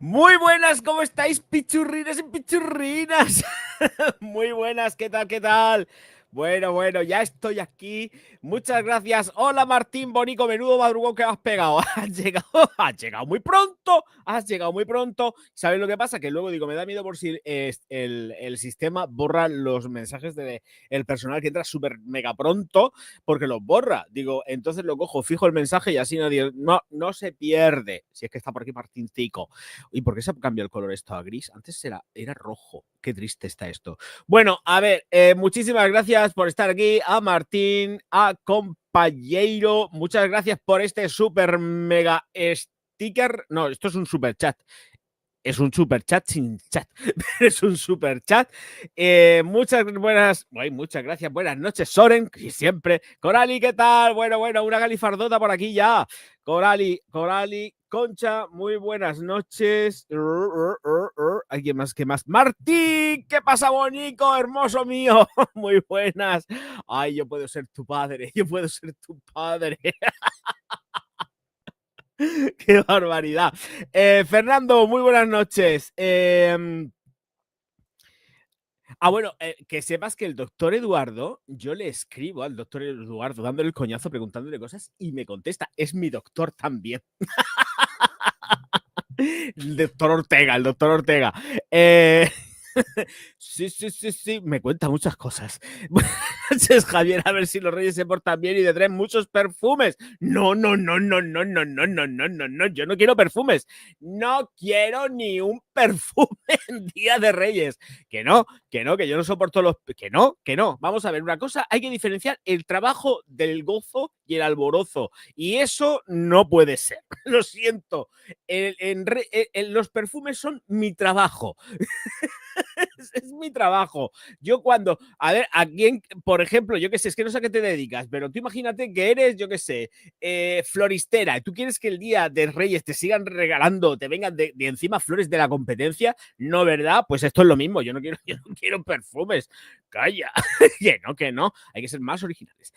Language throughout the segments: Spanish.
Muy buenas, ¿cómo estáis, pichurrinas y pichurrinas? Muy buenas, ¿qué tal, qué tal? Bueno, ya estoy aquí. Muchas gracias. Hola, Martín Bonico, menudo madrugón que has pegado. Has llegado muy pronto. Has llegado muy pronto. ¿Sabes lo que pasa? Que luego digo, me da miedo por si el sistema borra los mensajes del personal que entra súper mega pronto, porque los borra. Digo, entonces lo cojo, fijo el mensaje y así no se pierde. Si es que está por aquí Martincico. ¿Y por qué se ha cambiado el color esto a gris? Antes era rojo. Qué triste está esto. Bueno, a ver, muchísimas gracias por estar aquí. A Martín, a compañero. Muchas gracias por este super mega sticker. No, esto es un super chat. Es un super chat sin chat. Es un super chat. Muchas gracias. Buenas noches, Soren, que siempre. Corali, ¿qué tal? Bueno, una galifardota por aquí ya. Corali, Concha, muy buenas noches. ¿Alguien más? ¿Qué más? Martín, ¿qué pasa, Bonico? Hermoso mío. Muy buenas. Ay, yo puedo ser tu padre. Yo puedo ser tu padre. Qué barbaridad. Fernando, muy buenas noches. Bueno, que sepas que el doctor Eduardo, yo le escribo al doctor Eduardo dándole el coñazo, preguntándole cosas y me contesta. Es mi doctor también. El doctor Ortega. Sí, me cuenta muchas cosas. Buenas noches, Javier, a ver si los reyes se portan bien y te traen muchos perfumes. No, yo no quiero perfumes. No quiero ni un perfume en Día de Reyes. Que no, que yo no soporto los... Que no. Vamos a ver, una cosa, hay que diferenciar el trabajo del gozo y el alborozo. Y eso no puede ser. Lo siento. Los perfumes son mi trabajo. Es mi trabajo. Yo cuando, a ver, a quién, por ejemplo, yo qué sé, es que no sé a qué te dedicas, pero tú imagínate que eres, yo qué sé, floristera, y tú quieres que el día de Reyes te sigan regalando, te vengan de encima flores de la competencia, ¿no, verdad? Pues esto es lo mismo, yo no quiero perfumes. Calla, que no, hay que ser más originales.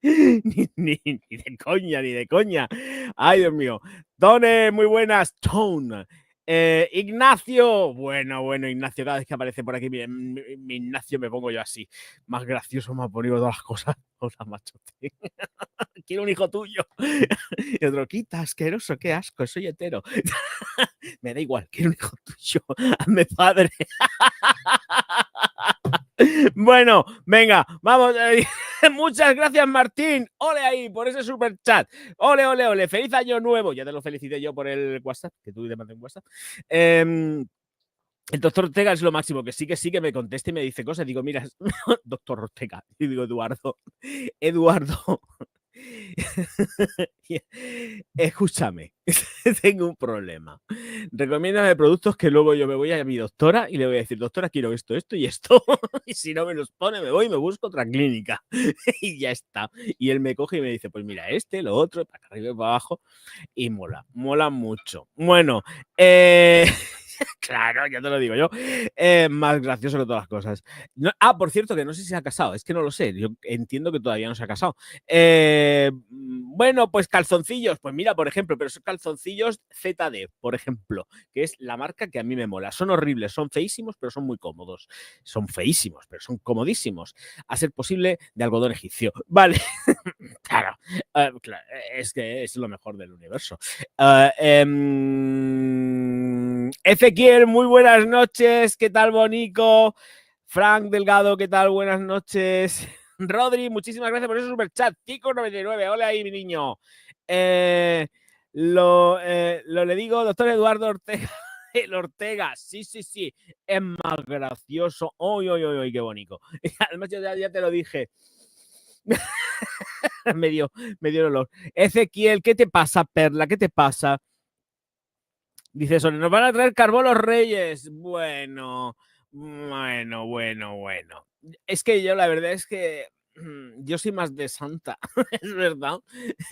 Ni de coña. Ay, Dios mío. Tone, muy buenas. Tone. Ignacio. Bueno, Ignacio, cada vez que aparece por aquí, mi Ignacio me pongo yo así. Más gracioso, más bonito, todas las cosas. Hola, machote. Quiero un hijo tuyo. Y otro, quita, asqueroso, qué asco, soy hetero. Me da igual, quiero un hijo tuyo. Hazme padre. Bueno, venga, vamos. Muchas gracias, Martín. Ole ahí por ese super chat. Ole. Feliz año nuevo. Ya te lo felicité yo por el WhatsApp, que tú te mandé un WhatsApp. El doctor Ortega es lo máximo, que sí que me contesta y me dice cosas. Digo, mira, doctor Ortega. Y digo, Eduardo. Escúchame, tengo un problema. Recomiéndame productos que luego yo me voy a mi doctora y le voy a decir, doctora, quiero esto y esto. Y si no me los pone, me voy y me busco otra clínica. Y ya está. Y él me coge y me dice, pues mira, lo otro, para arriba y para abajo. Y mola mucho. Bueno, claro, ya te lo digo yo. Más gracioso que todas las cosas. Por cierto, que no sé si se ha casado. Es que no lo sé. Yo entiendo que todavía no se ha casado. Bueno, pues calzoncillos. Pues mira, por ejemplo, pero son calzoncillos ZD, por ejemplo, que es la marca que a mí me mola. Son horribles, son feísimos, pero son muy cómodos. Son feísimos, pero son comodísimos. A ser posible, de algodón egipcio. Vale. Claro, es que es lo mejor del universo. Ezequiel, muy buenas noches. ¿Qué tal, Bonico? Frank Delgado, ¿qué tal? Buenas noches. Rodri, muchísimas gracias por ese super chat. Tico99, hola ahí, mi niño. Lo le digo, doctor Eduardo Ortega. El Ortega, sí. Es más gracioso. Qué bonito. Además, ya te lo dije. me dio el olor. Ezequiel, ¿qué te pasa, Perla? ¿Qué te pasa? Dice Sony, nos van a traer carbón los reyes. Bueno. Es que yo la verdad es que yo soy más de Santa, es verdad.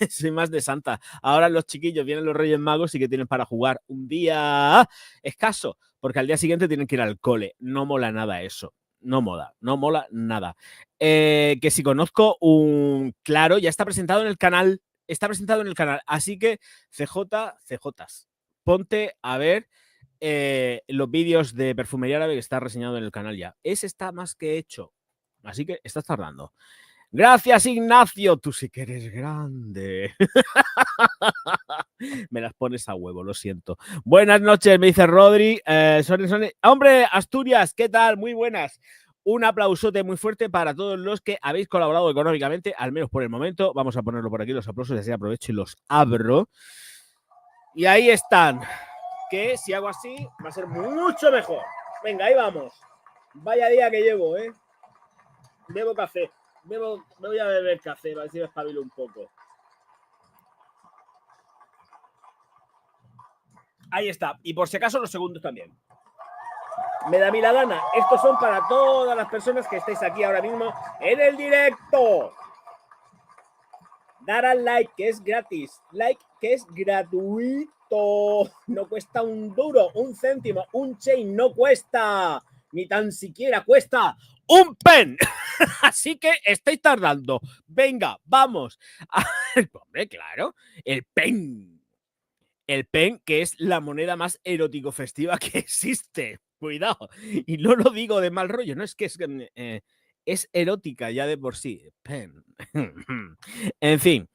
Soy más de Santa. Ahora los chiquillos vienen los Reyes Magos y que tienen para jugar un día escaso, porque al día siguiente tienen que ir al cole. No mola nada eso. No mola nada. Que si conozco un... Claro, ya está presentado en el canal. Así que CJs. ponte a ver los vídeos de Perfumería Árabe que está reseñado en el canal ya. Ese está más que hecho. Así que estás tardando. Gracias, Ignacio. Tú sí que eres grande. Me las pones a huevo, lo siento. Buenas noches, me dice Rodri. Hombre, Asturias, ¿qué tal? Muy buenas. Un aplausote muy fuerte para todos los que habéis colaborado económicamente, al menos por el momento. Vamos a ponerlo por aquí, los aplausos, y así aprovecho y los abro. Y ahí están. Que si hago así, va a ser mucho mejor. Venga, ahí vamos. Vaya día que llevo, ¿eh? Bebo café. Me voy a beber café, a ver si me espabilo un poco. Ahí está. Y por si acaso los segundos también. Me da a mí la gana. Estos son para todas las personas que estáis aquí ahora mismo en el directo. Dar al like, que es gratis. Like, que es gratuito. No cuesta un duro, un céntimo, un chain no cuesta. Ni tan siquiera cuesta un pen. Así que estáis tardando. Venga, vamos. Hombre, claro. El pen. El pen, que es la moneda más erótico festiva que existe. Cuidado. Y no lo digo de mal rollo, no es que es erótica ya de por sí. Pen. En fin.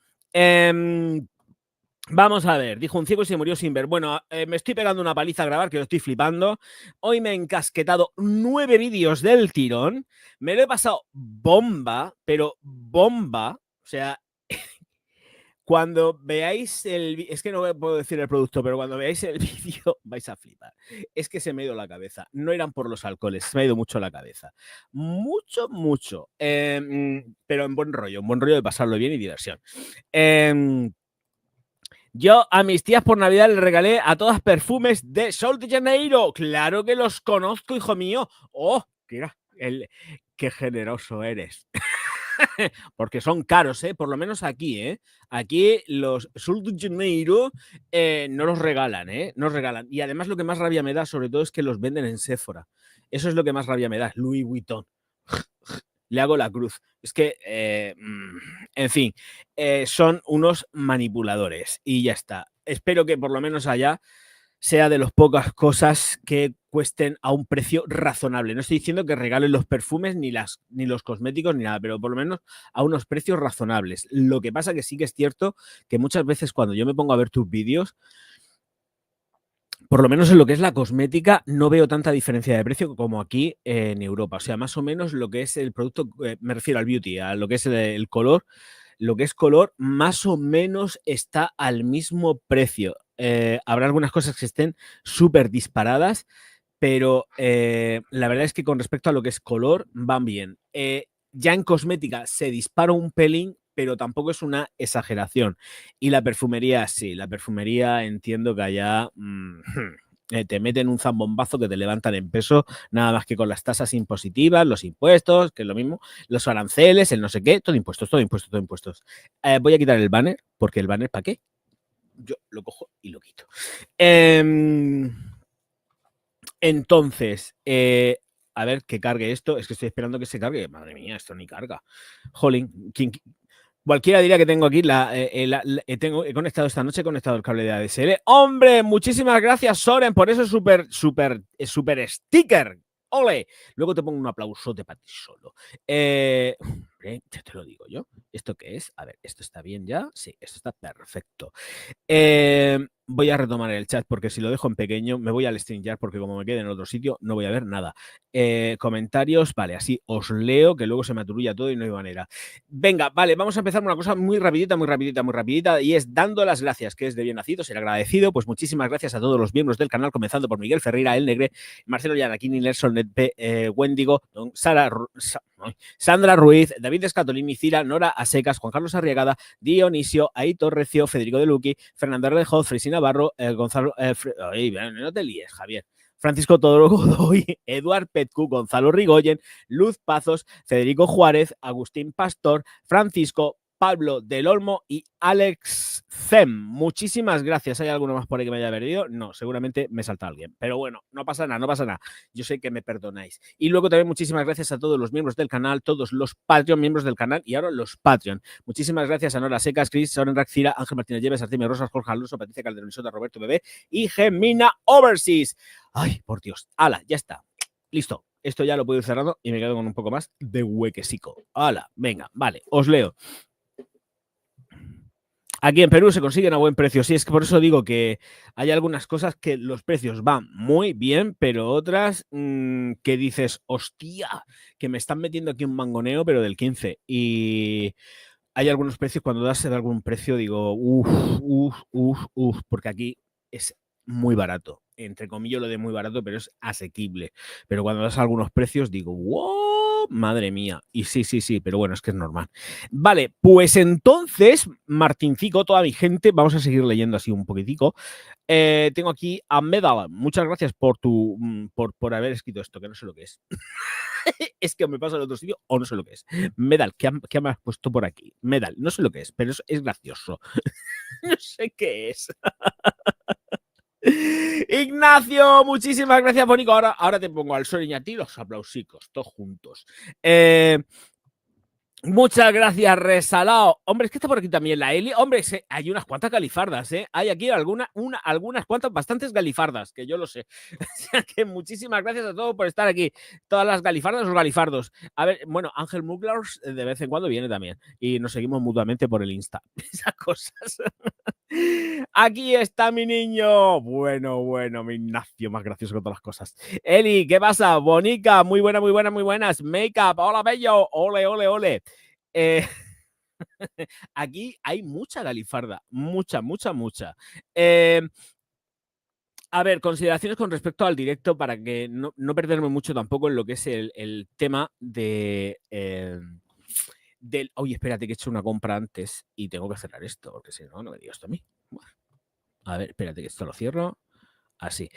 Vamos a ver. Dijo un ciego y se murió sin ver. Bueno, me estoy pegando una paliza a grabar, que lo estoy flipando. Hoy me he encasquetado 9 vídeos del tirón. Me lo he pasado bomba, pero bomba. O sea, cuando veáis el... Es que no puedo decir el producto, pero cuando veáis el vídeo vais a flipar. Es que se me ha ido la cabeza. No eran por los alcoholes, se me ha ido mucho la cabeza. Mucho, mucho. Pero en buen rollo de pasarlo bien y diversión. Yo a mis tías por Navidad les regalé a todas perfumes de Sol de Janeiro. Claro que los conozco, hijo mío. Oh, mira, qué generoso eres. Porque son caros, ¿eh? Por lo menos aquí, ¿eh? Aquí los Sol de Janeiro no los regalan, ¿eh? No los regalan. Y además lo que más rabia me da, sobre todo, es que los venden en Sephora. Eso es lo que más rabia me da. Louis Vuitton. Le hago la cruz. Es que, en fin, son unos manipuladores y ya está. Espero que por lo menos allá sea de las pocas cosas que cuesten a un precio razonable. No estoy diciendo que regalen los perfumes ni los cosméticos ni nada, pero por lo menos a unos precios razonables. Lo que pasa que sí que es cierto que muchas veces cuando yo me pongo a ver tus vídeos, por lo menos en lo que es la cosmética, no veo tanta diferencia de precio como aquí en Europa. O sea, más o menos lo que es el producto, me refiero al beauty, a lo que es el color, lo que es color, más o menos está al mismo precio. Habrá algunas cosas que estén súper disparadas, pero la verdad es que con respecto a lo que es color, van bien. Ya en cosmética se dispara un pelín, pero tampoco es una exageración. Y la perfumería, sí, la perfumería entiendo que allá te meten un zambombazo que te levantan en peso, nada más que con las tasas impositivas, los impuestos, que es lo mismo, los aranceles, el no sé qué, todo impuestos, todo impuestos, todo impuestos. Voy a quitar el banner, porque el banner, ¿para qué? Yo lo cojo y lo quito. Entonces, a ver que cargue esto. Es que estoy esperando que se cargue. Madre mía, esto ni carga. Jolín, cualquiera diría que tengo aquí he conectado esta noche, he conectado el cable de ADSL. ¡Hombre! Muchísimas gracias, Soren, por ese súper sticker. ¡Ole! Luego te pongo un aplausote para ti solo. Ya te lo digo yo. ¿Esto qué es? A ver, ¿esto está bien ya? Sí, esto está perfecto. Voy a retomar el chat porque si lo dejo en pequeño me voy al StreamYard porque como me quede en otro sitio no voy a ver nada. Comentarios, vale, así os leo que luego se me aturulla todo y no hay manera. Venga, vale, vamos a empezar con una cosa muy rapidita y es dando las gracias, que es de bien nacido, ser agradecido. Pues muchísimas gracias a todos los miembros del canal, comenzando por Miguel Ferreira, El Negre, Marcelo Yanaquini, Nelson Netpe, Wendigo, Sandra Ruiz, David Escatolini, Cira, Nora Asecas, Juan Carlos Arriagada, Dionisio, Aitor Recio, Federico de Luqui, Fernando Ardejoz, Fresina Navarro, Gonzalo... no te líes, Javier. Francisco Todoro Godoy, Eduard Petcu, Gonzalo Rigoyen, Luz Pazos, Federico Juárez, Agustín Pastor, Francisco, Pablo del Olmo y Alex Zem. Muchísimas gracias. ¿Hay alguno más por ahí que me haya perdido? No, seguramente me salta alguien. Pero bueno, no pasa nada, no pasa nada. Yo sé que me perdonáis. Y luego también muchísimas gracias a todos los miembros del canal, todos los Patreon miembros del canal y ahora los Patreon. Muchísimas gracias a Nora Secas, Chris, Soren Raxira, Ángel Martínez Lleves, Artemio Rosas, Jorge Alonso, Patricia Calderón Isota, Roberto Bebé y Gemina Overseas. Ay, por Dios. Hala, ya está. Listo. Esto ya lo puedo ir cerrando y me quedo con un poco más de huequesico. Hala, venga, vale, os leo. Aquí en Perú se consiguen a buen precio. Sí, es que por eso digo que hay algunas cosas que los precios van muy bien, pero otras que dices, hostia, que me están metiendo aquí un mangoneo, pero del 15. Y hay algunos precios, cuando das de algún precio, digo, porque aquí es muy barato. Entre comillas lo de muy barato, pero es asequible. Pero cuando das algunos precios, digo, wow, madre mía. Y sí, pero bueno, es que es normal. Vale, pues entonces, Martincico, toda mi gente, vamos a seguir leyendo así un poquitico. Tengo aquí a Medal. Muchas gracias por haber escrito esto, que no sé lo que es. Es que me pasa al otro sitio o no sé lo que es. Medal, ¿qué me has puesto por aquí? Medal, no sé lo que es, pero es gracioso. No sé qué es. Ignacio, muchísimas gracias, Bonico. Ahora te pongo al sol y a ti los aplausicos, todos juntos. Muchas gracias, Resalao. Hombre, es que está por aquí también la Eli. Hombre, hay unas cuantas galifardas, ¿eh? Hay aquí algunas cuantas, bastantes galifardas, que yo lo sé. O sea que muchísimas gracias a todos por estar aquí. Todas las galifardas o galifardos. A ver, bueno, Ángel Muglars de vez en cuando viene también. Y nos seguimos mutuamente por el Insta. Esas cosas. Aquí está mi niño. Bueno, mi Ignacio, más gracioso que todas las cosas. Eli, ¿qué pasa? Bonica, muy buenas. Makeup, hola, bello. Ole. Aquí hay mucha galifarda. Mucha. A ver, consideraciones con respecto al directo para que no perderme mucho tampoco en lo que es el tema de... Oye, espérate que he hecho una compra antes y tengo que cerrar esto, porque si no, no me digas esto a mí. Bueno, a ver, espérate que esto lo cierro. Así.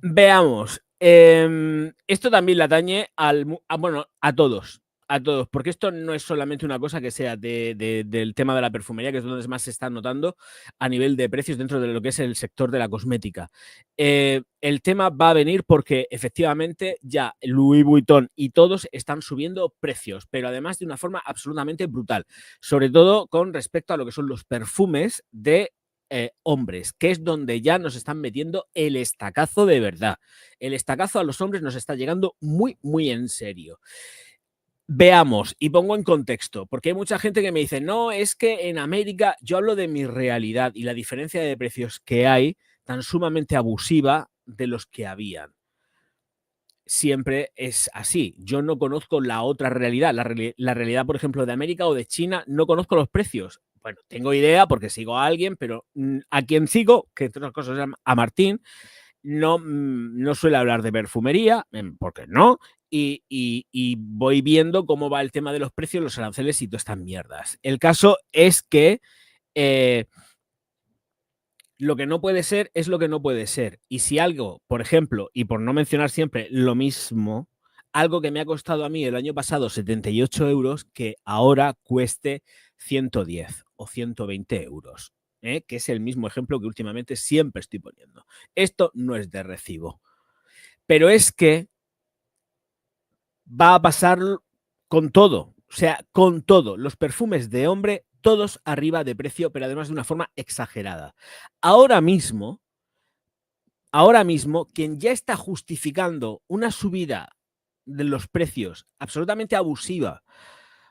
Veamos. Esto también le atañe a todos. Porque esto no es solamente una cosa que sea del tema de la perfumería, que es donde más se está notando a nivel de precios dentro de lo que es el sector de la cosmética. El tema va a venir porque efectivamente ya Louis Vuitton y todos están subiendo precios, pero además de una forma absolutamente brutal, sobre todo con respecto a lo que son los perfumes de hombres, que es donde ya nos están metiendo el estacazo de verdad. El estacazo a los hombres nos está llegando muy en serio. Veamos, y pongo en contexto, porque hay mucha gente que me dice, no, es que en América, yo hablo de mi realidad y la diferencia de precios que hay tan sumamente abusiva de los que habían. Siempre es así. Yo no conozco la otra realidad, la realidad, por ejemplo, de América o de China, no conozco los precios. Bueno, tengo idea porque sigo a alguien, pero a quien sigo, que entre otras cosas se llama a Martín, no suele hablar de perfumería, porque no, y voy viendo cómo va el tema de los precios, los aranceles y todas estas mierdas. El caso es que lo que no puede ser es lo que no puede ser. Y si algo, por ejemplo, y por no mencionar siempre lo mismo, algo que me ha costado a mí el año pasado 78 euros, que ahora cueste 110 o 120 euros. Que es el mismo ejemplo que últimamente siempre estoy poniendo. Esto no es de recibo. Pero es que va a pasar con todo. O sea, con todo. Los perfumes de hombre, todos arriba de precio, pero además de una forma exagerada. Ahora mismo, quien ya está justificando una subida de los precios absolutamente abusiva,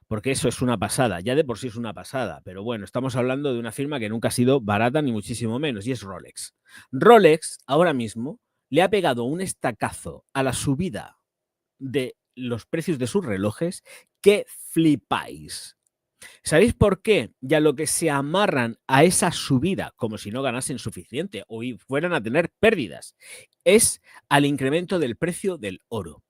porque eso es una pasada, ya de por sí es una pasada, pero bueno, estamos hablando de una firma que nunca ha sido barata ni muchísimo menos, y es Rolex. Rolex ahora mismo le ha pegado un estacazo a la subida de los precios de sus relojes que flipáis. ¿Sabéis por qué? Ya lo que se amarran a esa subida, como si no ganasen suficiente o fueran a tener pérdidas, es al incremento del precio del oro.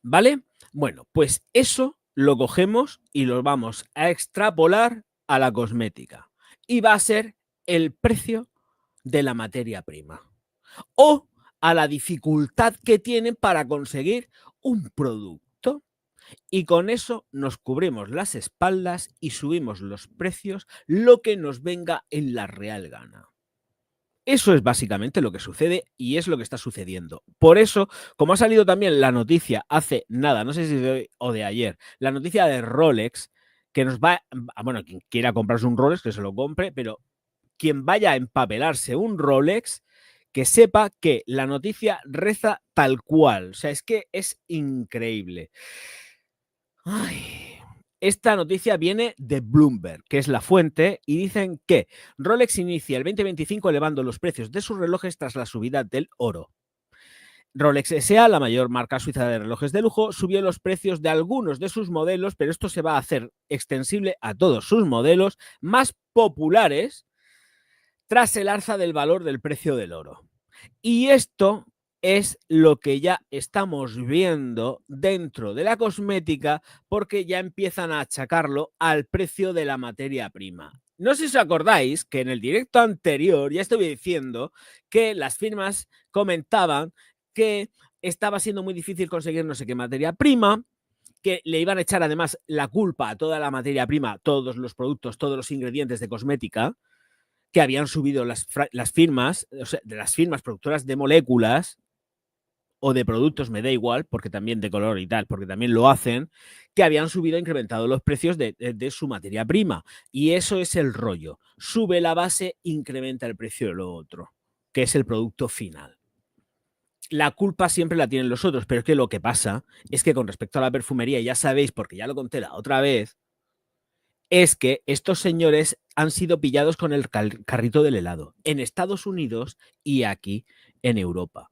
¿Vale? Bueno, pues eso lo cogemos y lo vamos a extrapolar a la cosmética. Y va a ser el precio de la materia prima. O a la dificultad que tienen para conseguir un producto. y con eso nos cubrimos las espaldas y subimos los precios lo que nos venga en la real gana. Eso es básicamente lo que sucede y es lo que está sucediendo. Por eso, como ha salido también la noticia hace nada, no sé si de hoy o de ayer, la noticia de Rolex, que nos va, bueno, quien quiera comprarse un Rolex, que se lo compre, pero quien vaya a empapelarse un Rolex, que sepa que la noticia reza tal cual. O sea, es que es increíble. Ay. Esta noticia viene de Bloomberg, que es la fuente, y dicen que Rolex inicia el 2025 elevando los precios de sus relojes tras la subida del oro. Rolex S.A., la mayor marca suiza de relojes de lujo, subió los precios de algunos de sus modelos, pero esto se va a hacer extensible a todos sus modelos más populares tras el alza del valor del precio del oro. Y esto es lo que ya estamos viendo dentro de la cosmética porque ya empiezan a achacarlo al precio de la materia prima. No sé si os acordáis que en el directo anterior ya estuve diciendo que las firmas comentaban que estaba siendo muy difícil conseguir no sé qué materia prima, que le iban a echar además la culpa a toda la materia prima, todos los productos, todos los ingredientes de cosmética, que habían subido las firmas, o sea, de las firmas productoras de moléculas o de productos, me da igual, porque también de color y tal, porque también lo hacen, que habían subido, incrementado los precios de su materia prima. Y eso es el rollo. Sube la base, incrementa el precio de lo otro, que es el producto final. La culpa siempre la tienen los otros, pero es que lo que pasa es que con respecto a la perfumería, ya sabéis, porque ya lo conté la otra vez, es que estos señores han sido pillados con el carrito del helado en Estados Unidos y aquí en Europa.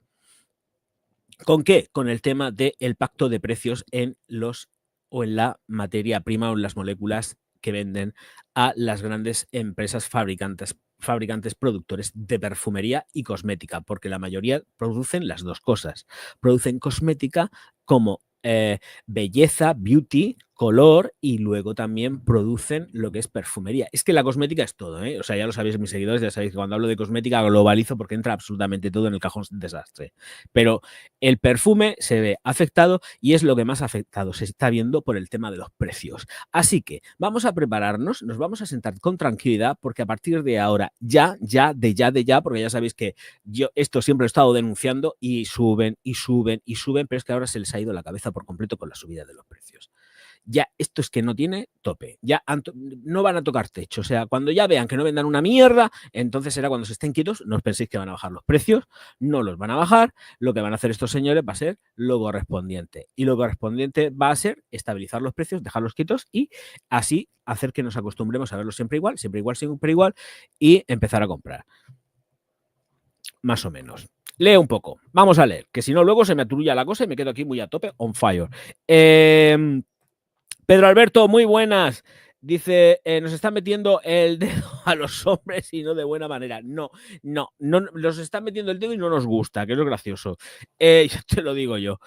¿Con qué? Con el tema del pacto de precios en los o en la materia prima o en las moléculas que venden a las grandes empresas fabricantes productores de perfumería y cosmética, porque la mayoría producen las dos cosas. Producen cosmética como belleza, beauty, color, y luego también producen lo que es perfumería. Es que la cosmética es todo, ¿eh? O sea, ya lo sabéis, mis seguidores, ya sabéis que cuando hablo de cosmética globalizo porque entra absolutamente todo en el cajón desastre. Pero el perfume se ve afectado y es lo que más afectado se está viendo por el tema de los precios. Así que vamos a prepararnos, nos vamos a sentar con tranquilidad porque a partir de ahora, ya, porque ya sabéis que yo esto siempre lo he estado denunciando y suben, pero es que ahora se les ha ido la cabeza por completo con la subida de los precios. Ya esto es que no tiene tope, ya no van a tocar techo, o sea, cuando ya vean que no vendan una mierda, entonces será cuando se estén quietos. No os penséis que van a bajar los precios, no los van a bajar. Lo que van a hacer estos señores va a ser lo correspondiente, y lo correspondiente va a ser estabilizar los precios, dejarlos quietos y así hacer que nos acostumbremos a verlos siempre igual, y empezar a comprar. Más o menos. Lee un poco, vamos a leer, que si no luego se me aturulla la cosa y me quedo aquí muy a tope, on fire. Pedro Alberto, muy buenas. Dice, nos están metiendo el dedo a los hombres y no de buena manera. No, nos están metiendo el dedo y no nos gusta, que es lo gracioso. Yo te lo digo yo.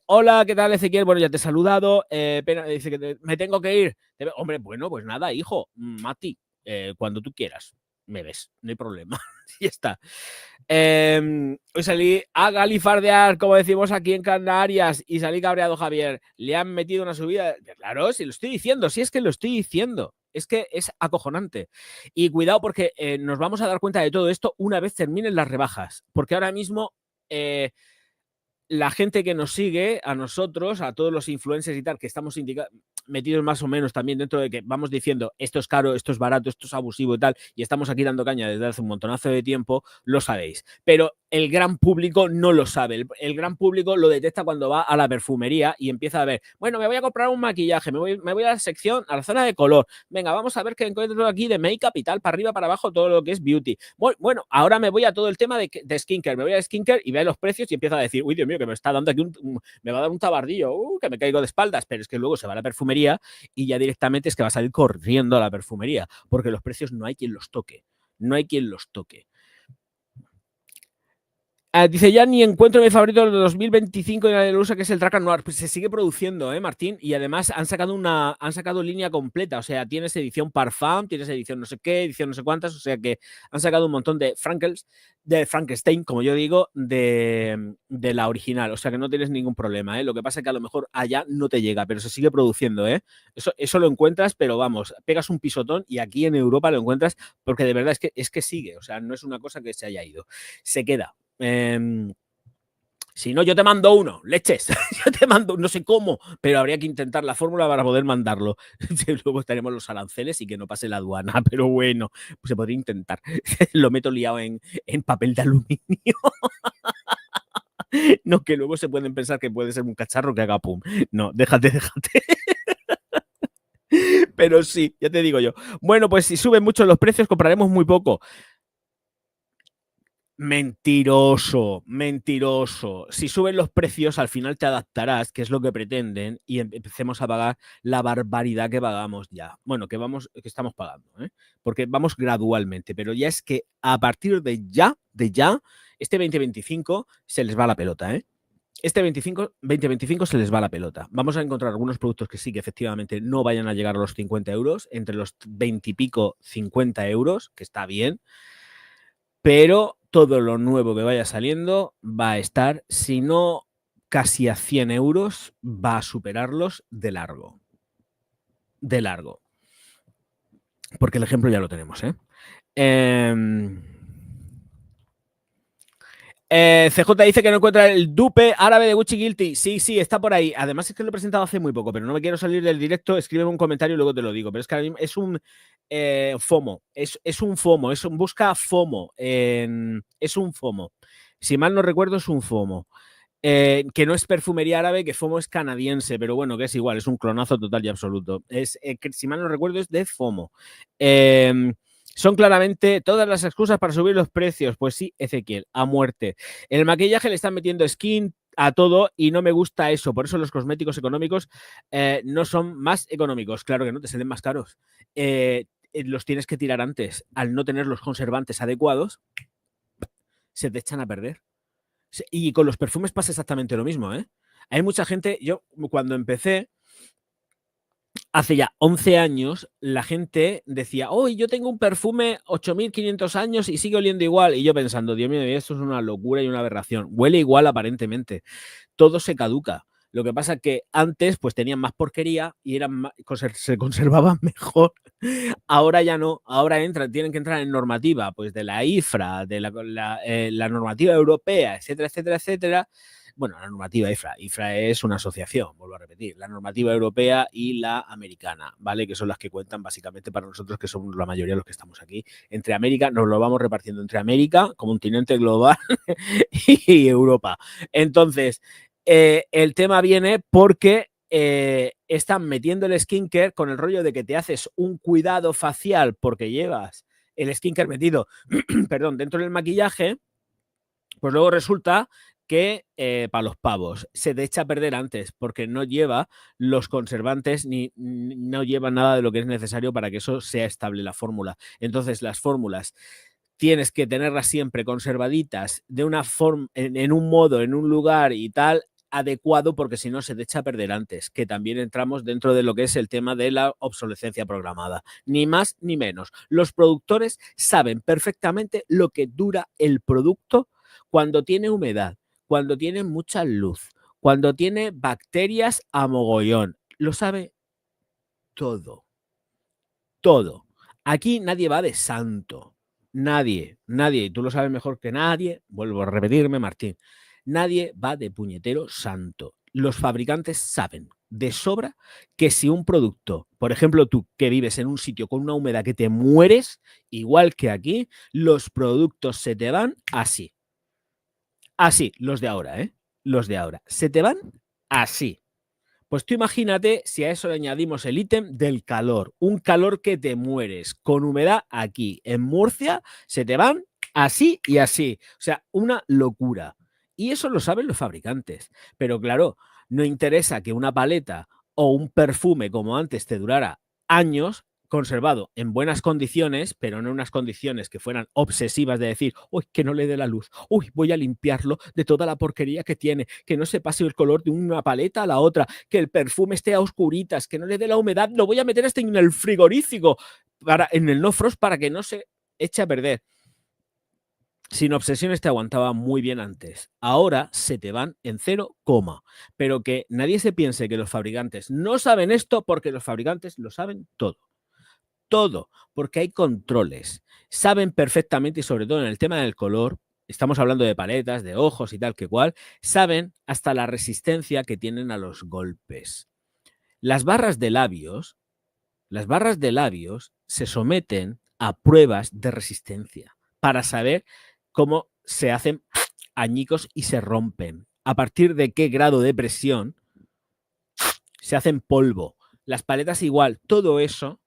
Hola, ¿qué tal, Ezequiel? Bueno, ya te he saludado. Dice que me tengo que ir. Hombre, bueno, pues nada, hijo, Mati, cuando tú quieras. Me ves, no hay problema. Ya está. Hoy salí a galifardear, como decimos aquí en Canarias, y salí cabreado, Javier. Le han metido una subida. Claro, si lo estoy diciendo, si es que lo estoy diciendo. Es que es acojonante. Y cuidado porque nos vamos a dar cuenta de todo esto una vez terminen las rebajas. Porque ahora mismo la gente que nos sigue, a nosotros, a todos los influencers y tal, que estamos metidos más o menos también dentro de que vamos diciendo esto es caro, esto es barato, esto es abusivo y tal, y estamos aquí dando caña desde hace un montonazo de tiempo, lo sabéis. Pero el gran público no lo sabe. El gran público lo detecta cuando va a la perfumería y empieza a ver, bueno, me voy a comprar un maquillaje, me voy a la sección, a la zona de color. Venga, vamos a ver qué encuentro aquí de make-up y tal, para arriba, para abajo, todo lo que es beauty. Bueno, ahora me voy a todo el tema de skincare. Me voy a skincare y veo los precios y empiezo a decir, uy, Dios mío, que me está dando aquí me va a dar un tabardillo, que me caigo de espaldas. Pero es que luego se va a la perfumería y ya directamente es que va a salir corriendo a la perfumería, porque los precios no hay quien los toque. No hay quien los toque. Dice, ya ni encuentro mi favorito del 2025 de la usa, que es el Drakkar Noir. Pues se sigue produciendo, Martín. Y además han sacado línea completa. O sea, tienes edición Parfum, tienes edición no sé qué, edición no sé cuántas. O sea que han sacado un montón de Frankenstein, como yo digo, de la original. O sea que no tienes ningún problema, Lo que pasa es que a lo mejor allá no te llega, pero se sigue produciendo, Eso lo encuentras, pero vamos, pegas un pisotón y aquí en Europa lo encuentras porque de verdad es que sigue. O sea, no es una cosa que se haya ido. Se queda. Si no, yo te mando uno, leches. Yo te mando, no sé cómo, pero habría que intentar la fórmula para poder mandarlo. Luego estaremos los aranceles y que no pase la aduana, pero bueno, pues se podría intentar. Lo meto liado en papel de aluminio. No, que luego se pueden pensar que puede ser un cacharro que haga pum. No, déjate. Pero sí, ya te digo yo. Bueno, pues si suben mucho los precios, compraremos muy poco. Mentiroso. Si suben los precios, al final te adaptarás, que es lo que pretenden, y empecemos a pagar la barbaridad que pagamos ya. Bueno, que estamos pagando, porque vamos gradualmente, pero ya es que a partir de ya, este 2025 se les va la pelota, Este 2025 se les va la pelota. Vamos a encontrar algunos productos que sí que efectivamente no vayan a llegar a los 50 euros, entre los 20 y pico 50 euros, que está bien, pero todo lo nuevo que vaya saliendo va a estar, si no casi a 100 euros, va a superarlos de largo. De largo. Porque el ejemplo ya lo tenemos, CJ dice que no encuentra el dupe árabe de Gucci Guilty. Sí, está por ahí. Además es que lo he presentado hace muy poco, pero no me quiero salir del directo. Escríbeme un comentario y luego te lo digo. Pero es que es un FOMO. Es un FOMO. Busca FOMO. Es un FOMO. Si mal no recuerdo, es un FOMO. Que no es perfumería árabe, que FOMO es canadiense, pero bueno, que es igual, es un clonazo total y absoluto. Que, si mal no recuerdo, es de FOMO. Son claramente todas las excusas para subir los precios. Pues sí, Ezequiel, a muerte. En el maquillaje le están metiendo skin a todo y no me gusta eso. Por eso los cosméticos económicos no son más económicos. Claro que no, te salen más caros. Los tienes que tirar antes. Al no tener los conservantes adecuados, se te echan a perder. Y con los perfumes pasa exactamente lo mismo, Hay mucha gente, yo cuando empecé, hace ya 11 años, la gente decía, yo tengo un perfume 8.500 años y sigue oliendo igual. Y yo pensando, Dios mío, esto es una locura y una aberración. Huele igual aparentemente. Todo se caduca. Lo que pasa es que antes pues tenían más porquería y se conservaban mejor. Ahora ya no. Ahora tienen que entrar en normativa pues de la IFRA, de la normativa europea, etcétera, etcétera, etcétera. Bueno, la normativa IFRA es una asociación, vuelvo a repetir, la normativa europea y la americana, ¿vale? Que son las que cuentan básicamente para nosotros, que somos la mayoría de los que estamos aquí. Entre América, nos lo vamos repartiendo entre América, continente global, y Europa. Entonces, el tema viene porque están metiendo el skincare con el rollo de que te haces un cuidado facial porque llevas el skincare metido, perdón, dentro del maquillaje, pues luego resulta que para los pavos se te echa a perder antes porque no lleva los conservantes ni no lleva nada de lo que es necesario para que eso sea estable la fórmula. Entonces las fórmulas tienes que tenerlas siempre conservaditas de una forma, en un modo, en un lugar y tal adecuado, porque si no se te echa a perder antes, que también entramos dentro de lo que es el tema de la obsolescencia programada. Ni más ni menos. Los productores saben perfectamente lo que dura el producto cuando tiene humedad, cuando tiene mucha luz, cuando tiene bacterias a mogollón. Lo sabe todo. Todo. Aquí nadie va de santo. Nadie, y tú lo sabes mejor que nadie, vuelvo a repetirme, Martín, nadie va de puñetero santo. Los fabricantes saben de sobra que si un producto, por ejemplo tú que vives en un sitio con una humedad que te mueres, igual que aquí, los productos se te van así. Así, los de ahora, Los de ahora. Se te van así. Pues tú imagínate si a eso le añadimos el ítem del calor, un calor que te mueres, con humedad aquí. En Murcia se te van así y así. O sea, una locura. Y eso lo saben los fabricantes. Pero claro, no interesa que una paleta o un perfume como antes te durara años, conservado en buenas condiciones, pero no en unas condiciones que fueran obsesivas de decir, uy, que no le dé la luz, uy, voy a limpiarlo de toda la porquería que tiene, que no se pase el color de una paleta a la otra, que el perfume esté a oscuritas, que no le dé la humedad, lo voy a meter hasta en el frigorífico, en el no frost para que no se eche a perder. Sin obsesiones te aguantaba muy bien antes. Ahora se te van en 0, pero que nadie se piense que los fabricantes no saben esto, porque los fabricantes lo saben todo. Todo, porque hay controles. Saben perfectamente, y sobre todo en el tema del color, estamos hablando de paletas, de ojos y tal que cual, saben hasta la resistencia que tienen a los golpes. Las barras de labios se someten a pruebas de resistencia para saber cómo se hacen añicos y se rompen. A partir de qué grado de presión se hacen polvo. Las paletas igual, todo eso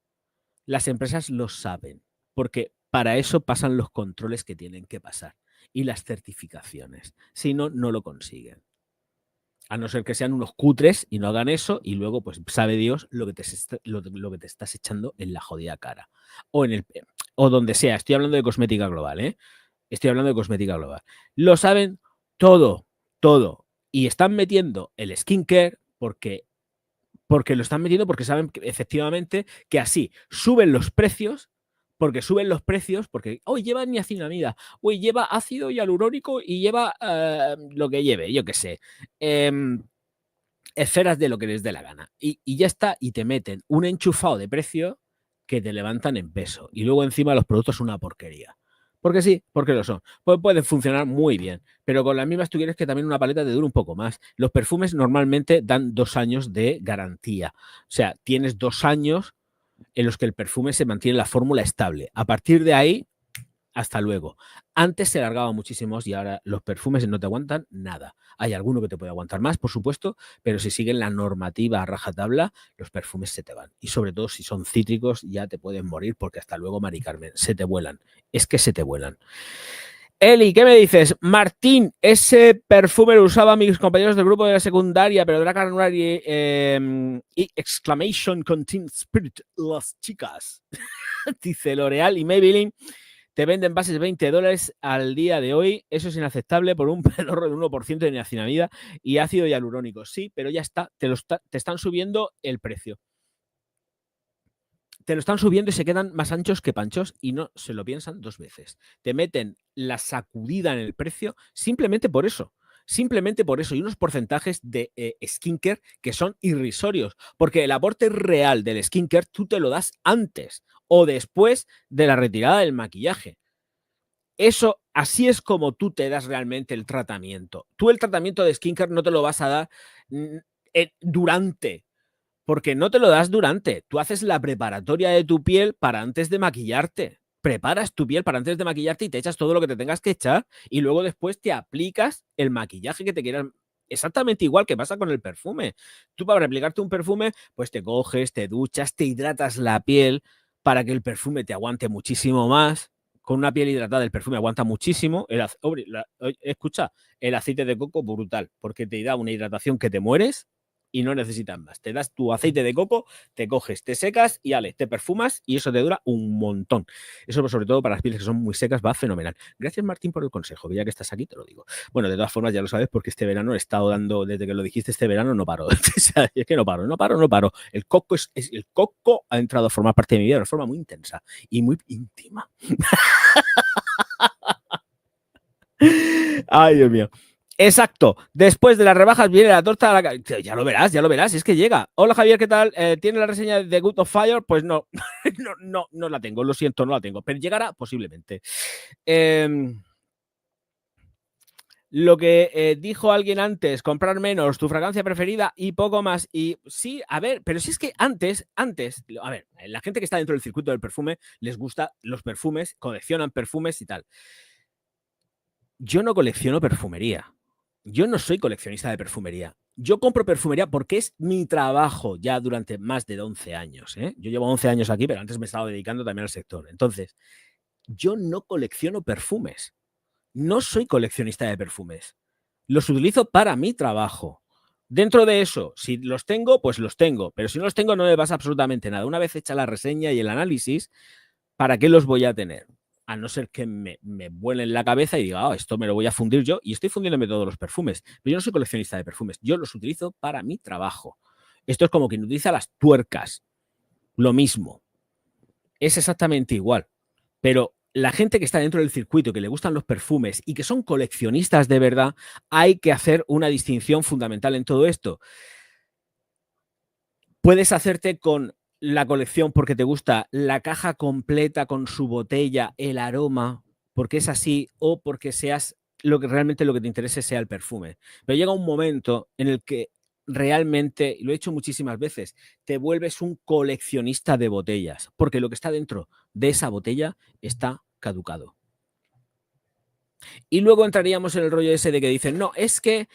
las empresas lo saben, porque para eso pasan los controles que tienen que pasar y las certificaciones. Si no, no lo consiguen. A no ser que sean unos cutres y no hagan eso, y luego, pues, sabe Dios lo que te estás echando en la jodida cara. O donde sea. Estoy hablando de cosmética global, ¿eh? Estoy hablando de cosmética global. Lo saben todo, todo. Y están metiendo el skincare porque lo están metiendo porque saben que, efectivamente, que así suben los precios, porque hoy lleva niacinamida, hoy lleva ácido hialurónico y lleva lo que lleve, yo qué sé, esferas de lo que les dé la gana. Y ya está, y te meten un enchufado de precio que te levantan en peso. Y luego encima los productos son una porquería. Porque sí, porque lo son. Pueden funcionar muy bien, pero con las mismas tú quieres que también una paleta te dure un poco más. Los perfumes normalmente dan 2 años de garantía. O sea, tienes 2 años en los que el perfume se mantiene la fórmula estable. A partir de ahí, hasta luego. Antes se alargaba muchísimo y ahora los perfumes no te aguantan nada. Hay alguno que te puede aguantar más, por supuesto, pero si siguen la normativa a rajatabla, los perfumes se te van. Y sobre todo si son cítricos, ya te pueden morir, porque hasta luego, Mari Carmen, se te vuelan. Es que se te vuelan. Eli, ¿qué me dices? Martín, ese perfume lo usaba mis compañeros del grupo de la secundaria, pero Dracar January y Exclamation Contain Spirit, las chicas. Dice L'Oreal y Maybelline te venden bases $20 al día de hoy. Eso es inaceptable por un pedorro de 1% de niacinamida y ácido hialurónico. Sí, pero ya está. Te están subiendo el precio. Te lo están subiendo y se quedan más anchos que panchos y no se lo piensan 2 veces. Te meten la sacudida en el precio simplemente por eso. Simplemente por eso. Y unos porcentajes de skincare que son irrisorios. Porque el aporte real del skincare tú te lo das antes o después de la retirada del maquillaje. Eso, así es como tú te das realmente el tratamiento. Tú el tratamiento de skincare no te lo vas a dar durante, porque no te lo das durante. Tú haces la preparatoria de tu piel para antes de maquillarte. Preparas tu piel para antes de maquillarte y te echas todo lo que te tengas que echar y luego después te aplicas el maquillaje que te quieras. Exactamente igual que pasa con el perfume. Tú para aplicarte un perfume, pues te coges, te duchas, te hidratas la piel para que el perfume te aguante muchísimo más. Con una piel hidratada el perfume aguanta muchísimo. Escucha, el aceite de coco brutal, porque te da una hidratación que te mueres y no necesitas más. Te das tu aceite de coco, te coges, te secas y ale, te perfumas y eso te dura un montón. Eso sobre todo para las pieles que son muy secas va fenomenal. Gracias, Martín, por el consejo, que ya que estás aquí te lo digo. Bueno, de todas formas ya lo sabes porque este verano he estado dando, desde que lo dijiste este verano no paro. Es que no paro. El coco, el coco ha entrado a formar parte de mi vida de una forma muy intensa y muy íntima. Ay, Dios mío. Exacto. Después de las rebajas viene la torta a la... Ya lo verás, es que llega. Hola, Javier, ¿qué tal? ¿Tiene la reseña de Good of Fire? Pues no, no la tengo, lo siento, no la tengo, pero llegará posiblemente. Lo que dijo alguien antes, comprar menos, tu fragancia preferida y poco más. Y sí, a ver, pero si es que antes, a ver, la gente que está dentro del circuito del perfume les gusta los perfumes, coleccionan perfumes y tal. Yo no colecciono perfumería. Yo no soy coleccionista de perfumería. Yo compro perfumería porque es mi trabajo ya durante más de 11 años. Yo llevo 11 años aquí, pero antes me estaba dedicando también al sector. Entonces, yo no colecciono perfumes. No soy coleccionista de perfumes. Los utilizo para mi trabajo. Dentro de eso, si los tengo, pues los tengo, pero si no los tengo no me pasa absolutamente nada. Una vez hecha la reseña y el análisis, ¿para qué los voy a tener? A no ser que me vuelen la cabeza y diga, esto me lo voy a fundir yo, y estoy fundiéndome todos los perfumes. Pero yo no soy coleccionista de perfumes, yo los utilizo para mi trabajo. Esto es como quien utiliza las tuercas. Lo mismo. Es exactamente igual. Pero la gente que está dentro del circuito, que le gustan los perfumes y que son coleccionistas de verdad, hay que hacer una distinción fundamental en todo esto. Puedes hacerte con la colección porque te gusta la caja completa con su botella, el aroma, porque es así, o porque seas realmente lo que te interese sea el perfume. Pero llega un momento en el que realmente, y lo he hecho muchísimas veces, te vuelves un coleccionista de botellas, porque lo que está dentro de esa botella está caducado. Y luego entraríamos en el rollo ese de que dicen, no, es que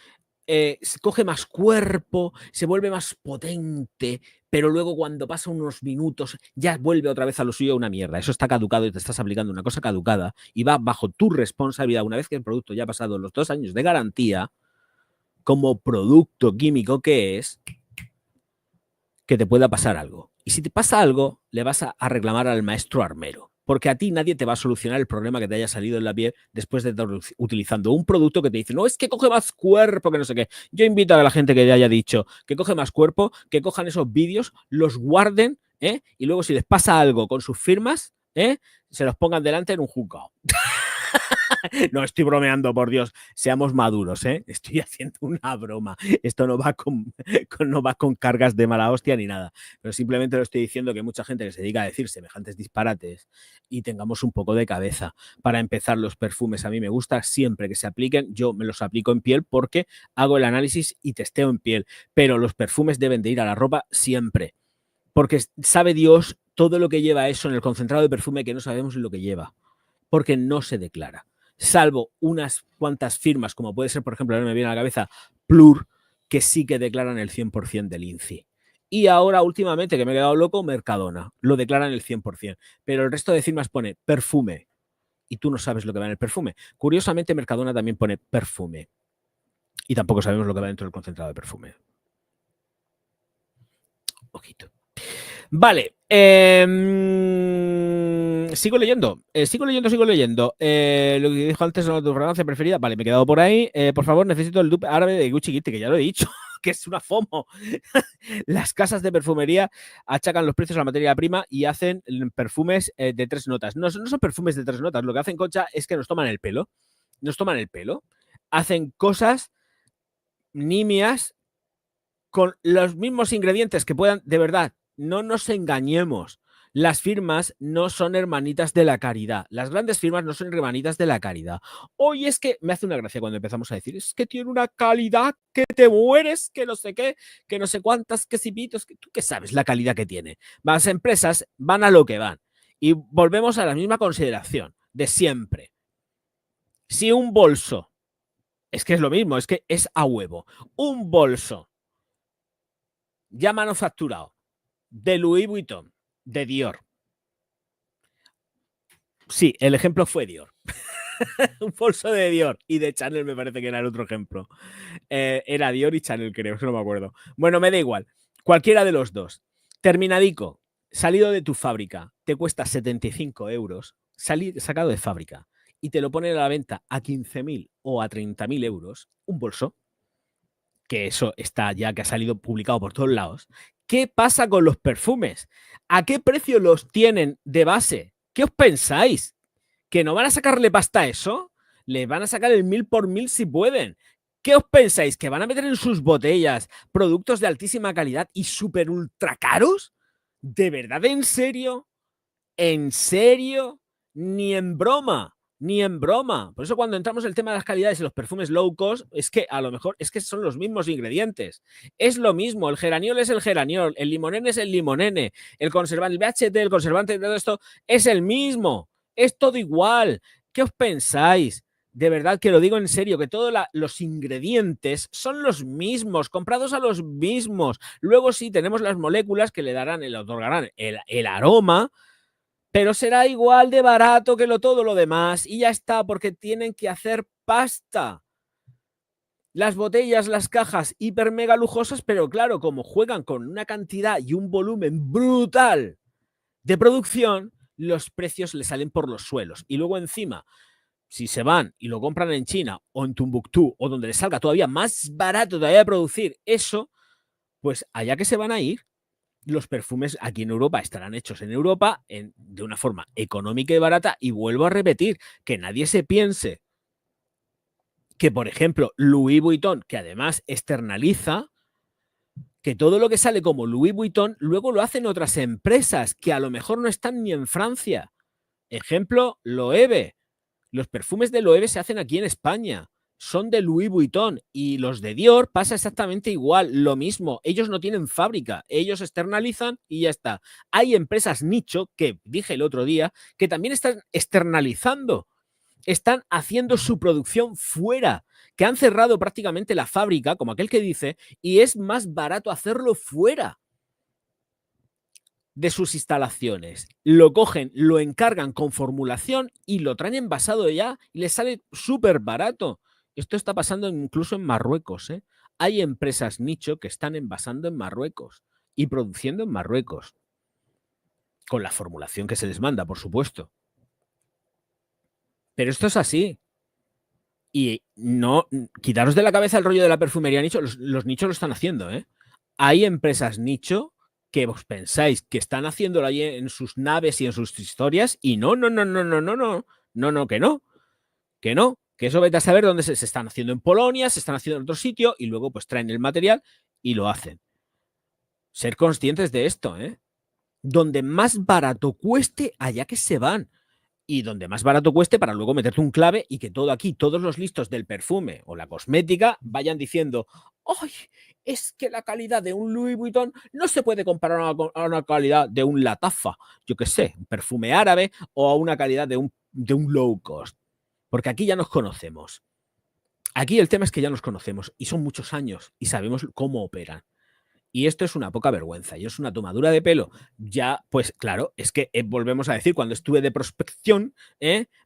coge más cuerpo, se vuelve más potente, pero luego cuando pasa unos minutos ya vuelve otra vez a lo suyo una mierda. Eso está caducado y te estás aplicando una cosa caducada y va bajo tu responsabilidad una vez que el producto ya ha pasado los 2 años de garantía, como producto químico que es, que te pueda pasar algo. Y si te pasa algo, le vas a reclamar al maestro armero. Porque a ti nadie te va a solucionar el problema que te haya salido en la piel después de estar utilizando un producto que te dice, no, es que coge más cuerpo, que no sé qué. Yo invito a la gente que ya haya dicho que coge más cuerpo, que cojan esos vídeos, los guarden, y luego si les pasa algo con sus firmas, se los pongan delante en un juzgado. No, estoy bromeando, por Dios. Seamos maduros, ¿eh? Estoy haciendo una broma. Esto no va con cargas de mala hostia ni nada. Pero simplemente lo estoy diciendo que hay mucha gente que se dedica a decir semejantes disparates y tengamos un poco de cabeza. Para empezar, los perfumes a mí me gusta siempre que se apliquen. Yo me los aplico en piel porque hago el análisis y testeo en piel. Pero los perfumes deben de ir a la ropa siempre. Porque sabe Dios todo lo que lleva eso en el concentrado de perfume que no sabemos lo que lleva. Porque no se declara. Salvo unas cuantas firmas, como puede ser, por ejemplo, ahora me viene a la cabeza Plur, que sí que declaran el 100% del INCI. Y ahora, últimamente, que me he quedado loco, Mercadona, lo declaran el 100%. Pero el resto de firmas pone perfume. Y tú no sabes lo que va en el perfume. Curiosamente, Mercadona también pone perfume. Y tampoco sabemos lo que va dentro del concentrado de perfume. Ojito. Vale. Sigo leyendo. Lo que dijo antes de tu fragancia preferida. Vale, me he quedado por ahí. Por favor, necesito el dupe árabe de Gucci Guilty, que ya lo he dicho, que es una FOMO. Las casas de perfumería achacan los precios a la materia prima y hacen perfumes de 3 notas. No son perfumes de 3 notas. Lo que hacen, Concha, es que nos toman el pelo. Hacen cosas nimias con los mismos ingredientes que puedan, de verdad, no nos engañemos. Las firmas no son hermanitas de la caridad. Las grandes firmas no son hermanitas de la caridad. Hoy es que me hace una gracia cuando empezamos a decir, es que tiene una calidad que te mueres, que no sé qué, que no sé cuántas, que si pitos, que tú qué sabes la calidad que tiene. Las empresas van a lo que van. Y volvemos a la misma consideración de siempre. Si un bolso, es que es lo mismo, es que es a huevo. Un bolso ya manufacturado de Louis Vuitton, de Dior. Sí, el ejemplo fue Dior. Un bolso de Dior y de Chanel me parece que era el otro ejemplo. Era Dior y Chanel, creo, no me acuerdo. Bueno, me da igual. Cualquiera de los dos. Terminadico, salido de tu fábrica, te cuesta 75 euros, sacado de fábrica, y te lo ponen a la venta a 15.000 o a 30.000 euros, un bolso, que eso está ya, que ha salido publicado por todos lados. ¿Qué pasa con los perfumes? ¿A qué precio los tienen de base? ¿Qué os pensáis? ¿Que no van a sacarle pasta a eso? Le van a sacar el 1000 por 1000 si pueden. ¿Qué os pensáis? ¿Que van a meter en sus botellas productos de altísima calidad y súper ultra caros? ¿De verdad? ¿En serio? ¿En serio? Ni en broma. Ni en broma. Por eso cuando entramos en el tema de las calidades y los perfumes low cost, es que a lo mejor es que son los mismos ingredientes. Es lo mismo. El geraniol es el geraniol, el limonene es el limonene, el conservante, el BHT, el conservante de todo esto es el mismo. Es todo igual. ¿Qué os pensáis? De verdad que lo digo en serio, que todos los ingredientes son los mismos, comprados a los mismos. Luego sí tenemos las moléculas que le otorgarán el aroma, pero será igual de barato que todo lo demás y ya está, porque tienen que hacer pasta. las botellas, las cajas hiper mega lujosas, pero claro, como juegan con una cantidad y un volumen brutal de producción, los precios le salen por los suelos. Y luego encima, si se van y lo compran en China o en Tumbuctú o donde les salga todavía más barato todavía de producir eso, pues allá que se van a ir, los perfumes aquí en Europa estarán hechos en Europa de una forma económica y barata. Y vuelvo a repetir, que nadie se piense que, por ejemplo, Louis Vuitton, que además externaliza, que todo lo que sale como Louis Vuitton luego lo hacen otras empresas que a lo mejor no están ni en Francia. Ejemplo, Loewe. Los perfumes de Loewe se hacen aquí en España. Son de Louis Vuitton, y los de Dior pasa exactamente igual, lo mismo. Ellos no tienen fábrica, ellos externalizan y ya está. Hay empresas nicho, que dije el otro día, que también están externalizando, están haciendo su producción fuera, que han cerrado prácticamente la fábrica, como aquel que dice, y es más barato hacerlo fuera de sus instalaciones. Lo cogen, lo encargan con formulación y lo traen envasado ya y les sale súper barato. Esto está pasando incluso en Marruecos, ¿eh? Hay empresas nicho que están envasando en Marruecos y produciendo en Marruecos, con la formulación que se les manda, por supuesto. Pero esto es así. Y no, quitaros de la cabeza el rollo de la perfumería nicho. Los nichos lo están haciendo, ¿eh? Hay empresas nicho que vos pensáis que están haciéndolo ahí en sus naves y en sus historias, y no, que eso vete a saber dónde se están haciendo, en Polonia, se están haciendo en otro sitio, y luego pues traen el material y lo hacen. Ser conscientes de esto, ¿eh? Donde más barato cueste, allá que se van. Y donde más barato cueste, para luego meterte un clave y que todo aquí, todos los listos del perfume o la cosmética vayan diciendo: ¡ay! Es que la calidad de un Louis Vuitton no se puede comparar a una calidad de un Latafa, yo qué sé, un perfume árabe, o a una calidad de un low cost. Porque aquí ya nos conocemos. Aquí el tema es que ya nos conocemos y son muchos años y sabemos cómo operan. Y esto es una poca vergüenza y es una tomadura de pelo. Ya, pues claro, es que volvemos a decir, cuando estuve de prospección,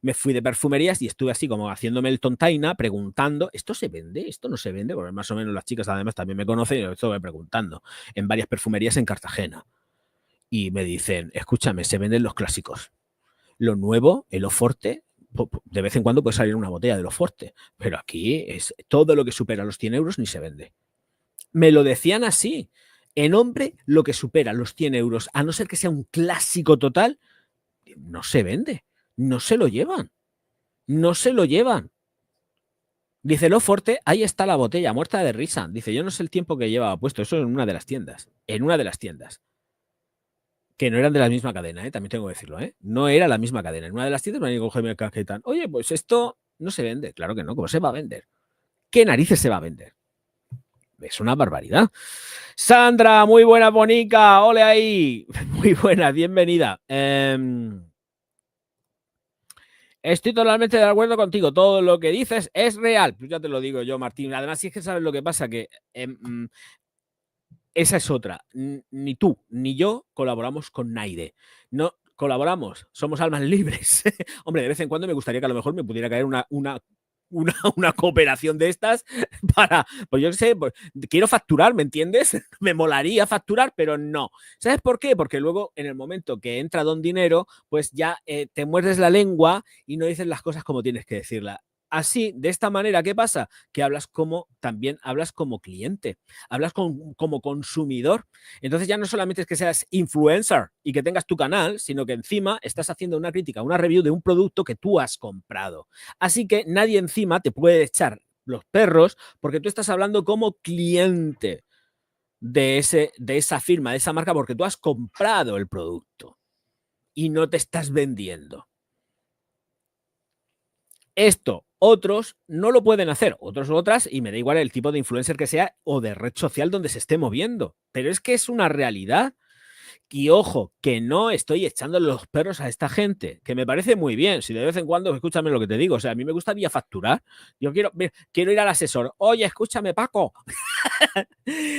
me fui de perfumerías y estuve así como haciéndome el tontaina, preguntando: ¿esto se vende? ¿Esto no se vende? Porque más o menos las chicas además también me conocen, y lo estuve preguntando en varias perfumerías en Cartagena. Y me dicen: escúchame, se venden los clásicos. Lo nuevo, el Oforte, de vez en cuando puede salir una botella del Oforte, pero aquí es todo lo que supera los 100 euros ni se vende. Me lo decían así. En hombre, lo que supera los 100 euros, a no ser que sea un clásico total, no se vende. No se lo llevan. No se lo llevan. Dice Lo Forte: ahí está la botella, muerta de risa. Dice: yo no sé el tiempo que llevaba puesto. Eso en una de las tiendas. En una de las tiendas. Que no eran de la misma cadena, también tengo que decirlo, no era la misma cadena. En una de las tiendas me han cogido mi cajetán: oye, pues esto no se vende. Claro que no, ¿cómo se va a vender? ¿Qué narices se va a vender? Es una barbaridad. Sandra, muy buena, bonica, ole ahí. Muy buena, bienvenida. Estoy totalmente de acuerdo contigo. Todo lo que dices es real. Pues ya te lo digo yo, Martín. Además, si es que sabes lo que pasa, que esa es otra. Ni tú ni yo colaboramos con Naide. No colaboramos, somos almas libres. Hombre, de vez en cuando me gustaría que a lo mejor me pudiera caer una cooperación de estas para, pues yo qué sé, pues, quiero facturar, ¿me entiendes? Me molaría facturar, pero no. ¿Sabes por qué? Porque luego, en el momento que entra don dinero, pues ya te muerdes la lengua y no dices las cosas como tienes que decirlas. Así, de esta manera, ¿qué pasa? Que también hablas como cliente, hablas como consumidor. Entonces ya no solamente es que seas influencer y que tengas tu canal, sino que encima estás haciendo una crítica, una review de un producto que tú has comprado. Así que nadie encima te puede echar los perros porque tú estás hablando como cliente de esa firma, de esa marca, porque tú has comprado el producto y no te estás vendiendo. Esto otros no lo pueden hacer, otros u otras, y me da igual el tipo de influencer que sea o de red social donde se esté moviendo, pero es que es una realidad. Y ojo, que no estoy echando los perros a esta gente, que me parece muy bien. Si de vez en cuando, escúchame lo que te digo, o sea, a mí me gustaría facturar. Yo quiero ir al asesor: oye, escúchame, Paco,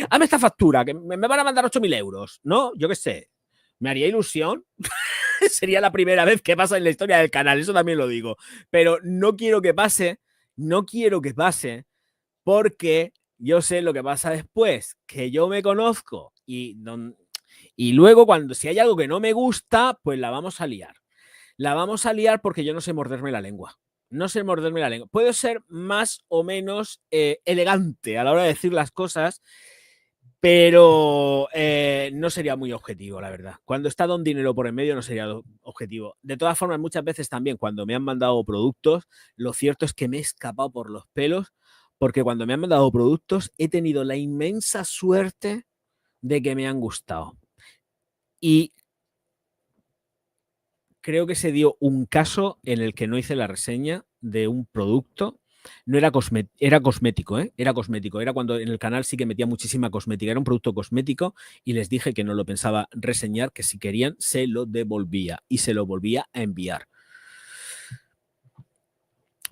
hazme esta factura, que me van a mandar 8.000 euros, ¿no? Yo qué sé, me haría ilusión. Sería la primera vez que pasa en la historia del canal, eso también lo digo. Pero no quiero que pase porque yo sé lo que pasa después, que yo me conozco y luego si hay algo que no me gusta, pues la vamos a liar. La vamos a liar porque yo no sé morderme la lengua. No sé morderme la lengua. Puedo ser más o menos elegante a la hora de decir las cosas, pero no sería muy objetivo, la verdad. Cuando está Don Dinero por en medio no sería objetivo. De todas formas, muchas veces también cuando me han mandado productos, lo cierto es que me he escapado por los pelos, porque cuando me han mandado productos he tenido la inmensa suerte de que me han gustado. Y creo que se dio un caso en el que no hice la reseña de un producto. No era era cosmético, ¿eh? Era cosmético. Era cuando en el canal sí que metía muchísima cosmética. Era un producto cosmético y les dije que no lo pensaba reseñar, que si querían se lo devolvía y se lo volvía a enviar.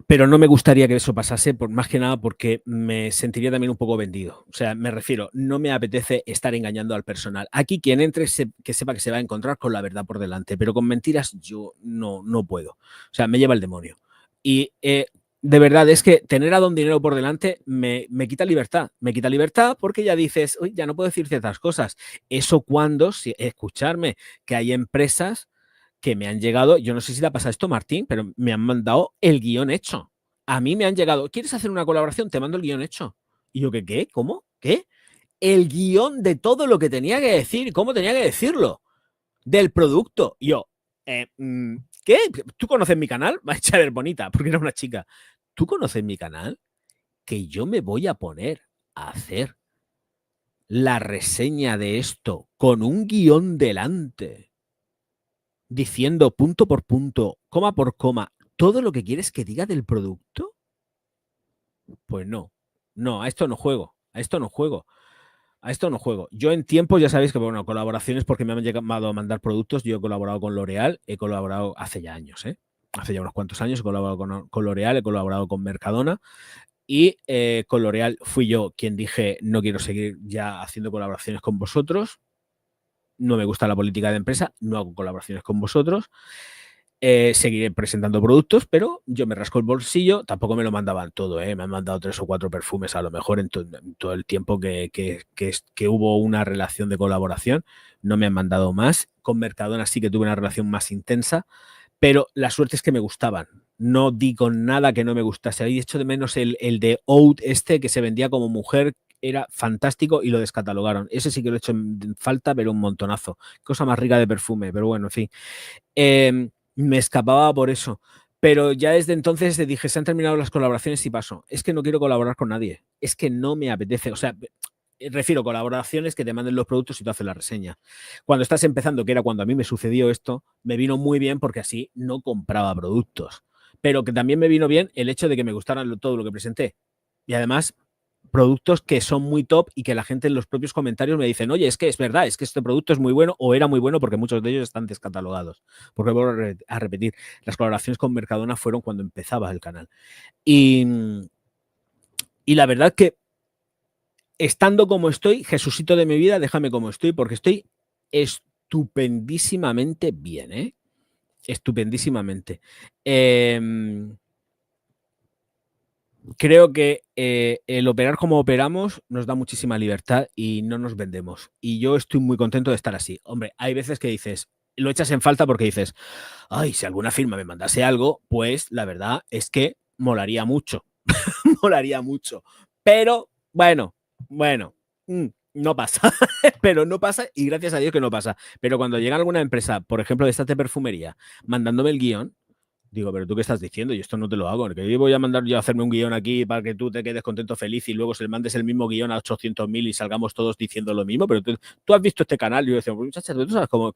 Pero no me gustaría que eso pasase, más que nada porque me sentiría también un poco vendido. O sea, me refiero, no me apetece estar engañando al personal. Aquí quien entre que sepa que se va a encontrar con la verdad por delante, pero con mentiras yo no puedo. O sea, me lleva el demonio. Y de verdad, es que tener a Don Dinero por delante me quita libertad. Me quita libertad porque ya dices, uy, ya no puedo decir ciertas cosas. Eso cuando, escucharme, que hay empresas que me han llegado, yo no sé si te ha pasado esto, Martín, pero me han mandado el guión hecho. A mí me han llegado, ¿quieres hacer una colaboración? Te mando el guión hecho. Y yo, ¿qué? ¿Cómo? ¿Qué? El guión de todo lo que tenía que decir, cómo tenía que decirlo, del producto. Y yo, ¿qué? ¿Tú conoces mi canal? Va a echar bonita, porque era una chica. ¿Tú conoces mi canal? Que yo me voy a poner a hacer la reseña de esto con un guión delante, diciendo punto por punto, coma por coma, todo lo que quieres que diga del producto. Pues no, a esto no juego, a esto no juego. A esto no juego. Yo en tiempo, ya sabéis que, bueno, colaboraciones porque me han llegado a mandar productos. Yo he colaborado con L'Oreal, he colaborado hace ya años, hace ya unos cuantos años he colaborado con L'Oreal, he colaborado con Mercadona y con L'Oreal fui yo quien dije no quiero seguir ya haciendo colaboraciones con vosotros, no me gusta la política de empresa, no hago colaboraciones con vosotros. Seguiré presentando productos, pero yo me rasco el bolsillo, tampoco me lo mandaban todo, me han mandado 3 o 4 perfumes a lo mejor en todo el tiempo que hubo una relación de colaboración, no me han mandado más. Con Mercadona sí que tuve una relación más intensa, pero la suerte es que me gustaban, no di con nada que no me gustase. Había hecho de menos el de Oud que se vendía como mujer, era fantástico y lo descatalogaron. Ese sí que lo he hecho en falta, pero un montonazo. Cosa más rica de perfume, pero bueno, en fin. Me escapaba por eso. Pero ya desde entonces dije, se han terminado las colaboraciones y paso. Es que no quiero colaborar con nadie. Es que no me apetece. O sea, refiero a colaboraciones que te manden los productos y tú haces la reseña. Cuando estás empezando, que era cuando a mí me sucedió esto, me vino muy bien porque así no compraba productos. Pero que también me vino bien el hecho de que me gustaran todo lo que presenté. Y además, productos que son muy top y que la gente en los propios comentarios me dicen, oye, es que es verdad, es que este producto es muy bueno o era muy bueno porque muchos de ellos están descatalogados. Porque vuelvo a repetir, las colaboraciones con Mercadona fueron cuando empezaba el canal. Y la verdad que estando como estoy, Jesucito de mi vida, déjame como estoy porque estoy estupendísimamente bien, ¿eh? Estupendísimamente. Creo que el operar como operamos nos da muchísima libertad y no nos vendemos. Y yo estoy muy contento de estar así. Hombre, hay veces que dices, lo echas en falta porque dices, ay, si alguna firma me mandase algo, pues la verdad es que molaría mucho. Molaría mucho. Pero bueno, no pasa. Pero no pasa y gracias a Dios que no pasa. Pero cuando llega alguna empresa, por ejemplo, de esta de perfumería, mandándome el guión, digo, pero tú qué estás diciendo, y esto no te lo hago, que yo voy a mandar yo a hacerme un guión aquí para que tú te quedes contento, feliz y luego se le mandes el mismo guión a 800.000 y salgamos todos diciendo lo mismo, pero tú has visto este canal, y yo decía, muchachas, ¿tú sabes cómo,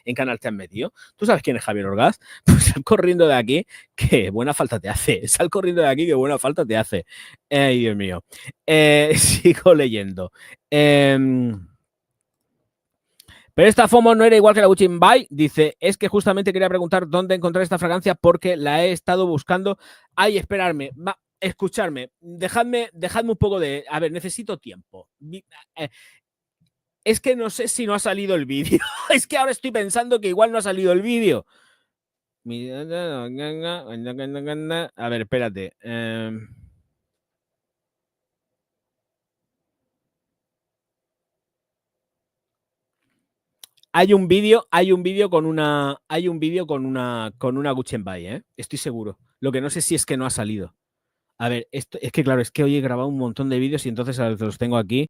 en canal te has metido? ¿Tú sabes quién es Javier Orgaz? Pues sal corriendo de aquí, que buena falta te hace, sal corriendo de aquí, que buena falta te hace. Ay, Dios mío. Sigo leyendo. Pero esta FOMO no era igual que la Gucci Buy. Dice, es que justamente quería preguntar dónde encontrar esta fragancia porque la he estado buscando. Ay, esperarme. Escucharme. Dejadme un poco de... A ver, necesito tiempo. Es que no sé si no ha salido el vídeo. Es que ahora estoy pensando que igual no ha salido el vídeo. A ver, espérate. Hay un vídeo con una Gucci Buy, ¿eh? Estoy seguro. Lo que no sé si es que no ha salido. A ver, esto es que claro, es que hoy he grabado un montón de vídeos y entonces los tengo aquí.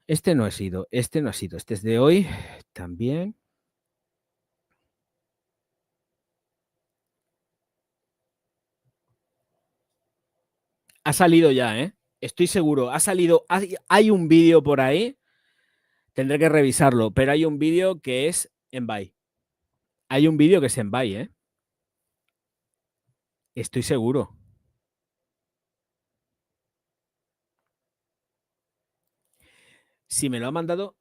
Este no ha sido, este es de hoy también. Ha salido ya, ¿eh? Estoy seguro, ha salido, hay un vídeo por ahí, tendré que revisarlo, pero hay un vídeo que es en Buy. Hay un vídeo que es en Buy, ¿eh? Estoy seguro. Si me lo ha mandado,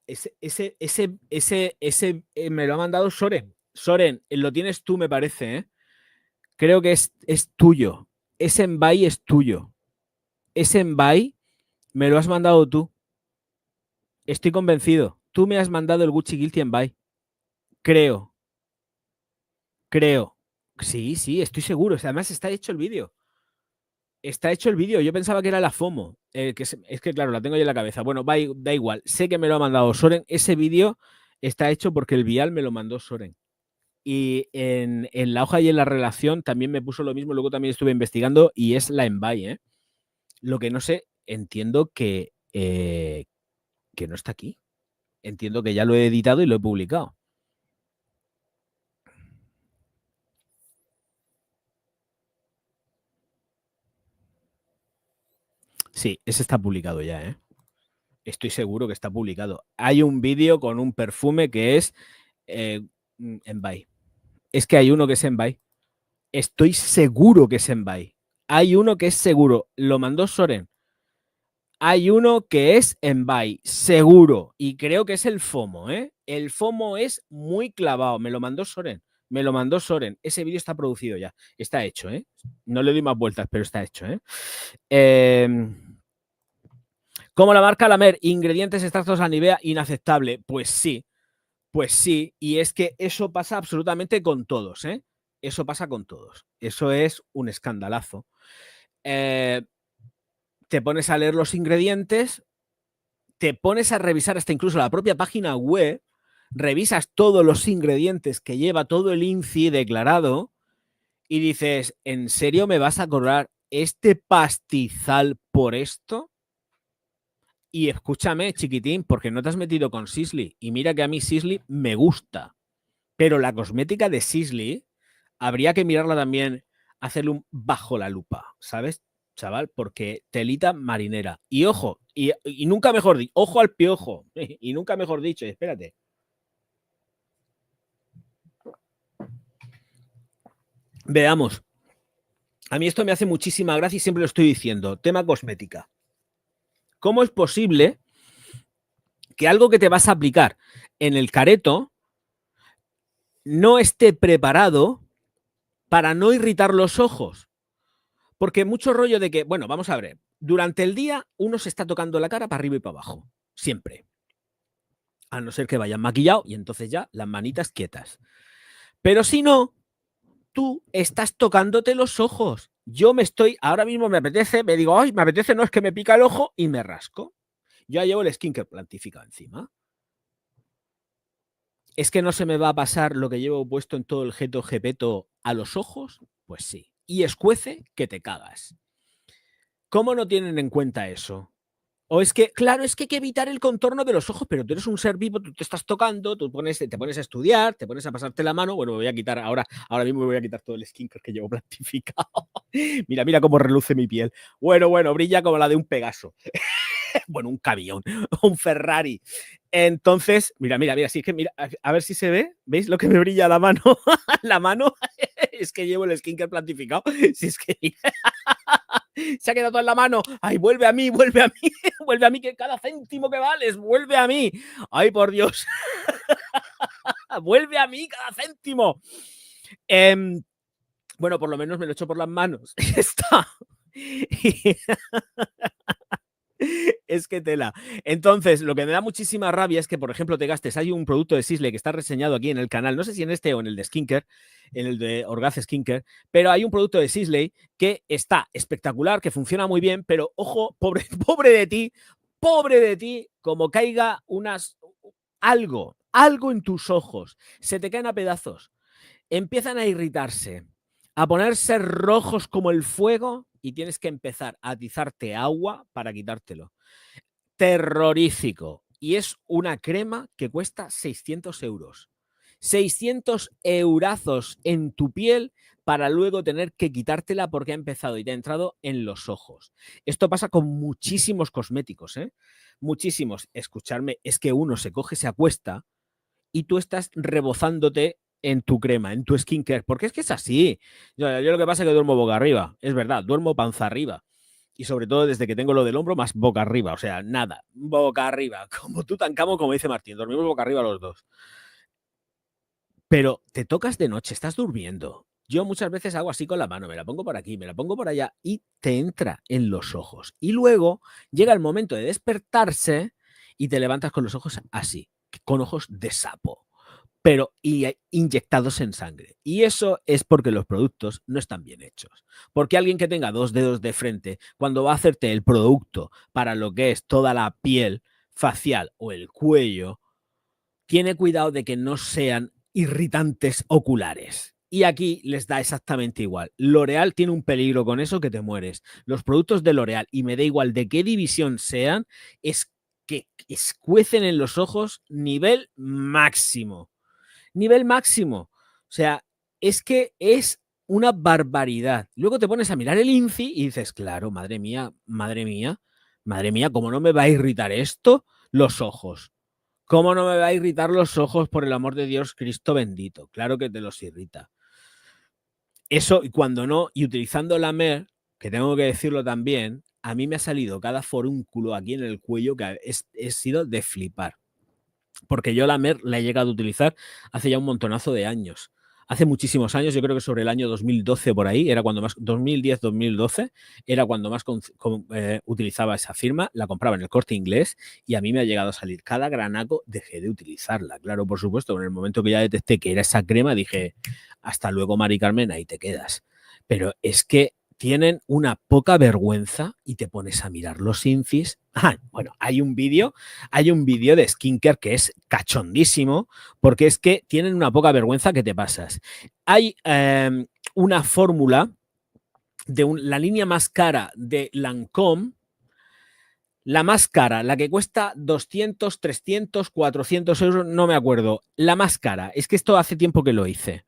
me lo ha mandado Soren. Soren, lo tienes tú, me parece, ¿eh? Creo que es tuyo. Ese en Buy es tuyo. Ese en Buy me lo has mandado tú. Estoy convencido. Tú me has mandado el Gucci Guilty en Buy. Creo. Sí, sí, estoy seguro. Además está hecho el vídeo. Está hecho el vídeo. Yo pensaba que era la FOMO. Es que, claro, la tengo yo en la cabeza. Bueno, da igual. Sé que me lo ha mandado Soren. Ese vídeo está hecho porque el vial me lo mandó Soren. Y en la hoja y en la relación también me puso lo mismo. Luego también estuve investigando y es la Envy, ¿eh? Lo que no sé, entiendo que no está aquí. Entiendo que ya lo he editado y lo he publicado. Sí, ese está publicado ya, ¿eh? Estoy seguro que está publicado. Hay un vídeo con un perfume que es Envy. Es que hay uno que es Envy. Estoy seguro que es Envy. Hay uno que es seguro. Lo mandó Soren. Hay uno que es Envy, seguro. Y creo que es el FOMO, ¿eh? El FOMO es muy clavado. Me lo mandó Soren. Me lo mandó Soren. Ese vídeo está producido ya. Está hecho, ¿eh? No le doy más vueltas, pero está hecho, ¿eh? Como la marca Lamer, ingredientes extractos a Nivea, inaceptable. Pues sí. Pues sí, y es que eso pasa absolutamente con todos, ¿eh? Eso pasa con todos. Eso es un escandalazo. Te pones a leer los ingredientes, te pones a revisar hasta incluso la propia página web, revisas todos los ingredientes que lleva todo el INCI declarado y dices, ¿en serio me vas a cobrar este pastizal por esto? Y escúchame, chiquitín, porque no te has metido con Sisley. Y mira que a mí Sisley me gusta. Pero la cosmética de Sisley habría que mirarla también, hacerle un bajo la lupa, ¿sabes, chaval? Porque telita marinera. Y ojo, y nunca mejor dicho, ojo al piojo, y nunca mejor dicho, espérate. Veamos. A mí esto me hace muchísima gracia y siempre lo estoy diciendo. Tema cosmética. ¿Cómo es posible que algo que te vas a aplicar en el careto no esté preparado para no irritar los ojos? Porque mucho rollo de que, bueno, vamos a ver, durante el día uno se está tocando la cara para arriba y para abajo, siempre. A no ser que vayan maquillado y entonces ya las manitas quietas. Pero si no, tú estás tocándote los ojos. Yo me estoy, ahora mismo me apetece, me digo, ay, me apetece, no es que me pica el ojo y me rasco. Yo ya llevo el skincare plantificado encima. ¿Es que no se me va a pasar lo que llevo puesto en todo el jeto jepeto a los ojos? Pues sí. Y escuece que te cagas. ¿Cómo no tienen en cuenta eso? O es que, claro, es que hay que evitar el contorno de los ojos, pero tú eres un ser vivo, tú te estás tocando, te pones a estudiar, te pones a pasarte la mano. Bueno, me voy a quitar ahora mismo me voy a quitar todo el skincare que llevo plantificado. Mira cómo reluce mi piel. Bueno, brilla como la de un Pegaso. Bueno, un camión, un Ferrari. Entonces, mira, sí, es que mira, a ver si se ve, ¿veis lo que me brilla la mano? La mano es que llevo el skincare plantificado. Si es que se ha quedado todo en la mano. Ay, vuelve a mí, vuelve a mí, que cada céntimo que vales, vuelve a mí. Ay, por Dios. Vuelve a mí cada céntimo. Bueno, por lo menos me lo echo por las manos. Está. Es que tela. Entonces, lo que me da muchísima rabia es que, por ejemplo, te gastes. Hay un producto de Sisley que está reseñado aquí en el canal, no sé si en este o en el de Skincare, en el de Orgaz Skincare, pero hay un producto de Sisley que está espectacular, que funciona muy bien, pero ojo, pobre de ti, como caiga algo algo en tus ojos, se te caen a pedazos, empiezan a irritarse, a ponerse rojos como el fuego y tienes que empezar a atizarte agua para quitártelo. Terrorífico. Y es una crema que cuesta 600 euros. 600 eurazos en tu piel para luego tener que quitártela porque ha empezado y te ha entrado en los ojos. Esto pasa con muchísimos cosméticos, ¿eh? Muchísimos. Escucharme, es que uno se coge, se acuesta y tú estás rebozándote en tu crema, en tu skincare, porque es que es así. Yo lo que pasa es que duermo boca arriba, es verdad, duermo panza arriba. Y sobre todo desde que tengo lo del hombro, más boca arriba. O sea, nada, boca arriba. Como Tutankamón, como dice Martín, dormimos boca arriba los dos. Pero te tocas de noche, estás durmiendo. Yo muchas veces hago así con la mano, me la pongo por aquí, me la pongo por allá y te entra en los ojos. Y luego llega el momento de despertarse y te levantas con los ojos así, con ojos de sapo, pero inyectados en sangre. Y eso es porque los productos no están bien hechos. Porque alguien que tenga 2 dedos de frente, cuando va a hacerte el producto para lo que es toda la piel facial o el cuello, tiene cuidado de que no sean irritantes oculares. Y aquí les da exactamente igual. L'Oreal tiene un peligro con eso que te mueres. Los productos de L'Oreal, y me da igual de qué división sean, es que escuecen en los ojos nivel máximo. Nivel máximo. O sea, es que es una barbaridad. Luego te pones a mirar el INCI y dices, claro, madre mía, madre mía, madre mía, ¿cómo no me va a irritar esto? Los ojos. ¿Cómo no me va a irritar los ojos, por el amor de Dios, Cristo bendito? Claro que te los irrita. Eso, y cuando no, y utilizando la MER, que tengo que decirlo también, a mí me ha salido cada forúnculo aquí en el cuello que he sido de flipar. Porque yo la MER la he llegado a utilizar hace ya un montonazo de años. Hace muchísimos años, yo creo que sobre el año 2012 por ahí, era cuando más, 2010-2012, era cuando más utilizaba esa firma, la compraba en el Corte Inglés y a mí me ha llegado a salir cada granaco, dejé de utilizarla. Claro, por supuesto, en el momento que ya detecté que era esa crema, dije, hasta luego, Mari Carmen, ahí te quedas. Pero es que tienen una poca vergüenza y te pones a mirar los infis. Bueno, hay un vídeo de skincare que es cachondísimo porque es que tienen una poca vergüenza que te pasas. Hay una fórmula de la línea más cara de Lancôme, la más cara, la que cuesta 200, 300, 400 euros, no me acuerdo. La más cara, es que esto hace tiempo que lo hice.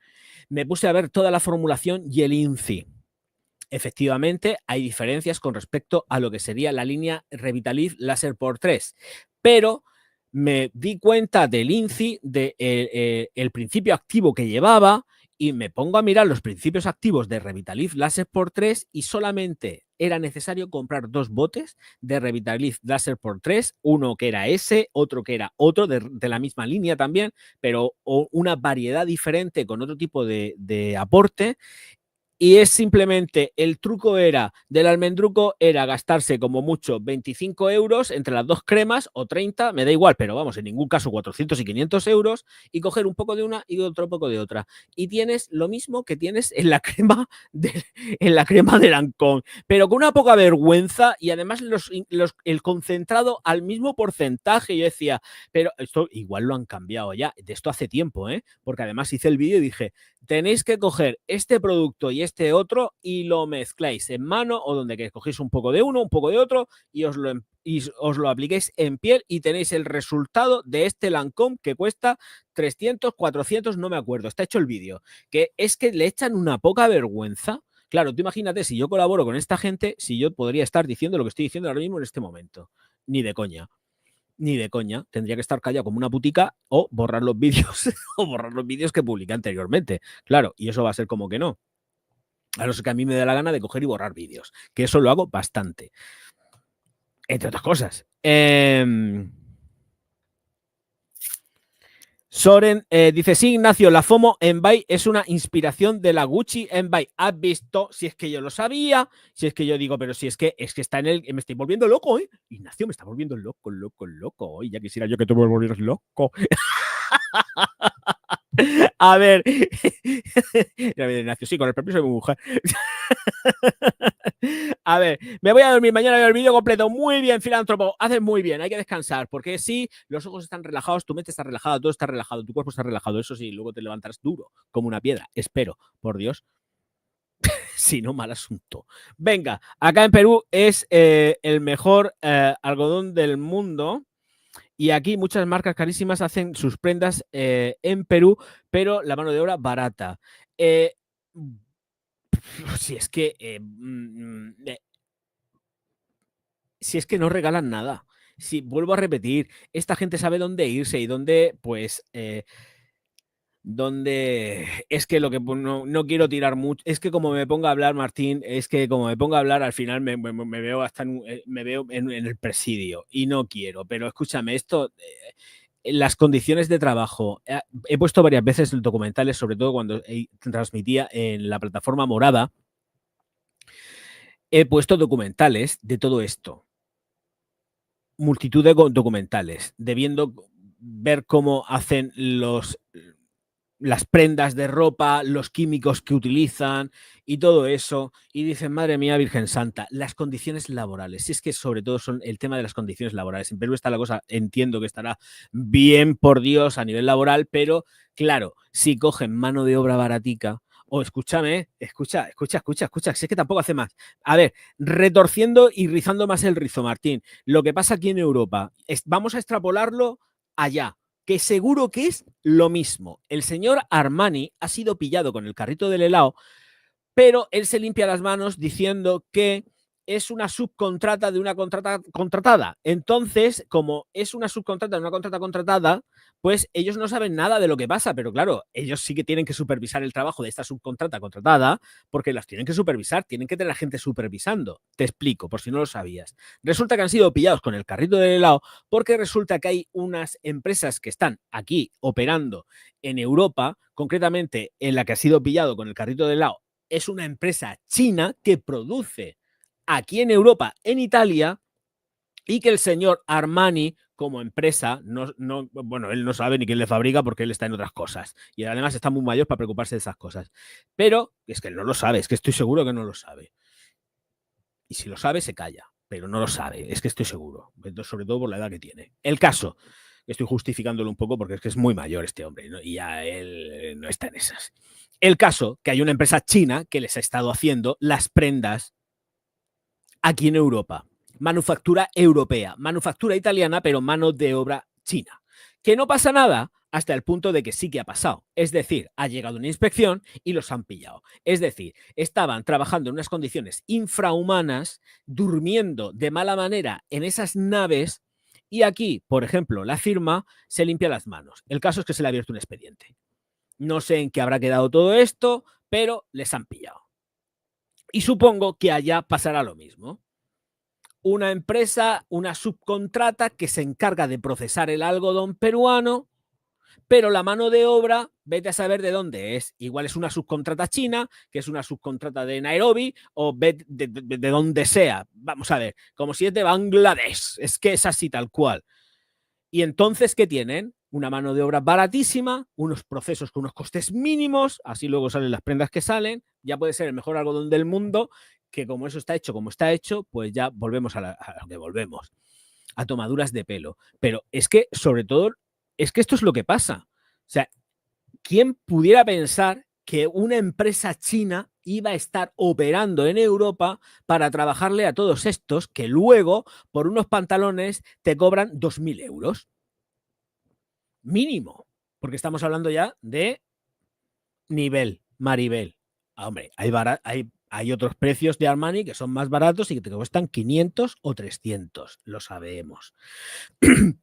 Me puse a ver toda la formulación y el INCI. Efectivamente, hay diferencias con respecto a lo que sería la línea Revitalift Laser por 3, pero me di cuenta del INCI, del principio activo que llevaba, y me pongo a mirar los principios activos de Revitalift Laser por 3 y solamente era necesario comprar 2 botes de Revitalift Laser por 3, uno que era ese, otro que era otro de la misma línea también, pero una variedad diferente con otro tipo de aporte. Y es simplemente, el truco era, del almendruco, era gastarse como mucho 25 euros entre las dos cremas o 30, me da igual, pero vamos, en ningún caso 400 y 500 euros y coger un poco de una y otro poco de otra. Y tienes lo mismo que tienes en la crema de Lancôme, pero con una poca vergüenza y además el concentrado al mismo porcentaje. Yo decía, pero esto igual lo han cambiado ya, de esto hace tiempo, ¿eh? Porque además hice el vídeo y dije, tenéis que coger este producto y este otro y lo mezcláis en mano o donde que cogéis un poco de uno, un poco de otro y os lo apliquéis en piel y tenéis el resultado de este Lancôme que cuesta 300, 400, no me acuerdo, está hecho el vídeo, que es que le echan una poca vergüenza. Claro, tú imagínate, si yo colaboro con esta gente, si yo podría estar diciendo lo que estoy diciendo ahora mismo en este momento. Ni de coña. Ni de coña, tendría que estar callado como una putica o borrar los vídeos o borrar los vídeos que publiqué anteriormente. Claro, y eso va a ser como que no. A no ser que a mí me dé la gana de coger y borrar vídeos, que eso lo hago bastante. Entre otras cosas. Soren dice, sí, Ignacio, la FOMO en Buy es una inspiración de la Gucci en Buy. ¿Has visto? Si es que yo lo sabía, si es que yo digo, pero si es que está en el... Me estoy volviendo loco, ¿eh? Ignacio, me está volviendo loco, loco, loco. Hoy ya quisiera yo que tú me volvieras loco. A ver. Ignacio, sí, con el permiso de mi mujer. A ver, me voy a dormir mañana, veo el vídeo completo. Muy bien, filántropo, haces muy bien, hay que descansar, porque sí, los ojos están relajados, tu mente está relajada, todo está relajado, tu cuerpo está relajado, eso sí, luego te levantarás duro, como una piedra, espero, por Dios. Si no, mal asunto. Venga, acá en Perú es el mejor algodón del mundo. Y aquí muchas marcas carísimas hacen sus prendas en Perú, pero la mano de obra barata. Si es que si es que no regalan nada. Si vuelvo a repetir, esta gente sabe dónde irse y dónde, pues, donde es que lo que no quiero tirar mucho, es que como me ponga a hablar, Martín, es que como me ponga a hablar, al final me veo hasta me veo en el presidio y no quiero, pero escúchame, esto, las condiciones de trabajo, he puesto varias veces documentales, sobre todo cuando transmitía en la plataforma morada, he puesto documentales de todo esto. Multitud de documentales, debiendo ver cómo hacen las prendas de ropa, los químicos que utilizan y todo eso. Y dicen, madre mía, Virgen Santa, las condiciones laborales. Si es que sobre todo son el tema de las condiciones laborales. En Perú está la cosa, entiendo que estará bien, por Dios, a nivel laboral, pero claro, si cogen mano de obra baratica, o escúchame, escucha, si es que tampoco hace más. A ver, retorciendo y rizando más el rizo, Martín, lo que pasa aquí en Europa, vamos a extrapolarlo allá, que seguro que es lo mismo. El señor Armani ha sido pillado con el carrito del helado, pero él se limpia las manos diciendo que es una subcontrata de una contrata contratada. Entonces, como es una subcontrata de una contrata contratada, pues ellos no saben nada de lo que pasa, pero claro, ellos sí que tienen que supervisar el trabajo de esta subcontrata contratada, porque las tienen que supervisar, tienen que tener a gente supervisando. Te explico, por si no lo sabías. Resulta que han sido pillados con el carrito del helado porque resulta que hay unas empresas que están aquí operando en Europa, concretamente en la que ha sido pillado con el carrito del helado, es una empresa china que produce aquí en Europa, en Italia, y que el señor Armani, como empresa, bueno, él no sabe ni quién le fabrica porque él está en otras cosas. Y además está muy mayor para preocuparse de esas cosas. Pero es que él no lo sabe, es que estoy seguro que no lo sabe. Y si lo sabe, se calla, pero no lo sabe, es que estoy seguro. Entonces, sobre todo por la edad que tiene. El caso, estoy justificándolo un poco porque es que es muy mayor este hombre, ¿no? Y ya él no está en esas. El caso, que hay una empresa china que les ha estado haciendo las prendas aquí en Europa. Manufactura europea, manufactura italiana, pero mano de obra china. Que no pasa nada hasta el punto de que sí que ha pasado. Es decir, ha llegado una inspección y los han pillado. Es decir, estaban trabajando en unas condiciones infrahumanas, durmiendo de mala manera en esas naves y aquí, por ejemplo, la firma se limpia las manos. El caso es que se le ha abierto un expediente. No sé en qué habrá quedado todo esto, pero les han pillado. Y supongo que allá pasará lo mismo. Una empresa, una subcontrata que se encarga de procesar el algodón peruano, pero la mano de obra, vete a saber de dónde es. Igual es una subcontrata china, que es una subcontrata de Nairobi, o de donde sea. Vamos a ver, como si es de Bangladesh. Es que es así tal cual. Y entonces, ¿qué tienen? Una mano de obra baratísima, unos procesos con unos costes mínimos, así luego salen las prendas que salen, ya puede ser el mejor algodón del mundo, que como eso está hecho como está hecho, pues ya volvemos a lo que volvemos, a tomaduras de pelo. Pero es que, sobre todo, es que esto es lo que pasa. O sea, ¿quién pudiera pensar que una empresa china iba a estar operando en Europa para trabajarle a todos estos que luego, por unos pantalones, te cobran 2.000 euros? Mínimo, porque estamos hablando ya de nivel Maribel. Hombre, hay otros precios de Armani que son más baratos y que te cuestan 500 o 300, lo sabemos.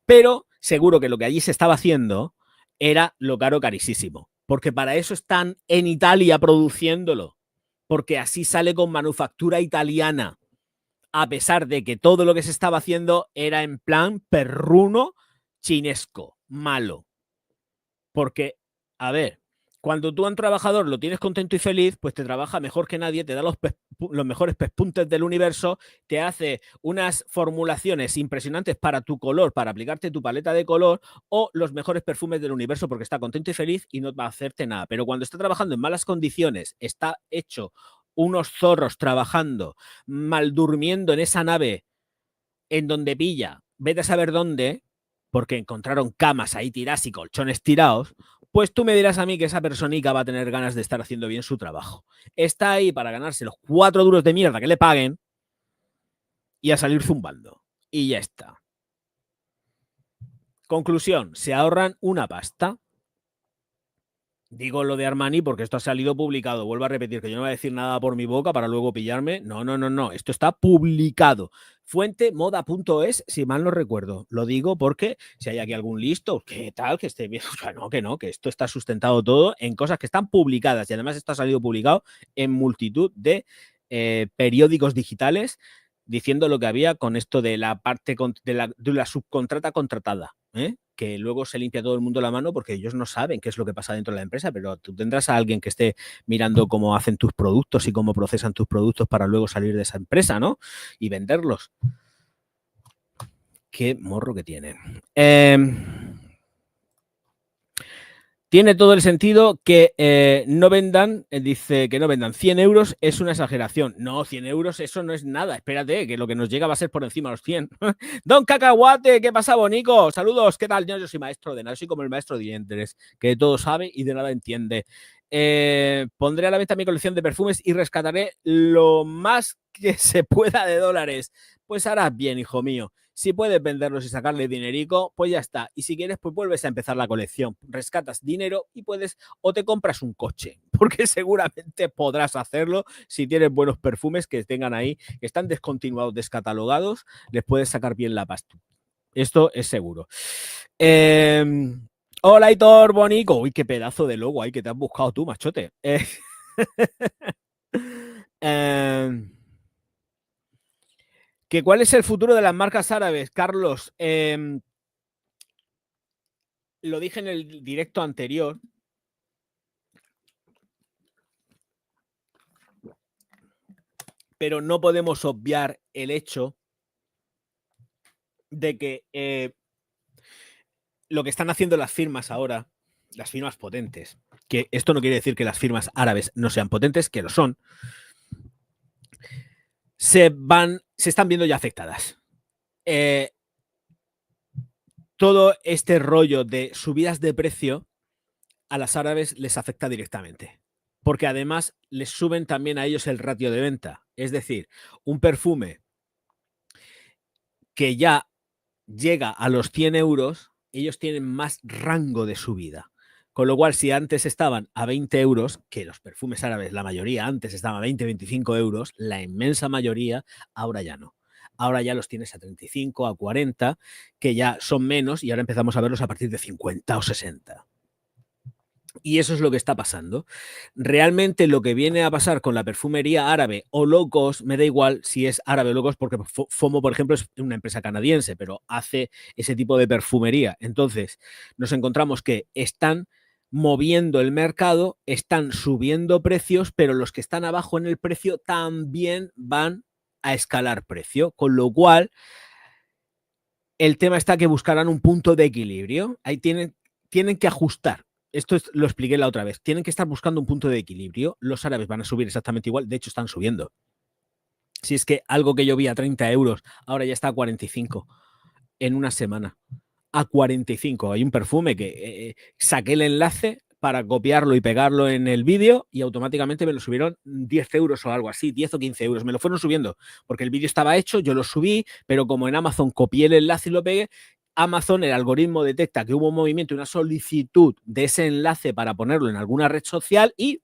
Pero seguro que lo que allí se estaba haciendo era lo caro carísimo, porque para eso están en Italia produciéndolo, porque así sale con manufactura italiana, a pesar de que todo lo que se estaba haciendo era en plan perruno chinesco, malo. Porque, a ver, cuando tú a un trabajador lo tienes contento y feliz, pues te trabaja mejor que nadie, te da los mejores pespuntes del universo, te hace unas formulaciones impresionantes para tu color, para aplicarte tu paleta de color, o los mejores perfumes del universo porque está contento y feliz y no va a hacerte nada. Pero cuando está trabajando en malas condiciones, está hecho unos zorros trabajando, mal durmiendo en esa nave en donde pilla, vete a saber dónde, porque encontraron camas ahí tiradas y colchones tirados, pues tú me dirás a mí que esa personita va a tener ganas de estar haciendo bien su trabajo. Está ahí para ganarse los 4 duros de mierda que le paguen y a salir zumbando. Y ya está. Conclusión, se ahorran una pasta. Digo lo de Armani porque esto ha salido publicado. Vuelvo a repetir que yo no voy a decir nada por mi boca para luego pillarme. No. Esto está publicado. Fuente moda.es, si mal no recuerdo. Lo digo porque si hay aquí algún listo, ¿qué tal? Que esté bien. Que no, que esto está sustentado todo en cosas que están publicadas y además esto ha salido publicado en multitud de periódicos digitales diciendo lo que había con esto de la parte de la subcontrata contratada, que luego se limpia todo el mundo la mano porque ellos no saben qué es lo que pasa dentro de la empresa, pero tú tendrás a alguien que esté mirando cómo hacen tus productos y cómo procesan tus productos para luego salir de esa empresa, ¿no? Y venderlos. Qué morro que tienen. Tiene todo el sentido que no vendan, dice que no vendan 100 euros, es una exageración. No, 100 euros, eso no es nada. Espérate, que lo que nos llega va a ser por encima de los 100. Don Cacahuate, ¿qué pasa, Bonico? Saludos, ¿qué tal? Yo soy maestro de nada, soy como el maestro de dientes, que de todo sabe y de nada entiende. Pondré a la venta mi colección de perfumes y rescataré lo más que se pueda de dólares. Pues harás bien, hijo mío. Si puedes venderlos y sacarle dinerico, pues ya está. Y si quieres, pues vuelves a empezar la colección. Rescatas dinero y puedes, o te compras un coche, porque seguramente podrás hacerlo si tienes buenos perfumes que tengan ahí, que están descontinuados, descatalogados, les puedes sacar bien la pasta. Esto es seguro. Hola, Hitor, Bonico. Uy, qué pedazo de logo hay que te has buscado tú, machote. ¿Que ¿Cuál es el futuro de las marcas árabes, Carlos? Lo dije en el directo anterior. Pero no podemos obviar el hecho de que lo que están haciendo las firmas ahora, las firmas potentes, que esto no quiere decir que las firmas árabes no sean potentes, que lo son, se están viendo ya afectadas. Todo este rollo de subidas de precio a las árabes les afecta directamente, porque además les suben también a ellos el ratio de venta. Es decir, un perfume que ya llega a los 100 euros, ellos tienen más rango de subida. Con lo cual, si antes estaban a 20 euros, que los perfumes árabes, la mayoría antes estaban a 20, 25 euros, la inmensa mayoría, ahora ya no. Ahora ya los tienes a 35, a 40, que ya son menos y ahora empezamos a verlos a partir de 50 o 60. Y eso es lo que está pasando. Realmente lo que viene a pasar con la perfumería árabe o low cost, me da igual si es árabe o low cost, porque FOMO, por ejemplo, es una empresa canadiense, pero hace ese tipo de perfumería. Entonces, nos encontramos que están moviendo el mercado, están subiendo precios, pero los que están abajo en el precio también van a escalar precio, con lo cual el tema está que buscarán un punto de equilibrio. Ahí tienen que ajustar. Esto lo expliqué la otra vez. Tienen que estar buscando un punto de equilibrio. Los árabes van a subir exactamente igual. De hecho, están subiendo. Si es que algo que yo vi a 30 euros, ahora ya está a 45 en una semana. A 45. Hay un perfume que saqué el enlace para copiarlo y pegarlo en el vídeo y automáticamente me lo subieron 10 euros o algo así, 10 o 15 euros. Me lo fueron subiendo porque el vídeo estaba hecho, yo lo subí, pero como en Amazon copié el enlace y lo pegué, Amazon, el algoritmo detecta que hubo un movimiento, una solicitud de ese enlace para ponerlo en alguna red social y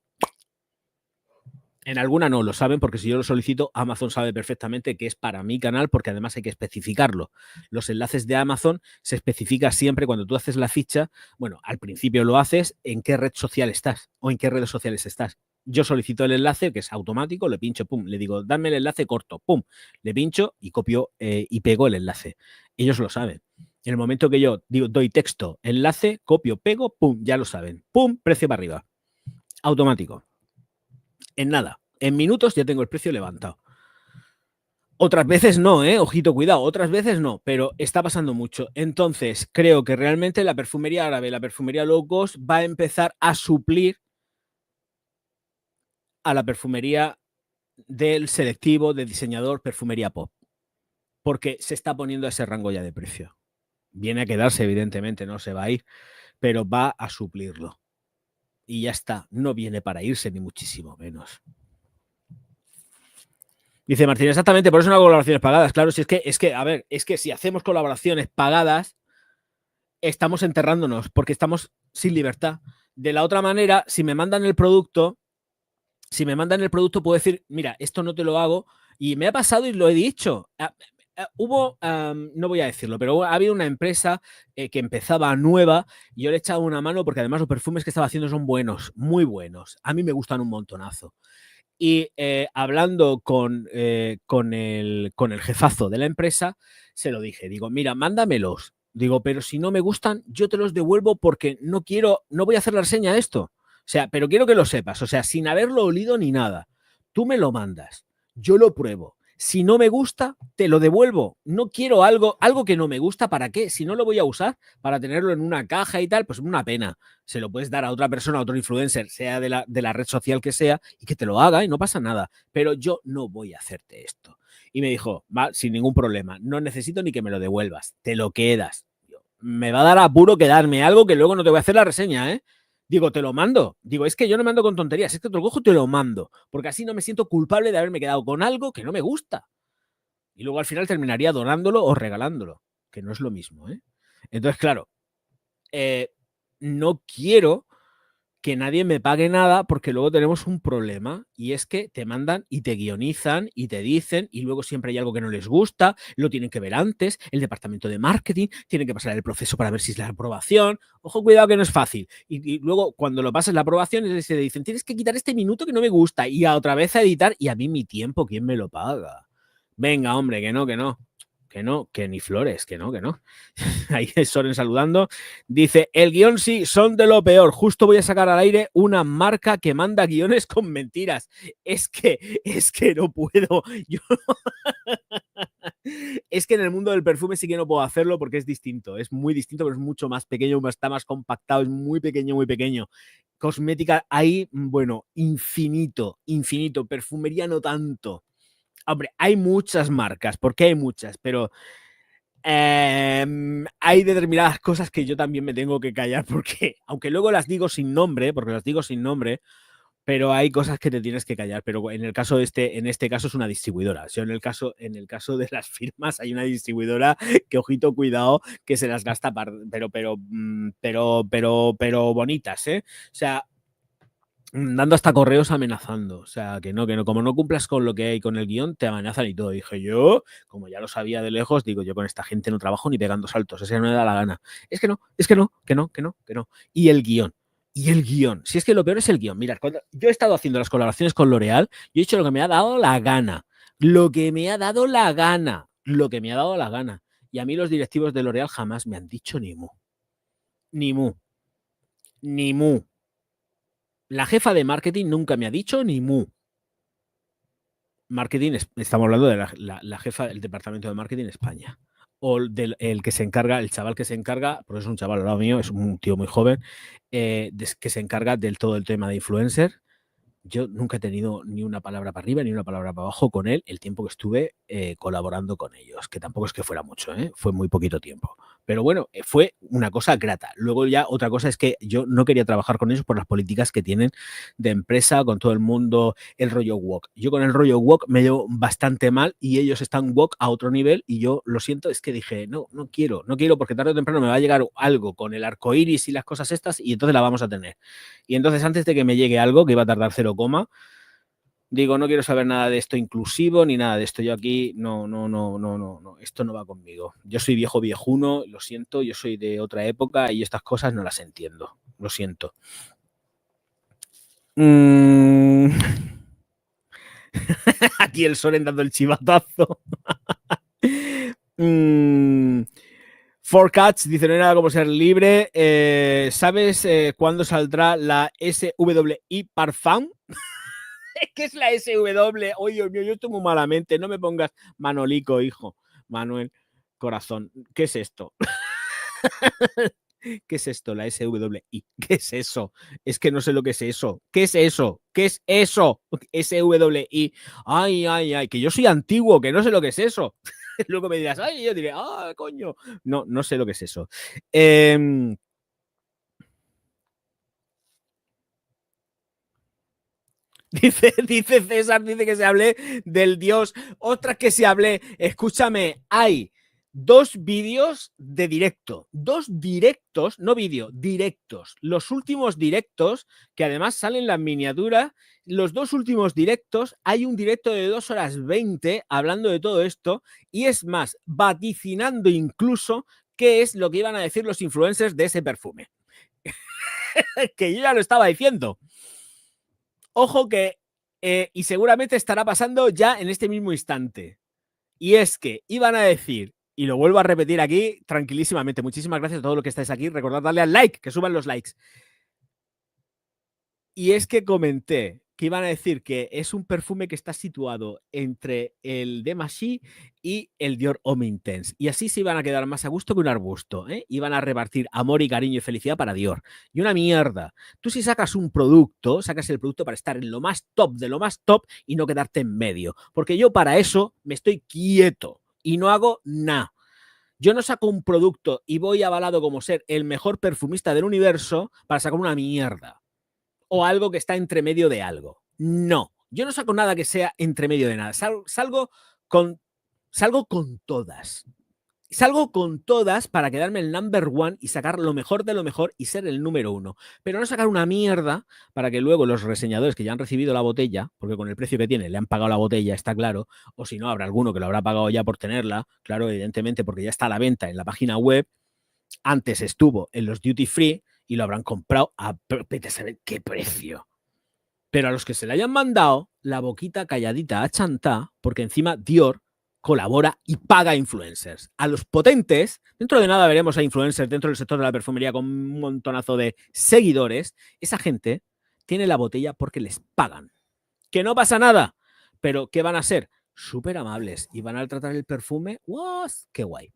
en alguna no, lo saben porque si yo lo solicito, Amazon sabe perfectamente que es para mi canal porque además hay que especificarlo. Los enlaces de Amazon se especifica siempre cuando tú haces la ficha, bueno, al principio lo haces en qué red social estás o en qué redes sociales estás. Yo solicito el enlace, que es automático, le pincho, pum, le digo, dame el enlace corto, pum, le pincho y copio y pego el enlace. Ellos lo saben. En el momento que yo digo, doy texto, enlace, copio, pego, pum, ya lo saben. Pum, precio para arriba. Automático. En nada, en minutos ya tengo el precio levantado. Otras veces no, ojito, cuidado, otras veces no, pero está pasando mucho. Entonces, creo que realmente la perfumería árabe, la perfumería low cost va a empezar a suplir a la perfumería del selectivo de diseñador perfumería pop, porque se está poniendo a ese rango ya de precio. Viene a quedarse, evidentemente, no se va a ir, pero va a suplirlo. Y ya está, no viene para irse, ni muchísimo menos. Dice Martín, exactamente, por eso no hago colaboraciones pagadas. Claro, si es que, a ver, es que si hacemos colaboraciones pagadas, estamos enterrándonos, porque estamos sin libertad. De la otra manera, si me mandan el producto, puedo decir, mira, esto no te lo hago, y me ha pasado y lo he dicho. Hubo, no voy a decirlo, pero ha habido una empresa que empezaba nueva y yo le he echado una mano porque además los perfumes que estaba haciendo son buenos, muy buenos. A mí me gustan un montonazo. Y hablando con el jefazo de la empresa, se lo dije, digo, mira, mándamelos. Digo, pero si no me gustan, yo te los devuelvo porque no voy a hacer la reseña de esto. O sea, pero quiero que lo sepas, o sea, sin haberlo olido ni nada. Tú me lo mandas, yo lo pruebo. Si no me gusta, te lo devuelvo. No quiero algo que no me gusta, ¿para qué? Si no lo voy a usar para tenerlo en una caja y tal, pues una pena. Se lo puedes dar a otra persona, a otro influencer, sea de la red social que sea, y que te lo haga y no pasa nada. Pero yo no voy a hacerte esto. Y me dijo, va, sin ningún problema, no necesito ni que me lo devuelvas, te lo quedas. Me va a dar apuro quedarme algo que luego no te voy a hacer la reseña, ¿eh? Digo, te lo mando. Digo, es que yo no me ando con tonterías, es que te lo cojo y te lo mando. Porque así no me siento culpable de haberme quedado con algo que no me gusta. Y luego al final terminaría donándolo o regalándolo, que no es lo mismo, ¿eh? Entonces, claro, no quiero que nadie me pague nada porque luego tenemos un problema y es que te mandan y te guionizan y te dicen y luego siempre hay algo que no les gusta, lo tienen que ver antes, el departamento de marketing tiene que pasar el proceso para ver si es la aprobación. Ojo, cuidado que no es fácil. Y luego cuando lo pasas la aprobación se dicen, tienes que quitar este minuto que no me gusta y a otra vez a editar y a mí mi tiempo, ¿quién me lo paga? Venga, hombre, que no, que no. Que no, que ni flores, que no, que no. Ahí es Soren saludando. Dice, el guión sí, son de lo peor. Justo voy a sacar al aire una marca que manda guiones con mentiras. Es que no puedo. Yo... es que en el mundo del perfume sí que no puedo hacerlo porque es distinto. Es muy distinto, pero es mucho más pequeño, está más compactado, es muy pequeño, muy pequeño. Cosmética hay, bueno, infinito, infinito. Perfumería no tanto. Hombre, hay muchas marcas, porque hay muchas, pero hay determinadas cosas que yo también me tengo que callar porque, aunque luego las digo sin nombre, pero hay cosas que te tienes que callar. Pero en el caso en este caso es una distribuidora. Yo en el caso de las firmas hay una distribuidora que, ojito, cuidado, que se las gasta, pero bonitas, ¿eh? O sea, dando hasta correos amenazando. O sea, que no, como no cumplas con lo que hay con el guión, te amenazan y todo. Dije yo, como ya lo sabía de lejos, digo, yo con esta gente no trabajo ni pegando saltos, esa no me da la gana. Es que no, que no. Y el guión. Si es que lo peor es el guión. Mira, cuando yo he estado haciendo las colaboraciones con L'Oreal, yo he hecho lo que me ha dado la gana. Lo que me ha dado la gana. Y a mí los directivos de L'Oreal jamás me han dicho ni mu. Ni mu. Ni mu. La jefa de marketing nunca me ha dicho ni mu. Marketing, estamos hablando de la jefa del departamento de marketing en España. O el que se encarga, el chaval que se encarga, porque es un chaval al lado mío, es un tío muy joven, que se encarga del todo el tema de influencer. Yo nunca he tenido ni una palabra para arriba ni una palabra para abajo con él el tiempo que estuve colaborando con ellos, que tampoco es que fuera mucho, fue muy poquito tiempo. Pero bueno, fue una cosa grata. Luego ya otra cosa es que yo no quería trabajar con ellos por las políticas que tienen de empresa, con todo el mundo, el rollo woke. Yo con el rollo woke me llevo bastante mal y ellos están woke a otro nivel y yo lo siento, es que dije, no quiero porque tarde o temprano me va a llegar algo con el arco iris y las cosas estas y entonces la vamos a tener. Y entonces antes de que me llegue algo, que iba a tardar 0, digo, no quiero saber nada de esto inclusivo ni nada de esto. Yo aquí no, esto no va conmigo. Yo soy viejuno, lo siento, yo soy de otra época y estas cosas no las entiendo. Lo siento. Aquí el Soren dando el chivatazo. Four Cats dice, no hay nada como ser libre. ¿Sabes cuándo saldrá la SWI Parfum? ¿Qué es la SW? Oye, Dios mío, yo estoy muy malamente. No me pongas Manolico, hijo. Manuel, corazón. ¿Qué es esto? ¿Qué es esto? La SWI. ¿Qué es eso? Es que no sé lo que es eso. ¿Qué es eso? ¿Qué es eso? SWI. Ay, ay, ay, que yo soy antiguo, que no sé lo que es eso. Luego me dirás, ay, yo diré, ah, coño. No, no sé lo que es eso. Dice César, dice que se hable del dios. Otra que se hable, escúchame, hay 2 vídeos de directo, 2 directos, no vídeo, directos. Los últimos directos, que además salen las miniaturas, los 2 últimos directos, hay un directo de 2 horas 20 hablando de todo esto y es más, vaticinando incluso qué es lo que iban a decir los influencers de ese perfume. Que yo ya lo estaba diciendo. Ojo que, y seguramente estará pasando ya en este mismo instante. Y es que iban a decir, y lo vuelvo a repetir aquí tranquilísimamente, muchísimas gracias a todos los que estáis aquí, recordad darle al like, que suban los likes. Y es que comenté que iban a decir que es un perfume que está situado entre el Demacy y el Dior Homme Intense. Y así se iban a quedar más a gusto que un arbusto. Iban a repartir amor y cariño y felicidad para Dior. Y una mierda. Tú si sacas un producto, sacas el producto para estar en lo más top de lo más top y no quedarte en medio. Porque yo para eso me estoy quieto y no hago nada. Yo no saco un producto y voy avalado como ser el mejor perfumista del universo para sacar una mierda. O algo que está entre medio de algo. No, yo no saco nada que sea entre medio de nada. Salgo con todas. Salgo con todas para quedarme el number one y sacar lo mejor de lo mejor y ser el número 1. Pero no sacar una mierda para que luego los reseñadores que ya han recibido la botella, porque con el precio que tiene le han pagado la botella, está claro, o si no, habrá alguno que lo habrá pagado ya por tenerla, claro, evidentemente, porque ya está a la venta en la página web. Antes estuvo en los duty free y lo habrán comprado a saber qué precio. Pero a los que se le hayan mandado, la boquita calladita a chantá, porque encima Dior colabora y paga influencers. A los potentes, dentro de nada veremos a influencers dentro del sector de la perfumería con un montonazo de seguidores. Esa gente tiene la botella porque les pagan. Que no pasa nada, pero ¿qué van a ser? Súper amables y van a tratar el perfume. ¡Wow! ¡Qué guay!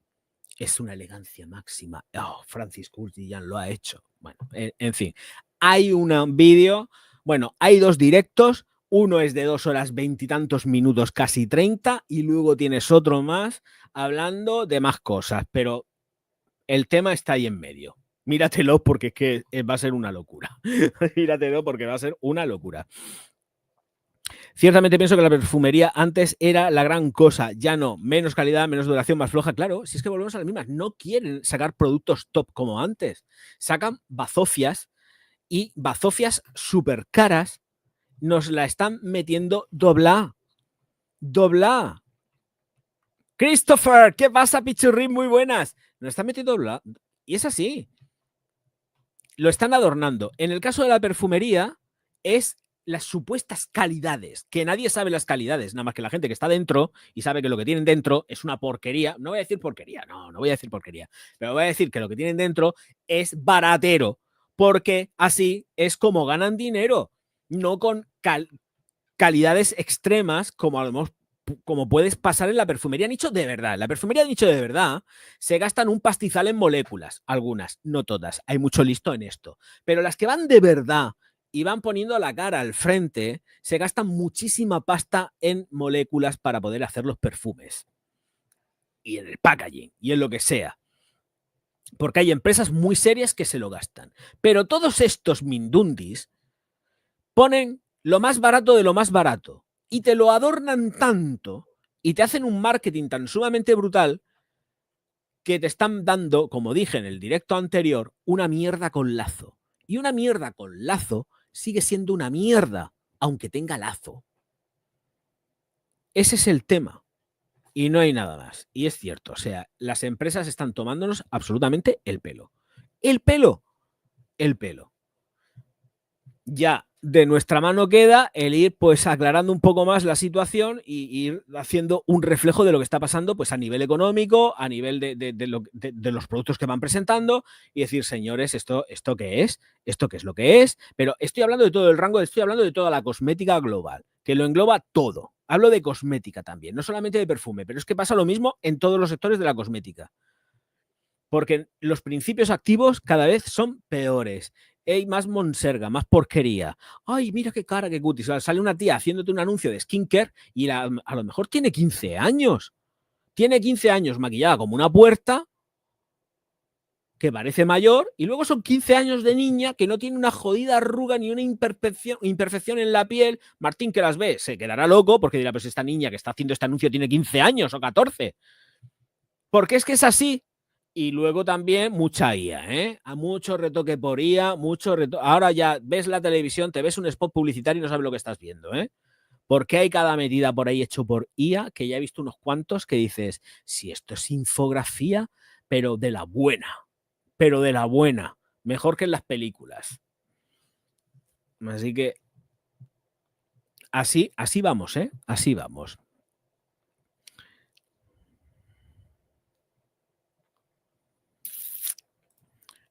Es una elegancia máxima. Oh, Francis Kurkdjian lo ha hecho. Bueno, en fin. Hay un vídeo, bueno, hay 2 directos. Uno es de 2 horas 20 y tantos minutos, casi 30, y luego tienes otro más hablando de más cosas, pero el tema está ahí en medio. Míratelo porque es que va a ser una locura. Míratelo porque va a ser una locura. Ciertamente pienso que la perfumería antes era la gran cosa, ya no, menos calidad, menos duración, más floja. Claro, si es que volvemos a las mismas, no quieren sacar productos top como antes. Sacan bazofias y bazofias súper caras nos la están metiendo dobla. Dobla. Christopher, ¿qué pasa, Pichurrín? Muy buenas. Nos están metiendo dobla. Y es así. Lo están adornando. En el caso de la perfumería, es las supuestas calidades, que nadie sabe las calidades, nada más que la gente que está dentro y sabe que lo que tienen dentro es una porquería. No voy a decir porquería, no voy a decir porquería, pero voy a decir que lo que tienen dentro es baratero, porque así es como ganan dinero, no con calidades extremas como a lo mejor como puedes pasar en la perfumería nicho de verdad. La perfumería nicho de verdad se gastan un pastizal en moléculas, algunas, no todas. Hay mucho listo en esto. Pero las que van de verdad y van poniendo la cara al frente, se gastan muchísima pasta en moléculas para poder hacer los perfumes. Y en el packaging, y en lo que sea. Porque hay empresas muy serias que se lo gastan. Pero todos estos mindundis ponen lo más barato de lo más barato y te lo adornan tanto y te hacen un marketing tan sumamente brutal que te están dando, como dije en el directo anterior, una mierda con lazo. Y una mierda con lazo sigue siendo una mierda, aunque tenga lazo. Ese es el tema. Y no hay nada más. Y es cierto, o sea, las empresas están tomándonos absolutamente el pelo. El pelo. El pelo. Ya de nuestra mano queda el ir pues aclarando un poco más la situación y ir haciendo un reflejo de lo que está pasando pues a nivel económico, a nivel de los productos que van presentando y decir, señores, ¿esto qué es? ¿Esto qué es lo que es? Pero estoy hablando de todo el rango, estoy hablando de toda la cosmética global, que lo engloba todo. Hablo de cosmética también, no solamente de perfume, pero es que pasa lo mismo en todos los sectores de la cosmética. porque los principios activos cada vez son peores. Hay más monserga, más porquería. Ay, mira qué cara, qué cutis. Sale una tía haciéndote un anuncio de skincare y a lo mejor tiene 15 años. Tiene 15 años maquillada como una puerta, que parece mayor, y luego son 15 años de niña que no tiene una jodida arruga ni una imperfección en la piel. Martín, que las ve, se quedará loco porque dirá, pues esta niña que está haciendo este anuncio tiene 15 años o 14. Porque es que es así. Y luego también mucha IA, ¿eh? A mucho retoque por IA, mucho retoque. Ahora ya ves la televisión, te ves un spot publicitario y no sabes lo que estás viendo, ¿eh? Porque hay cada metida por ahí hecho por IA, que ya he visto unos cuantos que dices, si esto es infografía, pero de la buena, pero de la buena, mejor que en las películas. Así que así vamos, ¿eh? Así vamos.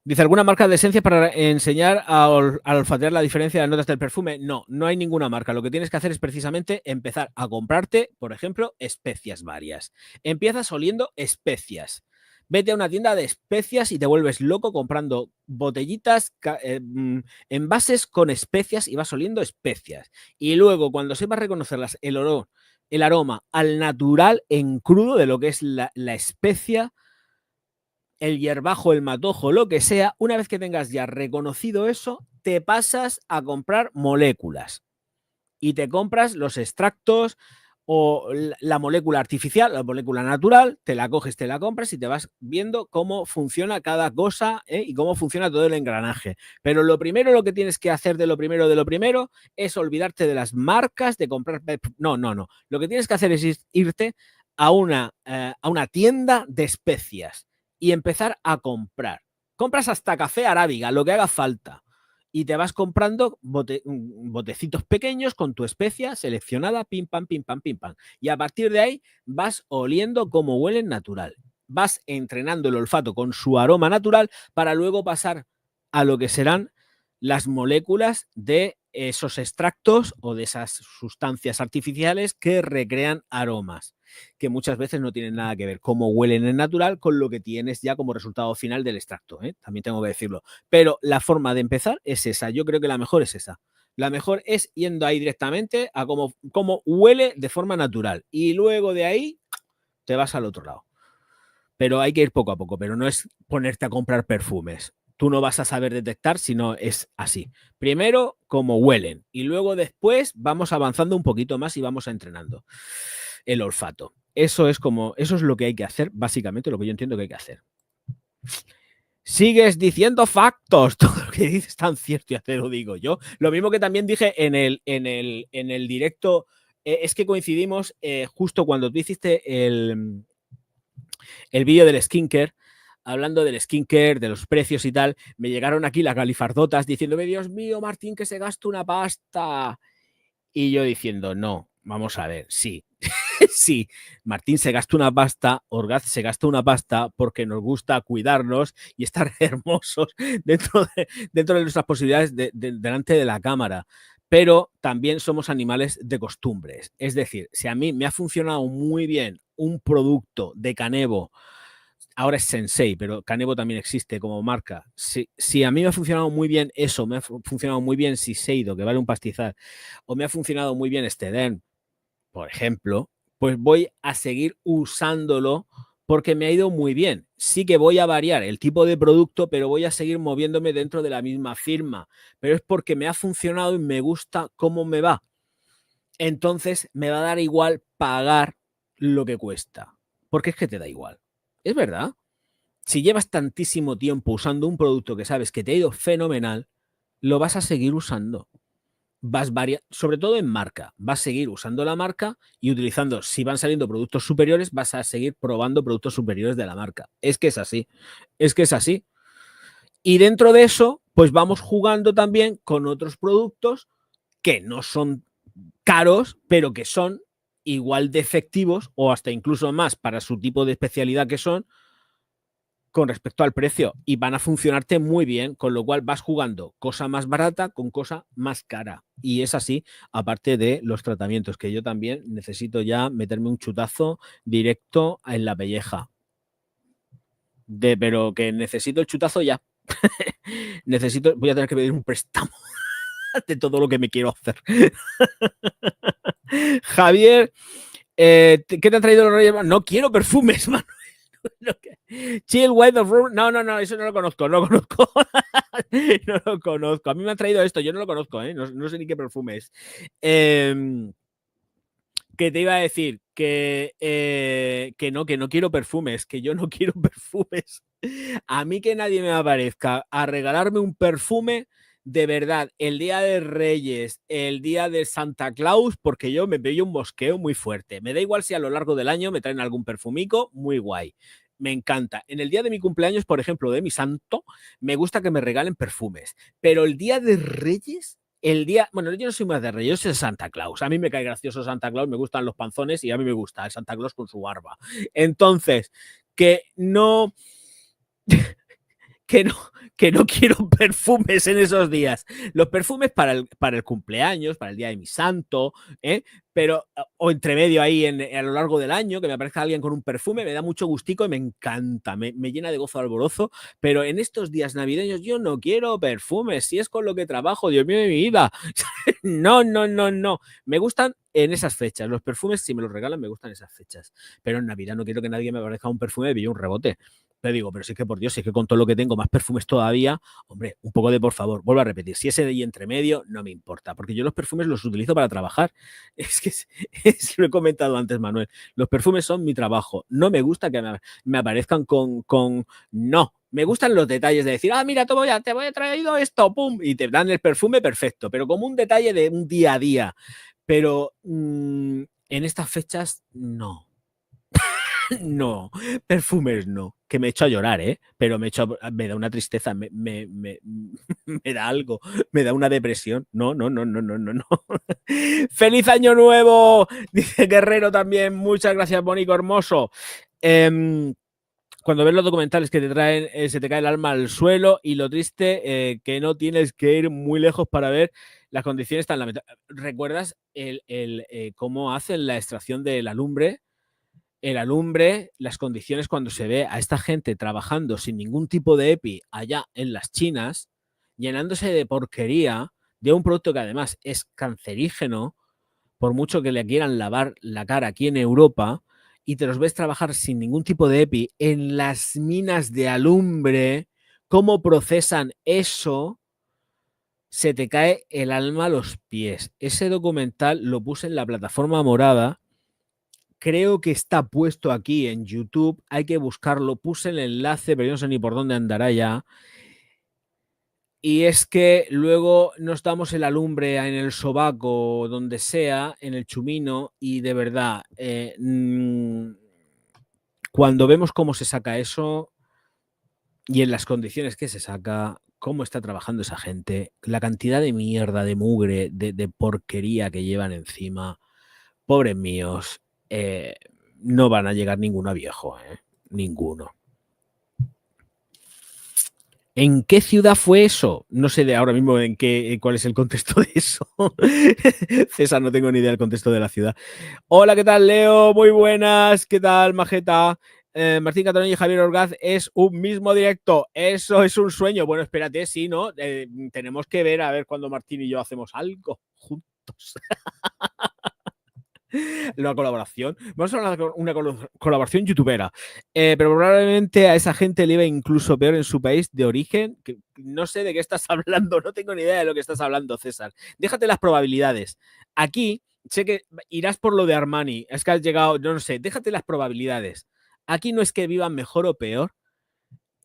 Dice, ¿alguna marca de esencia para enseñar a olfatear la diferencia de las notas del perfume? No, no hay ninguna marca. Lo que tienes que hacer es precisamente empezar a comprarte, por ejemplo, especias varias. Empiezas oliendo especias. Vete a una tienda de especias y te vuelves loco comprando botellitas, envases con especias y vas oliendo especias. Y luego, cuando sepas reconocerlas, el olor, el aroma al natural en crudo de lo que es la especia, el hierbajo, el matojo, lo que sea, una vez que tengas ya reconocido eso, te pasas a comprar moléculas y te compras los extractos o la molécula artificial, la molécula natural, te la coges, te la compras y te vas viendo cómo funciona cada cosa, y cómo funciona todo el engranaje. Pero lo primero, lo que tienes que hacer de lo primero es olvidarte de las marcas, de comprar. No. Lo que tienes que hacer es irte a una tienda de especias y empezar a comprar. Compras hasta café arábiga, lo que haga falta. Y te vas comprando botecitos pequeños con tu especia seleccionada, pim, pam, pim, pam, pim, pam. Y a partir de ahí vas oliendo cómo huelen natural. Vas entrenando el olfato con su aroma natural para luego pasar a lo que serán las moléculas de esos extractos o de esas sustancias artificiales que recrean aromas, que muchas veces no tienen nada que ver cómo huelen en natural con lo que tienes ya como resultado final del extracto, ¿eh? También tengo que decirlo. Pero la forma de empezar es esa. Yo creo que la mejor es esa. La mejor es yendo ahí directamente a cómo huele de forma natural. Y luego de ahí te vas al otro lado. Pero hay que ir poco a poco, pero no es ponerte a comprar perfumes. Tú no vas a saber detectar si no es así. Primero, cómo huelen. Y luego después vamos avanzando un poquito más y vamos entrenando el olfato. Eso es lo que hay que hacer, básicamente, lo que yo entiendo que hay que hacer. Sigues diciendo factos, todo lo que dices es tan cierto, ya te lo digo yo. Lo mismo que también dije en el directo, es que coincidimos justo cuando tú hiciste el vídeo del skincare, hablando del skincare, de los precios y tal, me llegaron aquí las galifardotas diciéndome, Dios mío, Martín, que se gasta una pasta. Y yo diciendo, no, vamos a ver, sí, sí, Martín se gasta una pasta, Orgaz se gasta una pasta porque nos gusta cuidarnos y estar hermosos dentro de nuestras posibilidades delante de la cámara. Pero también somos animales de costumbres. Es decir, si a mí me ha funcionado muy bien un producto de Canevo, ahora es Sensei, pero Canevo también existe como marca. Si a mí me ha funcionado muy bien eso, me ha funcionado muy bien Shiseido, que vale un pastizal, o me ha funcionado muy bien Stedern, por ejemplo, pues voy a seguir usándolo porque me ha ido muy bien. Sí que voy a variar el tipo de producto, pero voy a seguir moviéndome dentro de la misma firma. Pero es porque me ha funcionado y me gusta cómo me va. Entonces me va a dar igual pagar lo que cuesta. Porque es que te da igual. Es verdad. Si llevas tantísimo tiempo usando un producto que sabes que te ha ido fenomenal, lo vas a seguir usando. Sobre todo en marca, vas a seguir usando la marca y utilizando, si van saliendo productos superiores, vas a seguir probando productos superiores de la marca. Es que es así, es que es así. Y dentro de eso, pues vamos jugando también con otros productos que no son caros, pero que son igual de efectivos o hasta incluso más para su tipo de especialidad que son, con respecto al precio, y van a funcionarte muy bien, con lo cual vas jugando cosa más barata con cosa más cara. Y es así, aparte de los tratamientos, que yo también necesito ya meterme un chutazo directo en la pelleja. pero que necesito el chutazo ya. Voy a tener que pedir un préstamo de todo lo que me quiero hacer. Javier, ¿qué te han traído los Reyes? No quiero perfumes, Manuel. Chill White of Room. No, eso no lo conozco. No lo conozco. A mí me han traído esto, yo no lo conozco, ¿eh? No sé ni qué perfume es. Que te iba a decir que no quiero perfumes, que yo no quiero perfumes. A mí que nadie me aparezca a regalarme un perfume de verdad el día de Reyes, el día de Santa Claus, porque yo me veo un mosqueo muy fuerte. Me da igual si a lo largo del año me traen algún perfumico, muy guay. Me encanta. En el día de mi cumpleaños, por ejemplo, de mi santo, me gusta que me regalen perfumes. Pero el día de Reyes, bueno, yo no soy más de Reyes, yo soy de Santa Claus. A mí me cae gracioso Santa Claus, me gustan los panzones y a mí me gusta el Santa Claus con su barba. Entonces, que no que no quiero perfumes en esos días. Los perfumes para el cumpleaños, para el día de mi santo, pero o entre medio ahí a lo largo del año, que me aparezca alguien con un perfume, me da mucho gustico y me encanta, me llena de gozo alborozo, pero en estos días navideños yo no quiero perfumes, si es con lo que trabajo, Dios mío de mi vida. No. Me gustan en esas fechas. Los perfumes, si me los regalan, me gustan esas fechas. Pero en Navidad no quiero que nadie me aparezca un perfume de un rebote. Te digo, pero sí que por Dios, si es que con todo lo que tengo, más perfumes todavía, hombre, un poco de por favor, vuelvo a repetir, si ese de ahí entre medio, no me importa, porque yo los perfumes los utilizo para trabajar. Es que lo he comentado antes, Manuel, los perfumes son mi trabajo. No me gusta que me aparezcan no. Me gustan los detalles de decir, mira, te voy a traído esto, pum, y te dan el perfume perfecto, pero como un detalle de un día a día. Pero en estas fechas, no. No, perfumes no, que me echo a llorar, pero me da una tristeza, me da algo, me da una depresión. No. ¡Feliz Año Nuevo! Dice Guerrero también, muchas gracias, Bonico Hermoso. Cuando ves los documentales que te traen, se te cae el alma al suelo y lo triste que no tienes que ir muy lejos para ver las condiciones tan lamentables. ¿Recuerdas cómo hacen la extracción de la lumbre? El alumbre, las condiciones cuando se ve a esta gente trabajando sin ningún tipo de EPI allá en las Chinas, llenándose de porquería de un producto que además es cancerígeno, por mucho que le quieran lavar la cara aquí en Europa, y te los ves trabajar sin ningún tipo de EPI en las minas de alumbre, cómo procesan eso, se te cae el alma a los pies. Ese documental lo puse en la plataforma morada. Creo que está puesto aquí en YouTube, hay que buscarlo, puse el enlace, pero yo no sé ni por dónde andará ya. Y es que luego nos damos el alumbre en el sobaco, donde sea, en el chumino, y de verdad, cuando vemos cómo se saca eso y en las condiciones que se saca, cómo está trabajando esa gente, la cantidad de mierda, de mugre, de porquería que llevan encima, pobres míos, no van a llegar ninguno a viejo, ninguno. ¿En qué ciudad fue eso? No sé de ahora mismo cuál es el contexto de eso. César, no tengo ni idea del contexto de la ciudad. Hola, ¿qué tal, Leo? Muy buenas. ¿Qué tal, Majeta? Martín Catalán y Javier Orgaz es un mismo directo. Eso es un sueño. Bueno, espérate, sí, ¿no? Tenemos que ver a ver cuando Martín y yo hacemos algo juntos. La colaboración. Vamos a hablar de una colaboración youtubera. Pero probablemente a esa gente le iba incluso peor en su país de origen. Que no sé de qué estás hablando, no tengo ni idea de lo que estás hablando, César. Déjate las probabilidades. Aquí, sé que irás por lo de Armani. Es que has llegado, no sé, déjate las probabilidades. Aquí no es que vivan mejor o peor,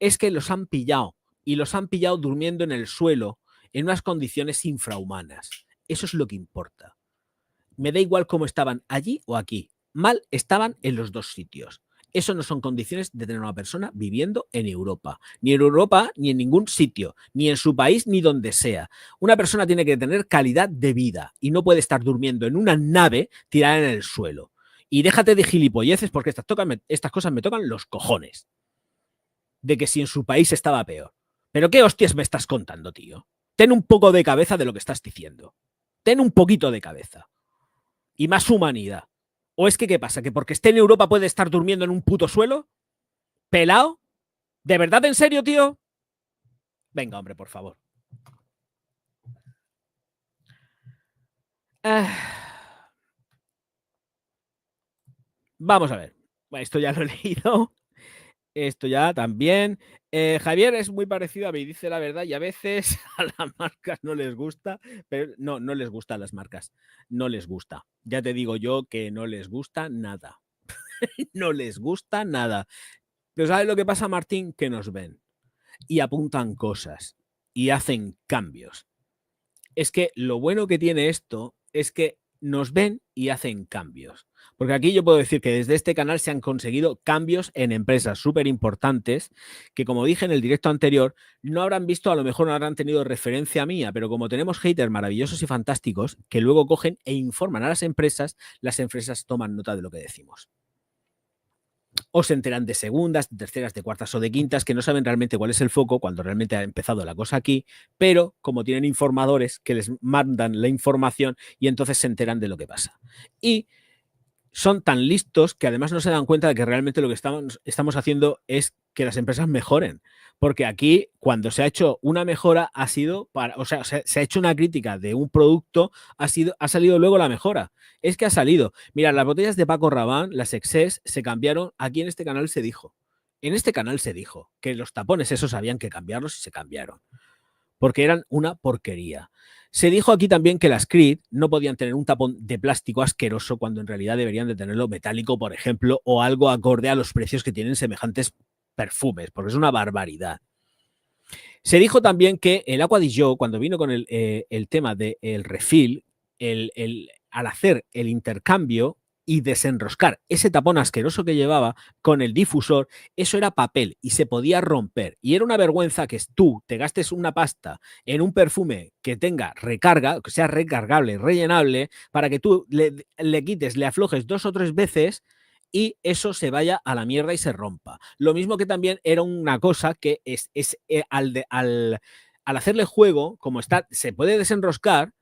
es que los han pillado. Y los han pillado durmiendo en el suelo, en unas condiciones infrahumanas. Eso es lo que importa. Me da igual cómo estaban allí o aquí. Mal estaban en los dos sitios. Eso no son condiciones de tener una persona viviendo en Europa. Ni en Europa, ni en ningún sitio. Ni en su país, ni donde sea. Una persona tiene que tener calidad de vida y no puede estar durmiendo en una nave tirada en el suelo. Y déjate de gilipolleces porque estas cosas me tocan los cojones. De que si en su país estaba peor. ¿Pero qué hostias me estás contando, tío? Ten un poco de cabeza de lo que estás diciendo. Ten un poquito de cabeza. Y más humanidad. ¿O es que qué pasa? ¿Que porque esté en Europa puede estar durmiendo en un puto suelo? ¿Pelado? ¿De verdad, en serio, tío? Venga, hombre, por favor. Vamos a ver. Esto ya lo he leído. Esto ya también. Javier es muy parecido a mí, dice la verdad, y a veces a las marcas no les gusta, pero no les gustan las marcas. No les gusta. Ya te digo yo que no les gusta nada. No les gusta nada. Pero ¿sabes lo que pasa, Martín? Que nos ven y apuntan cosas y hacen cambios. Es que lo bueno que tiene esto es que nos ven y hacen cambios. Porque aquí yo puedo decir que desde este canal se han conseguido cambios en empresas súper importantes que, como dije en el directo anterior, no habrán visto, a lo mejor no habrán tenido referencia mía, pero como tenemos haters maravillosos y fantásticos que luego cogen e informan a las empresas toman nota de lo que decimos. O se enteran de segundas, de terceras, de cuartas o de quintas que no saben realmente cuál es el foco cuando realmente ha empezado la cosa aquí, pero como tienen informadores que les mandan la información y entonces se enteran de lo que pasa. Y son tan listos que además no se dan cuenta de que realmente lo que estamos haciendo es que las empresas mejoren. Porque aquí, cuando se ha hecho una mejora, ha sido para, o sea, se ha hecho una crítica de un producto, ha salido luego la mejora. Es que ha salido. Mira, las botellas de Paco Rabanne, las Excess, se cambiaron. Aquí en este canal se dijo. En este canal se dijo que los tapones esos habían que cambiarlos y se cambiaron. Porque eran una porquería. Se dijo aquí también que las Creed no podían tener un tapón de plástico asqueroso cuando en realidad deberían de tenerlo metálico, por ejemplo, o algo acorde a los precios que tienen semejantes perfumes, porque es una barbaridad. Se dijo también que el Aqua di Gio, cuando vino con el tema del refill, al hacer el intercambio y desenroscar ese tapón asqueroso que llevaba con el difusor, eso era papel y se podía romper. Y era una vergüenza que tú te gastes una pasta en un perfume que tenga recarga, que sea recargable, rellenable, para que tú le quites, le aflojes 2 o 3 veces y eso se vaya a la mierda y se rompa. Lo mismo que también era una cosa que al hacerle juego, como está, se puede desenroscar,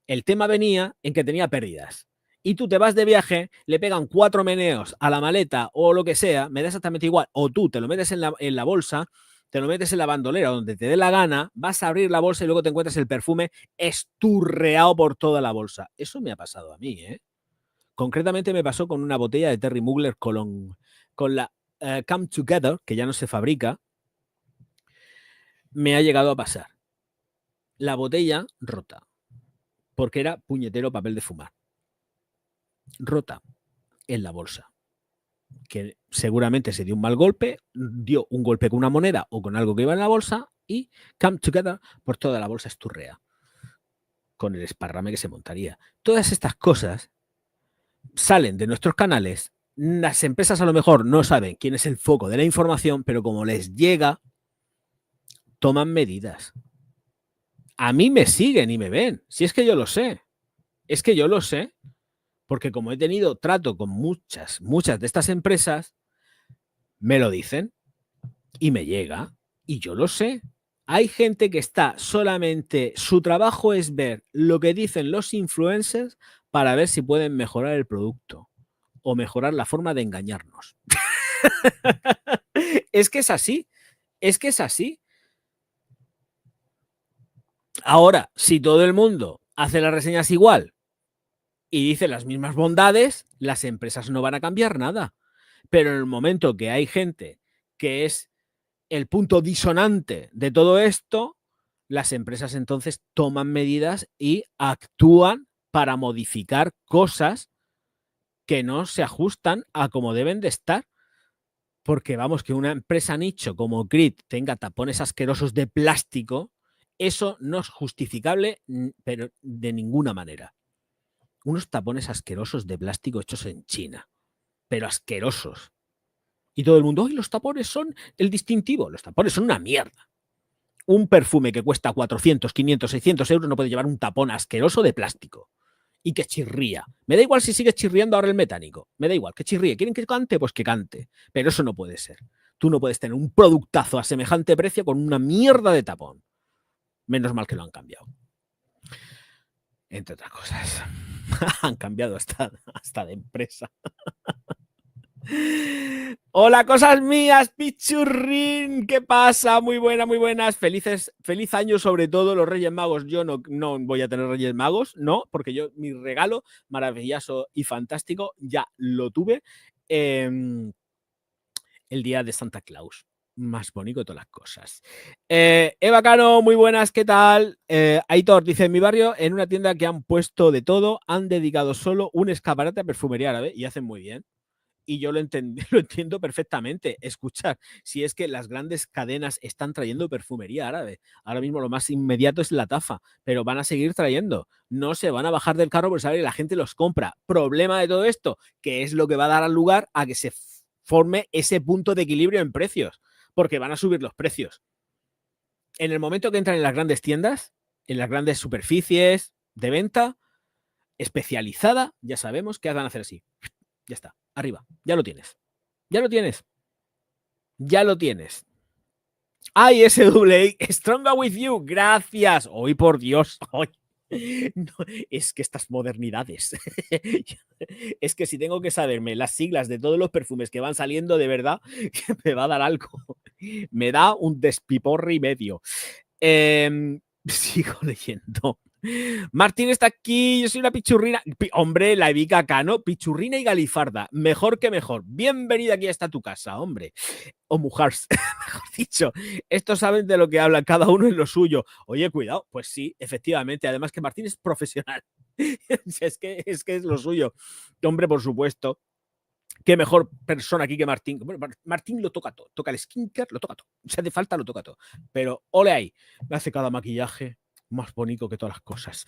el tema venía en que tenía pérdidas. Y tú te vas de viaje, le pegan 4 meneos a la maleta o lo que sea, me da exactamente igual, o tú te lo metes en la bolsa, te lo metes en la bandolera donde te dé la gana, vas a abrir la bolsa y luego te encuentras el perfume esturreado por toda la bolsa. Eso me ha pasado a mí, ¿eh? Concretamente me pasó con una botella de Terry Mugler con la Come Together, que ya no se fabrica, me ha llegado a pasar. La botella rota, porque era puñetero papel de fumar. Rota en la bolsa, que seguramente se dio un mal golpe, dio un golpe con una moneda o con algo que iba en la bolsa y Come Together por toda la bolsa esturrea, con el esparrame que se montaría. Todas estas cosas salen de nuestros canales. Las empresas a lo mejor no saben quién es el foco de la información, pero como les llega, toman medidas. A mí me siguen y me ven. Si es que yo lo sé. Es que yo lo sé. Porque como he tenido trato con muchas de estas empresas, me lo dicen y me llega. Y yo lo sé. Hay gente que está solamente, su trabajo es ver lo que dicen los influencers para ver si pueden mejorar el producto o mejorar la forma de engañarnos. Es que es así. Es que es así. Ahora, si todo el mundo hace las reseñas igual y dice las mismas bondades, las empresas no van a cambiar nada. Pero en el momento que hay gente que es el punto disonante de todo esto, las empresas entonces toman medidas y actúan para modificar cosas que no se ajustan a como deben de estar. Porque vamos, que una empresa nicho como Creed tenga tapones asquerosos de plástico, eso no es justificable, pero de ninguna manera. Unos tapones asquerosos de plástico hechos en China, pero asquerosos. Y todo el mundo, ¡ay, los tapones son el distintivo! Los tapones son una mierda. Un perfume que cuesta 400, 500, 600 euros no puede llevar un tapón asqueroso de plástico. Y que chirría. Me da igual si sigue chirriando ahora el metánico. Me da igual, que chirríe. ¿Quieren que cante? Pues que cante. Pero eso no puede ser. Tú no puedes tener un productazo a semejante precio con una mierda de tapón. Menos mal que lo han cambiado. Entre otras cosas. Han cambiado hasta de empresa. Hola, cosas mías, Pichurrín. ¿Qué pasa? Muy buenas. Feliz año, sobre todo los Reyes Magos. Yo no voy a tener Reyes Magos, no, porque yo mi regalo maravilloso y fantástico ya lo tuve el día de Santa Claus. Más bonito de todas las cosas. Eva Cano, muy buenas, ¿qué tal? Aitor dice: en mi barrio, en una tienda que han puesto de todo, han dedicado solo un escaparate a perfumería árabe y hacen muy bien. Y yo lo entiendo perfectamente. Escuchar, si es que las grandes cadenas están trayendo perfumería árabe. Ahora mismo lo más inmediato es la tafa, pero van a seguir trayendo. No se van a bajar del carro por saber que la gente los compra. Problema de todo esto, que es lo que va a dar lugar a que se forme ese punto de equilibrio en precios, porque van a subir los precios. En el momento que entran en las grandes tiendas, en las grandes superficies de venta especializada, ya sabemos que van a hacer así. Ya está, arriba, ya lo tienes. Ya lo tienes. Ya lo tienes. Ay, SWA, Stronger with You, gracias. Hoy, por Dios, hoy. No, es que estas modernidades. Es que si tengo que saberme las siglas de todos los perfumes que van saliendo, de verdad, me va a dar algo. Me da un despiporre medio. Sigo leyendo. Martín está aquí, yo soy una pichurrina. Hombre, la Evica Cano, pichurrina y galifarda. Mejor que mejor. Bienvenida aquí hasta tu casa, hombre. O mujeres, mejor dicho. Estos saben de lo que hablan, cada uno en lo suyo. Oye, cuidado, pues sí, efectivamente. Además que Martín es profesional. es que es lo suyo. Hombre, por supuesto. Qué mejor persona aquí que Martín. Bueno, Martín lo toca todo. Toca el skincare, lo toca todo. Si hace falta, lo toca todo. Pero ole ahí. Me hace cada maquillaje más bonito que todas las cosas.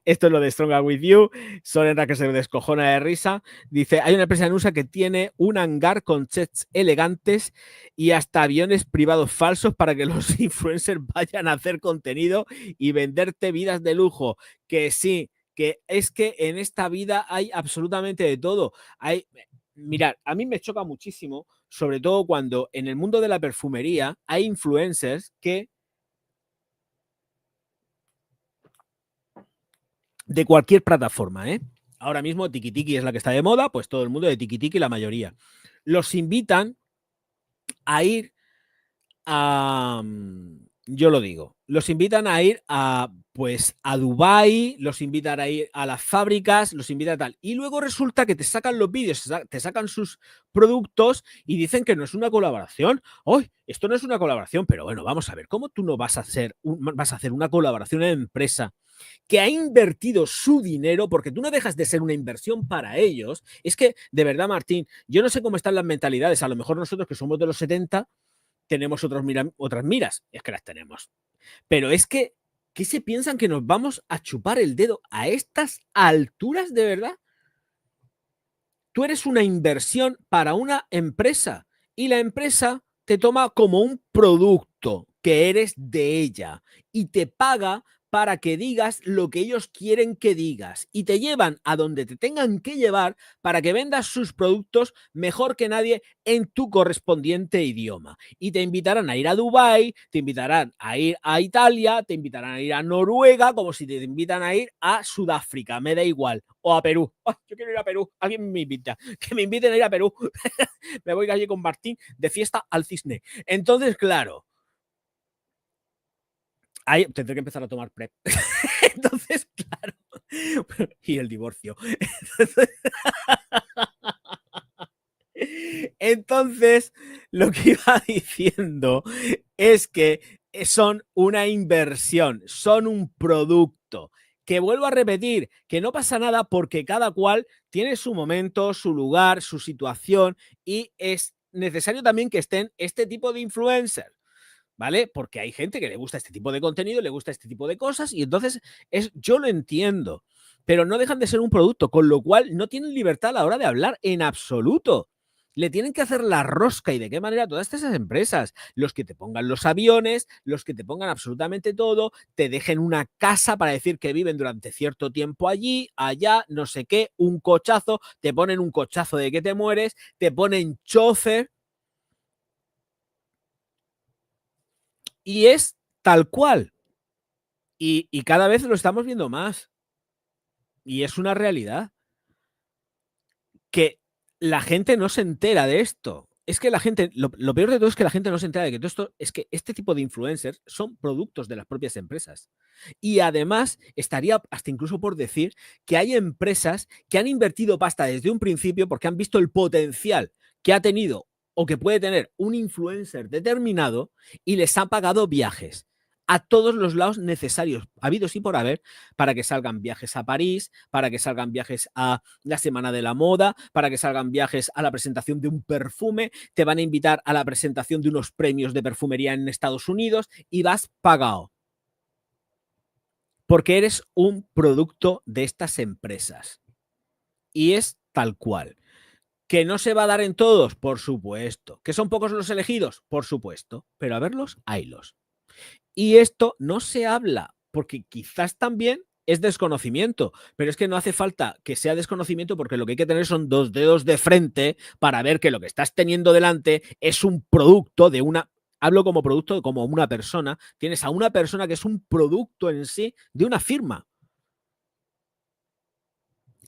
Esto es lo de Stronger With You. Sorena, que se descojona de risa. Dice: hay una empresa en USA que tiene un hangar con jets elegantes y hasta aviones privados falsos para que los influencers vayan a hacer contenido y venderte vidas de lujo. Que sí, que es que en esta vida hay absolutamente de todo. Mirad, a mí me choca muchísimo, sobre todo cuando en el mundo de la perfumería hay influencers que de cualquier plataforma, ¿eh? Ahora mismo Tiki Tiki es la que está de moda, pues todo el mundo de Tiki Tiki, la mayoría. Los invitan a ir a... Yo lo digo, los invitan a ir pues a Dubái, los invitan a ir a las fábricas, los invitan a tal. Y luego resulta que te sacan los vídeos, te sacan sus productos y dicen que no es una colaboración. ¡Oh! Esto no es una colaboración, pero bueno, vamos a ver, ¿cómo tú no vas a hacer una colaboración en empresa que ha invertido su dinero, porque tú no dejas de ser una inversión para ellos? Es que, de verdad, Martín, yo no sé cómo están las mentalidades. A lo mejor nosotros, que somos de los 70, tenemos otras miras. Es que las tenemos. Pero es que, ¿qué se piensan, que nos vamos a chupar el dedo a estas alturas, de verdad? Tú eres una inversión para una empresa y la empresa te toma como un producto que eres de ella y te paga para que digas lo que ellos quieren que digas y te llevan a donde te tengan que llevar para que vendas sus productos mejor que nadie en tu correspondiente idioma. Y te invitarán a ir a Dubái, te invitarán a ir a Italia, te invitarán a ir a Noruega, como si te invitan a ir a Sudáfrica, me da igual, o a Perú. ¡Oh, yo quiero ir a Perú! Alguien me invita, que me inviten a ir a Perú. Me voy allí con Martín de fiesta al cisne. Entonces, claro, ahí tendré que empezar a tomar PrEP. Entonces, claro. Y el divorcio. Entonces, lo que iba diciendo es que son una inversión, son un producto. Que vuelvo a repetir, que no pasa nada porque cada cual tiene su momento, su lugar, su situación, y es necesario también que estén este tipo de influencers, ¿vale? Porque hay gente que le gusta este tipo de contenido, le gusta este tipo de cosas, y entonces yo lo entiendo, pero no dejan de ser un producto, con lo cual no tienen libertad a la hora de hablar en absoluto. Le tienen que hacer la rosca. ¿Y de qué manera? Todas esas empresas, los que te pongan los aviones, los que te pongan absolutamente todo, te dejen una casa para decir que viven durante cierto tiempo allí, allá, no sé qué, un cochazo, te ponen un cochazo de que te mueres, te ponen chofer, y es tal cual. Y cada vez lo estamos viendo más. Y es una realidad. Que la gente no se entera de esto. Es que la gente, lo peor de todo es que la gente no se entera de que todo esto es que este tipo de influencers son productos de las propias empresas. Y además, estaría hasta incluso por decir que hay empresas que han invertido pasta desde un principio porque han visto el potencial que ha tenido o que puede tener un influencer determinado y les han pagado viajes a todos los lados necesarios, habidos y por haber, para que salgan viajes a París, para que salgan viajes a la Semana de la Moda, para que salgan viajes a la presentación de un perfume, te van a invitar a la presentación de unos premios de perfumería en Estados Unidos y vas pagado. Porque eres un producto de estas empresas. Y es tal cual. ¿Que no se va a dar en todos? Por supuesto. ¿Que son pocos los elegidos? Por supuesto. Pero a verlos, haylos. Y esto no se habla, porque quizás también es desconocimiento, pero es que no hace falta que sea desconocimiento porque lo que hay que tener son dos dedos de frente para ver que lo que estás teniendo delante es un producto de una... Hablo como producto, como una persona. Tienes a una persona que es un producto en sí de una firma.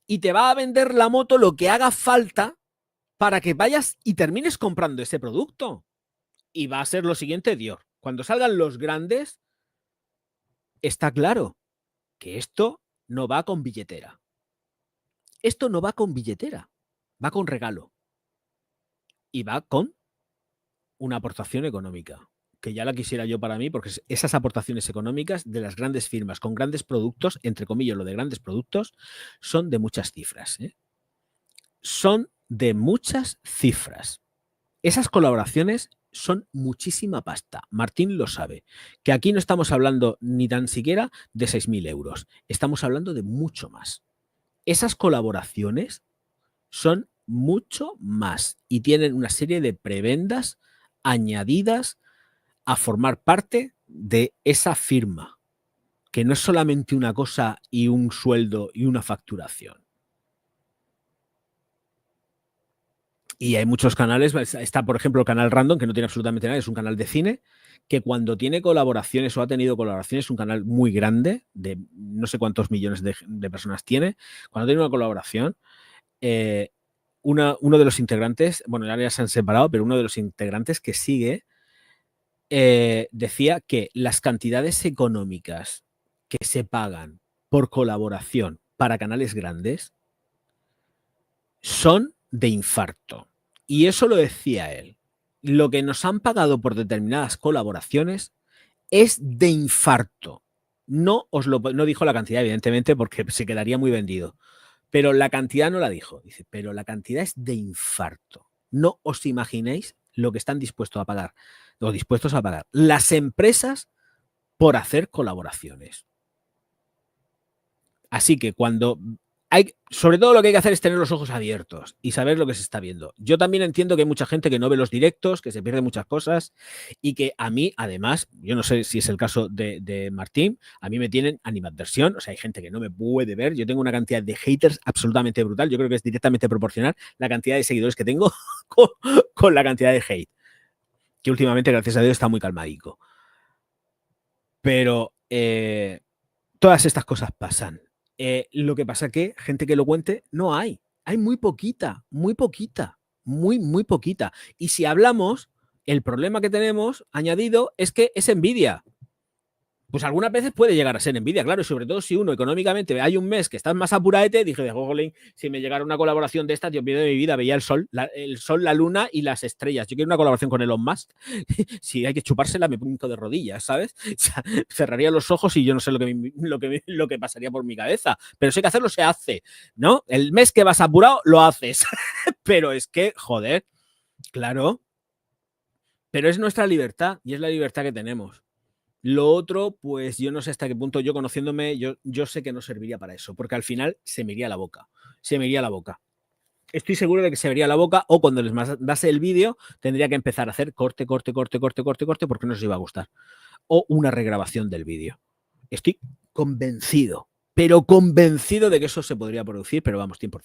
Y te va a vender la moto lo que haga falta para que vayas y termines comprando ese producto. Y va a ser lo siguiente, Dior. Cuando salgan los grandes, está claro que esto no va con billetera. Esto no va con billetera, va con regalo. Y va con una aportación económica, que ya la quisiera yo para mí, porque esas aportaciones económicas de las grandes firmas con grandes productos, entre comillas, lo de grandes productos, son de muchas cifras. Son de muchas cifras. Esas colaboraciones son muchísima pasta. Martín lo sabe. Que aquí no estamos hablando ni tan siquiera de 6.000 euros. Estamos hablando de mucho más. Esas colaboraciones son mucho más y tienen una serie de prebendas añadidas a formar parte de esa firma, que no es solamente una cosa y un sueldo y una facturación. Y hay muchos canales, está por ejemplo el canal Random, que no tiene absolutamente nada, es un canal de cine, que cuando tiene colaboraciones o ha tenido colaboraciones, es un canal muy grande, de no sé cuántos millones de personas tiene, cuando tiene una colaboración, uno de los integrantes, bueno, ya se han separado, pero uno de los integrantes que sigue decía que las cantidades económicas que se pagan por colaboración para canales grandes son de infarto. Y eso lo decía él. Lo que nos han pagado por determinadas colaboraciones es de infarto. No dijo la cantidad, evidentemente, porque se quedaría muy vendido. Pero la cantidad no la dijo. Dice, pero la cantidad es de infarto. No os imaginéis lo que están dispuestos a pagar las empresas por hacer colaboraciones. Así que cuando sobre todo lo que hay que hacer es tener los ojos abiertos y saber lo que se está viendo. Yo también entiendo que hay mucha gente que no ve los directos, que se pierde muchas cosas y que a mí, además, yo no sé si es el caso de Martín, a mí me tienen animadversión, o sea, hay gente que no me puede ver, yo tengo una cantidad de haters absolutamente brutal, yo creo que es directamente proporcional la cantidad de seguidores que tengo con la cantidad de hate, que últimamente, gracias a Dios, está muy calmadico. Pero todas estas cosas pasan. Lo que pasa es que gente que lo cuente no hay. Hay muy poquita, muy poquita, muy poquita. Y si hablamos, el problema que tenemos añadido es que es envidia. Pues algunas veces puede llegar a ser envidia, claro, y sobre todo si uno económicamente hay un mes que estás más apurate, dije, jolín, si me llegara una colaboración de estas, yo pierdo mi vida, veía el sol, la luna y las estrellas. Yo quiero una colaboración con Elon Musk. Si hay que chupársela, me pongo de rodillas, ¿sabes? O sea, cerraría los ojos y yo no sé lo que pasaría por mi cabeza. Pero si hay que hacerlo, se hace, ¿no? El mes que vas apurado, lo haces. Pero es que, joder, claro. Pero es nuestra libertad y es la libertad que tenemos. Lo otro, pues yo no sé hasta qué punto, yo conociéndome, yo sé que no serviría para eso, porque al final se me iría la boca. Se me iría la boca. Estoy seguro de que se me iría la boca o cuando les mandase el vídeo tendría que empezar a hacer corte porque no se iba a gustar. O una regrabación del vídeo. Estoy convencido, pero convencido de que eso se podría producir, pero vamos, 100%.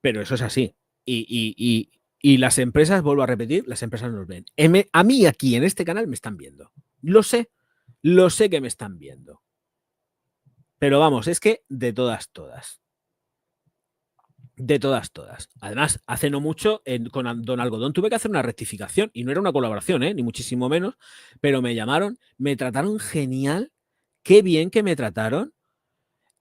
Pero eso es así. Y las empresas, vuelvo a repetir, las empresas nos ven. A mí aquí en este canal me están viendo. Lo sé que me están viendo. Pero vamos, es que de todas. De todas, todas. Además, hace no mucho con Don Algodón tuve que hacer una rectificación y no era una colaboración, ni muchísimo menos, pero me llamaron, me trataron genial, qué bien que me trataron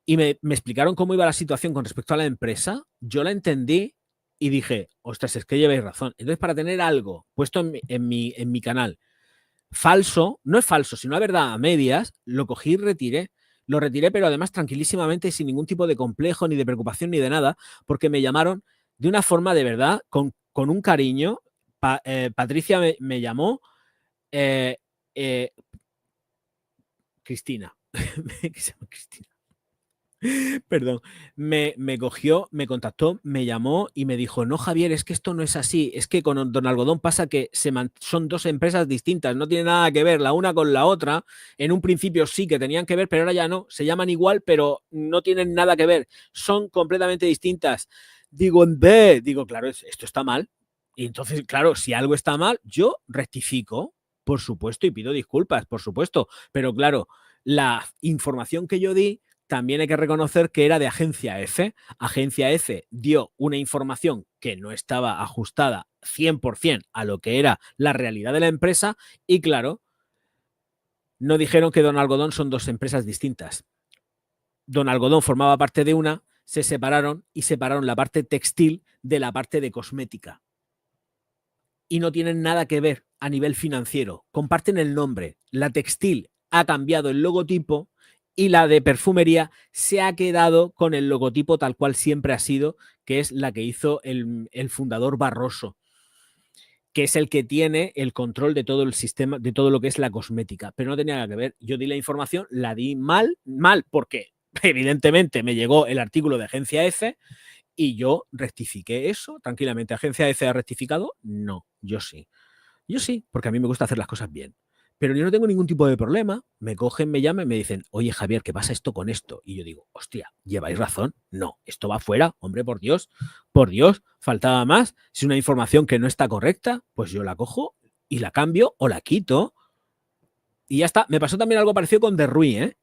y me explicaron cómo iba la situación con respecto a la empresa. Yo la entendí y dije, ostras, es que lleváis razón. Entonces, para tener algo puesto en mi canal falso, no es falso, sino la verdad a medias, lo cogí y retiré. Lo retiré, pero además tranquilísimamente, sin ningún tipo de complejo, ni de preocupación, ni de nada, porque me llamaron de una forma de verdad, con un cariño. Patricia me llamó, eh, eh, Cristina, Cristina. Perdón, me cogió, me contactó, me llamó y me dijo, no, Javier, es que esto no es así, es que con Don Algodón pasa que son dos empresas distintas, no tiene nada que ver la una con la otra. En un principio sí que tenían que ver, pero ahora ya no, se llaman igual, pero no tienen nada que ver, son completamente distintas. Digo, claro, esto está mal. Y entonces, claro, si algo está mal, yo rectifico, por supuesto, y pido disculpas, por supuesto, pero claro, la información que yo di también hay que reconocer que era de Agencia F. Agencia F dio una información que no estaba ajustada 100% a lo que era la realidad de la empresa y, claro, no dijeron que Don Algodón son dos empresas distintas. Don Algodón formaba parte de una, se separaron y separaron la parte textil de la parte de cosmética. Y no tienen nada que ver a nivel financiero. Comparten el nombre. La textil ha cambiado el logotipo y la de perfumería se ha quedado con el logotipo tal cual siempre ha sido, que es la que hizo el fundador Barroso, que es el que tiene el control de todo el sistema, de todo lo que es la cosmética. Pero no tenía nada que ver. Yo di la información, la di mal, porque evidentemente me llegó el artículo de Agencia F y yo rectifiqué eso tranquilamente. ¿Agencia F ha rectificado? No, yo sí. Yo sí, porque a mí me gusta hacer las cosas bien. Pero yo no tengo ningún tipo de problema. Me cogen, me llaman y me dicen, oye Javier, ¿qué pasa esto con esto? Y yo digo, hostia, ¿lleváis razón? No, esto va fuera, hombre, por Dios, faltaba más. Si una información que no está correcta, pues yo la cojo y la cambio o la quito. Y ya está. Me pasó también algo parecido con The Rui, ¿eh?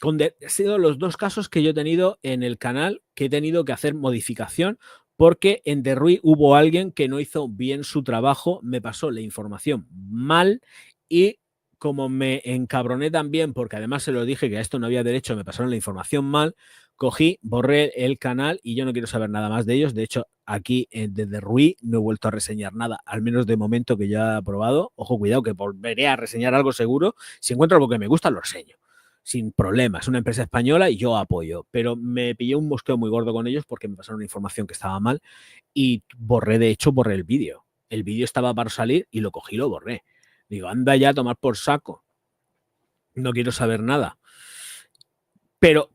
Han sido los dos casos que yo he tenido en el canal que he tenido que hacer modificación porque en The Rui hubo alguien que no hizo bien su trabajo, me pasó la información mal y como me encabroné también, porque además se lo dije que a esto no había derecho, me pasaron la información mal, cogí, borré el canal y yo no quiero saber nada más de ellos. De hecho, aquí de The Rui no he vuelto a reseñar nada, al menos de momento que ya he probado. Ojo, cuidado, que volveré a reseñar algo seguro. Si encuentro algo que me gusta, lo reseño sin problemas. Una empresa española y yo apoyo. Pero me pillé un mosqueo muy gordo con ellos porque me pasaron información que estaba mal y de hecho, borré el vídeo. El vídeo estaba para salir y lo cogí y lo borré. Digo, anda ya a tomar por saco. No quiero saber nada. Pero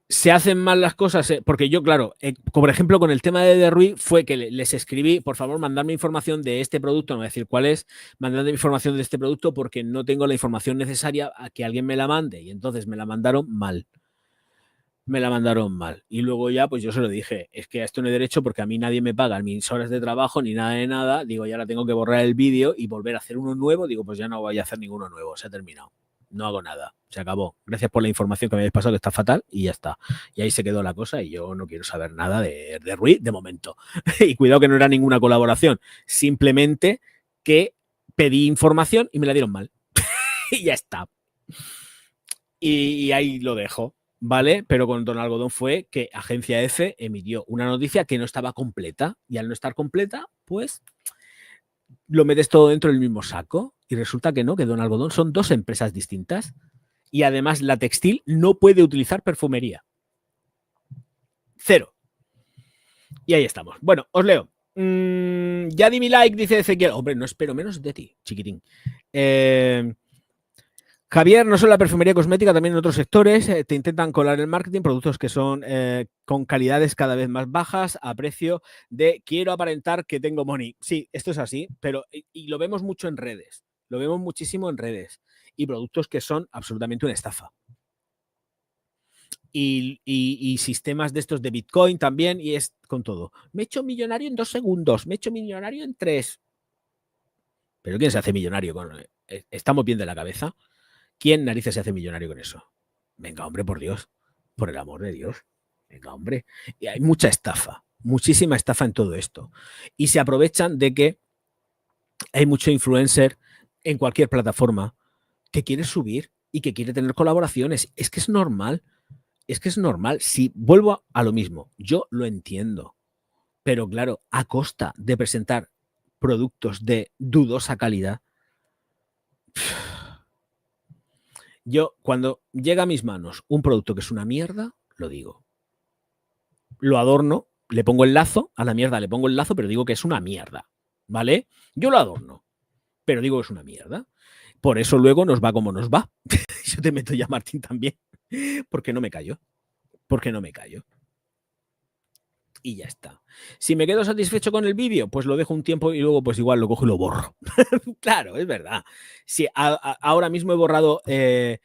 se hacen mal las cosas, porque yo, claro, por ejemplo, con el tema de Derrui fue que les escribí, por favor, mandadme información de este producto, no voy a decir cuál es, mandadme información de este producto porque no tengo la información necesaria a que alguien me la mande y entonces me la mandaron mal. Me la mandaron mal. Y luego ya, pues yo se lo dije, es que a esto no hay derecho porque a mí nadie me paga mis horas de trabajo ni nada de nada. Digo, ya ahora tengo que borrar el vídeo y volver a hacer uno nuevo. Digo, pues ya no voy a hacer ninguno nuevo, se ha terminado. No hago nada, se acabó. Gracias por la información que me habéis pasado, que está fatal, y ya está. Y ahí se quedó la cosa y yo no quiero saber nada de Ruiz de momento. Y cuidado que no era ninguna colaboración, simplemente que pedí información y me la dieron mal. Y ya está. Y ahí lo dejo. ¿Vale? Pero con Don Algodón fue que Agencia F emitió una noticia que no estaba completa y al no estar completa, pues lo metes todo dentro del mismo saco y resulta que no, que Don Algodón son dos empresas distintas y además la textil no puede utilizar perfumería. Cero. Y ahí estamos. Bueno, os leo. Ya di mi like, dice Ezequiel. Hombre, no espero menos de ti, chiquitín. Javier, no solo la perfumería cosmética, también en otros sectores te intentan colar el marketing, productos que son con calidades cada vez más bajas a precio de quiero aparentar que tengo money. Sí, esto es así, pero y lo vemos mucho en redes, lo vemos muchísimo en redes y productos que son absolutamente una estafa. Y sistemas de estos de Bitcoin también y es con todo. Me he hecho millonario en 2 segundos, me he hecho millonario en 3. ¿Pero quién se hace millonario con? ¿Estamos bien de la cabeza? ¿Quién narices se hace millonario con eso? Venga, hombre, por Dios. Por el amor de Dios. Venga, hombre, y hay mucha estafa, muchísima estafa en todo esto. Y se aprovechan de que hay mucho influencer en cualquier plataforma que quiere subir y que quiere tener colaboraciones. Es que es normal. Es que es normal. Si vuelvo a lo mismo, yo lo entiendo. Pero claro, a costa de presentar productos de dudosa calidad. Yo, cuando llega a mis manos un producto que es una mierda, lo digo. Lo adorno, le pongo el lazo, a la mierda le pongo el lazo, pero digo que es una mierda. ¿Vale? Yo lo adorno, pero digo que es una mierda. Por eso luego nos va como nos va. Yo te meto ya, Martín, también. Porque no me callo. Porque no me callo. Y ya está. Si me quedo satisfecho con el vídeo, pues lo dejo un tiempo y luego pues igual lo cojo y lo borro. Claro, es verdad. Si ahora mismo he borrado, he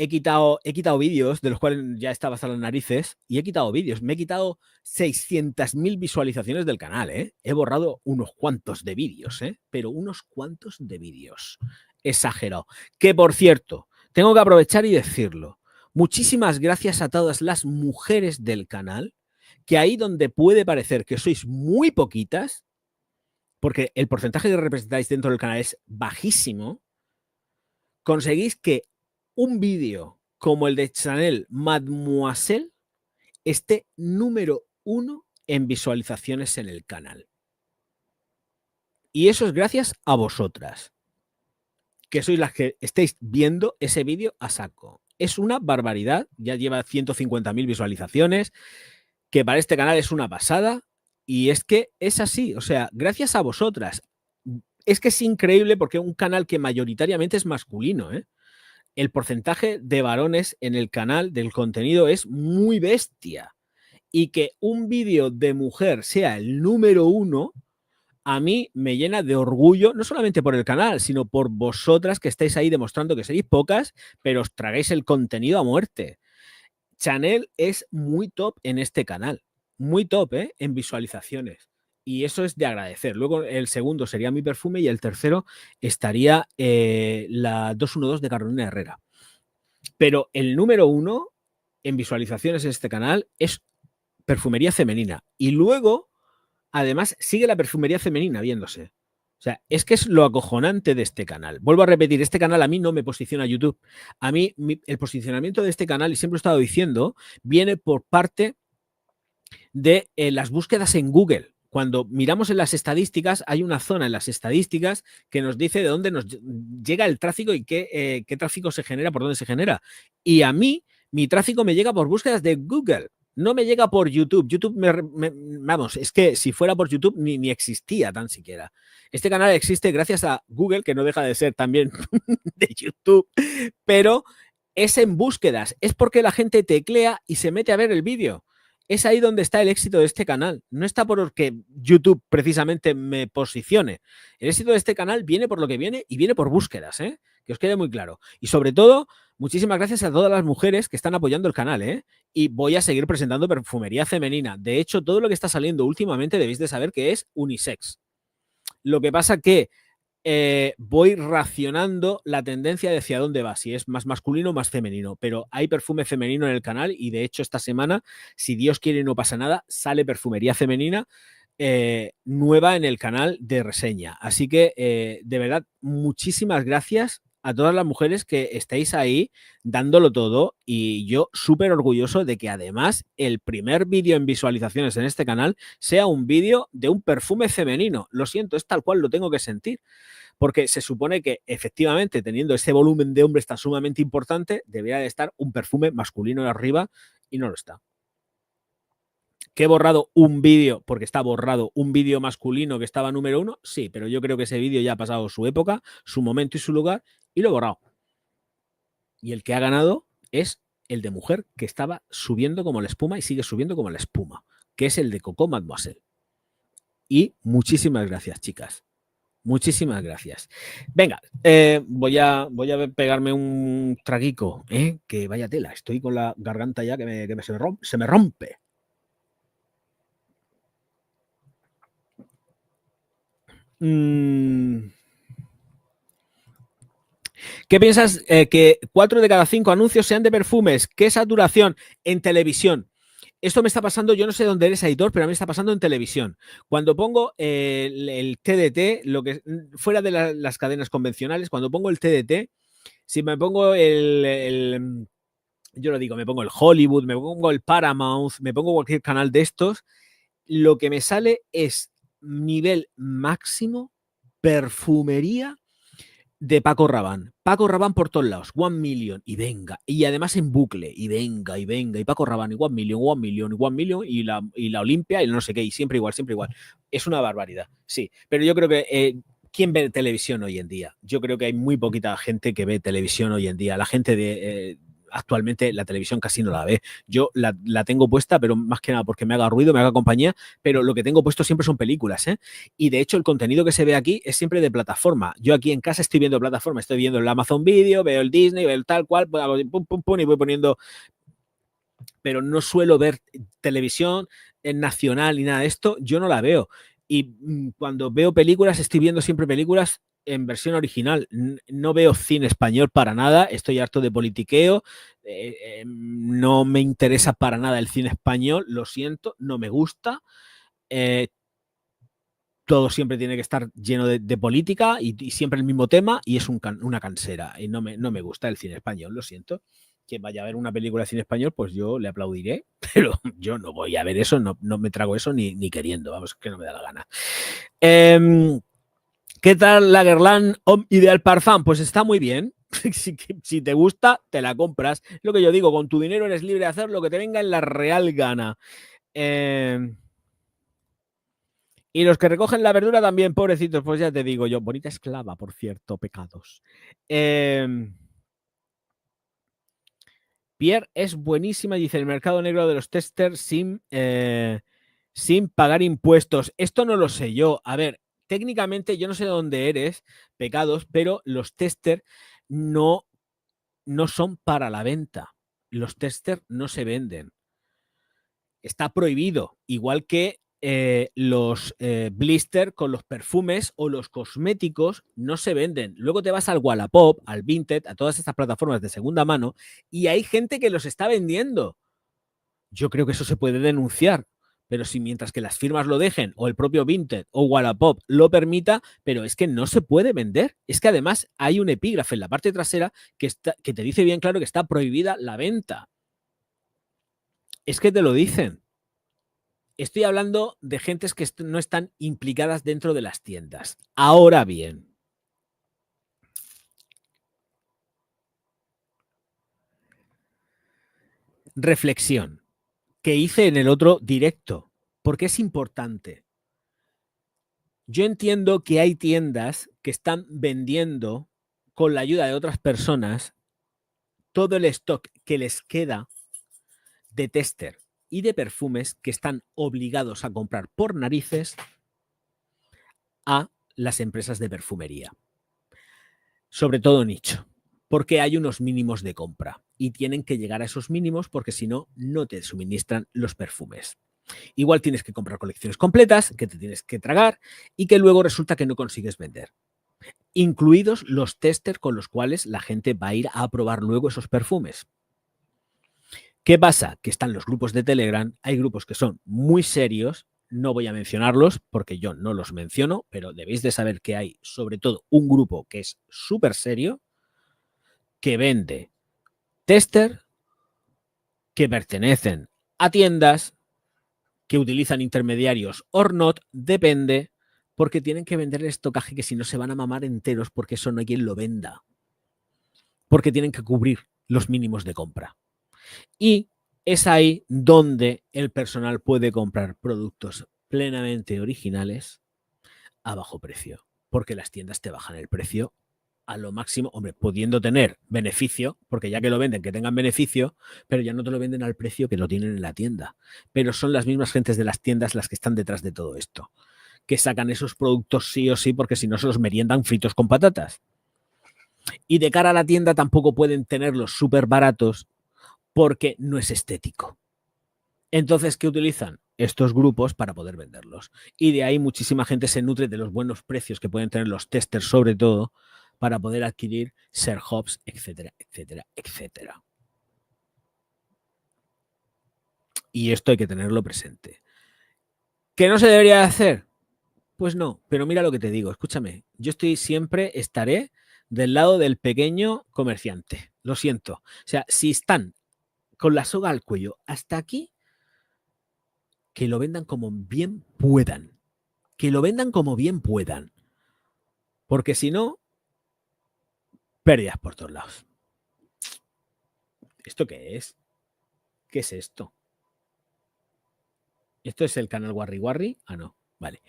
quitado vídeos de los cuales ya estaba hasta las narices y he quitado vídeos. Me he quitado 600.000 visualizaciones del canal, ¿eh? He borrado unos cuantos de vídeos, ¿eh? Pero unos cuantos de vídeos. Exagerado. Que por cierto, tengo que aprovechar y decirlo. Muchísimas gracias a todas las mujeres del canal, que ahí donde puede parecer que sois muy poquitas, porque el porcentaje que representáis dentro del canal es bajísimo, conseguís que un vídeo como el de Chanel Mademoiselle esté número 1 en visualizaciones en el canal. Y eso es gracias a vosotras, que sois las que estáis viendo ese vídeo a saco. Es una barbaridad, ya lleva 150.000 visualizaciones, que para este canal es una pasada, y es que es así, o sea, gracias a vosotras. Es que es increíble porque un canal que mayoritariamente es masculino, ¿eh? El porcentaje de varones en el canal del contenido es muy bestia, y que un vídeo de mujer sea el número 1, a mí me llena de orgullo, no solamente por el canal, sino por vosotras que estáis ahí demostrando que seréis pocas, pero os tragáis el contenido a muerte. Chanel es muy top en este canal, muy top, en visualizaciones. Y eso es de agradecer. Luego el segundo sería Mi Perfume y el tercero estaría la 212 de Carolina Herrera. Pero el número 1 en visualizaciones en este canal es perfumería femenina. Y luego, además, sigue la perfumería femenina viéndose. O sea, es que es lo acojonante de este canal. Vuelvo a repetir, este canal a mí no me posiciona YouTube. A mí, el posicionamiento de este canal, y siempre lo he estado diciendo, viene por parte de las búsquedas en Google. Cuando miramos en las estadísticas, hay una zona en las estadísticas que nos dice de dónde nos llega el tráfico y qué tráfico se genera, por dónde se genera. Y a mí, mi tráfico me llega por búsquedas de Google. No me llega por YouTube. YouTube, vamos, es que si fuera por YouTube ni existía tan siquiera. Este canal existe gracias a Google, que no deja de ser también de YouTube, pero es en búsquedas. Es porque la gente teclea y se mete a ver el vídeo. Es ahí donde está el éxito de este canal. No está porque YouTube precisamente me posicione. El éxito de este canal viene por lo que viene y viene por búsquedas, ¿eh? Que os quede muy claro. Y sobre todo, muchísimas gracias a todas las mujeres que están apoyando el canal, ¿eh? Y voy a seguir presentando perfumería femenina. De hecho, todo lo que está saliendo últimamente debéis de saber que es unisex. Lo que pasa que voy racionando la tendencia de hacia dónde va, si es más masculino o más femenino, pero hay perfume femenino en el canal y de hecho esta semana, si Dios quiere y no pasa nada, sale perfumería femenina nueva en el canal de reseña. Así que de verdad, muchísimas gracias a todas las mujeres que estáis ahí dándolo todo, y yo súper orgulloso de que además el primer vídeo en visualizaciones en este canal sea un vídeo de un perfume femenino. Lo siento, es tal cual lo tengo que sentir, porque se supone que efectivamente teniendo ese volumen de hombres tan sumamente importante debería de estar un perfume masculino arriba y no lo está. ¿Que he borrado un vídeo? Porque está borrado un vídeo masculino que estaba número 1, sí, pero yo creo que ese vídeo ya ha pasado su época, su momento y su lugar, y lo he borrado. Y el que ha ganado es el de mujer, que estaba subiendo como la espuma y sigue subiendo como la espuma, que es el de Coco Mademoiselle. Y muchísimas gracias, chicas. Muchísimas gracias. Venga, voy a pegarme un traguico, que vaya tela. Estoy con la garganta ya que se me rompe. ¿Qué piensas que 4 de cada 5 anuncios sean de perfumes? ¿Qué saturación en televisión? esto me está pasando, yo no sé dónde eres editor, pero a mí me está pasando en televisión. Cuando pongo el TDT, lo que fuera de las cadenas convencionales, cuando pongo el TDT, si me pongo yo lo digo, me pongo el Hollywood, me pongo el Paramount, me pongo cualquier canal de estos, lo que me sale es nivel máximo perfumería de Paco Rabanne. Paco Rabanne por todos lados, 1 million, y venga. Y además en bucle, y venga, y venga. Y Paco Rabanne, y 1 million, 1 million, y 1 million, y la Olimpia, y no sé qué, y siempre igual, siempre igual. Es una barbaridad, sí. Pero yo creo que ¿quién ve televisión hoy en día? Yo creo que hay muy poquita gente que ve televisión hoy en día. La gente actualmente la televisión casi no la ve. Yo la tengo puesta, pero más que nada porque me haga ruido, me haga compañía, pero lo que tengo puesto siempre son películas, ¿eh? Y de hecho el contenido que se ve aquí es siempre de plataforma. Yo aquí en casa estoy viendo plataforma, estoy viendo el Amazon Video, veo el Disney, veo el tal cual, pum, pum, pum, y voy poniendo, pero no suelo ver televisión nacional ni nada de esto, yo no la veo. Y cuando veo películas, estoy viendo siempre películas en versión original. No veo cine español para nada, estoy harto de politiqueo, no me interesa para nada el cine español, lo siento, no me gusta. Todo siempre tiene que estar lleno de política y siempre el mismo tema y es una cansera. Y no me gusta el cine español, lo siento. Quien vaya a ver una película de cine español, pues yo le aplaudiré, pero yo no voy a ver eso, no me trago eso ni queriendo, vamos, que no me da la gana. ¿Qué tal la Guerlain Homme Ideal Parfum? Pues está muy bien. Si te gusta, te la compras. Lo que yo digo, con tu dinero eres libre de hacer lo que te venga en la real gana. Y los que recogen la verdura también, pobrecitos, pues ya te digo yo. Bonita esclava, por cierto, pecados. Pierre es buenísima, dice el mercado negro de los testers sin pagar impuestos. Esto no lo sé yo. A ver, técnicamente yo no sé de dónde eres, pecados, pero los testers no son para la venta. Los testers no se venden. Está prohibido, igual que los blister con los perfumes o los cosméticos no se venden. Luego te vas al Wallapop, al Vinted, a todas estas plataformas de segunda mano y hay gente que los está vendiendo. Yo creo que eso se puede denunciar, pero si mientras que las firmas lo dejen o el propio Vinted o Wallapop lo permita, pero es que no se puede vender. Es que además hay un epígrafe en la parte trasera que te dice bien claro que está prohibida la venta. Es que te lo dicen. Estoy hablando de gentes que no están implicadas dentro de las tiendas. Ahora bien, reflexión que hice en el otro directo, porque es importante. Yo entiendo que hay tiendas que están vendiendo con la ayuda de otras personas todo el stock que les queda de tester y de perfumes que están obligados a comprar por narices a las empresas de perfumería. Sobre todo nicho, porque hay unos mínimos de compra y tienen que llegar a esos mínimos porque si no, no te suministran los perfumes. Igual tienes que comprar colecciones completas que te tienes que tragar y que luego resulta que no consigues vender. Incluidos los testers con los cuales la gente va a ir a probar luego esos perfumes. ¿Qué pasa? Que están los grupos de Telegram, hay grupos que son muy serios, no voy a mencionarlos porque yo no los menciono, pero debéis de saber que hay sobre todo un grupo que es súper serio, que vende tester que pertenecen a tiendas que utilizan intermediarios or not, depende, porque tienen que vender el estocaje que si no se van a mamar enteros porque eso no hay quien lo venda, porque tienen que cubrir los mínimos de compra. Y es ahí donde el personal puede comprar productos plenamente originales a bajo precio, porque las tiendas te bajan el precio a lo máximo, hombre, pudiendo tener beneficio, porque ya que lo venden, que tengan beneficio, pero ya no te lo venden al precio que lo tienen en la tienda. Pero son las mismas gentes de las tiendas las que están detrás de todo esto, que sacan esos productos sí o sí, porque si no se los meriendan fritos con patatas. Y de cara a la tienda tampoco pueden tenerlos súper baratos porque no es estético. Entonces, ¿qué utilizan? Estos grupos para poder venderlos. Y de ahí muchísima gente se nutre de los buenos precios que pueden tener los testers, sobre todo, para poder adquirir Sir Hobbs, etcétera, etcétera, etcétera. Y esto hay que tenerlo presente. ¿Que no se debería hacer? Pues no, pero mira lo que te digo, escúchame, yo estaré del lado del pequeño comerciante, lo siento. O sea, si están con la soga al cuello hasta aquí, que lo vendan como bien puedan. Que lo vendan como bien puedan. Porque si no, pérdidas por todos lados. ¿Esto qué es? ¿Qué es esto? ¿Esto es el canal Warri Warri? Ah, no, vale.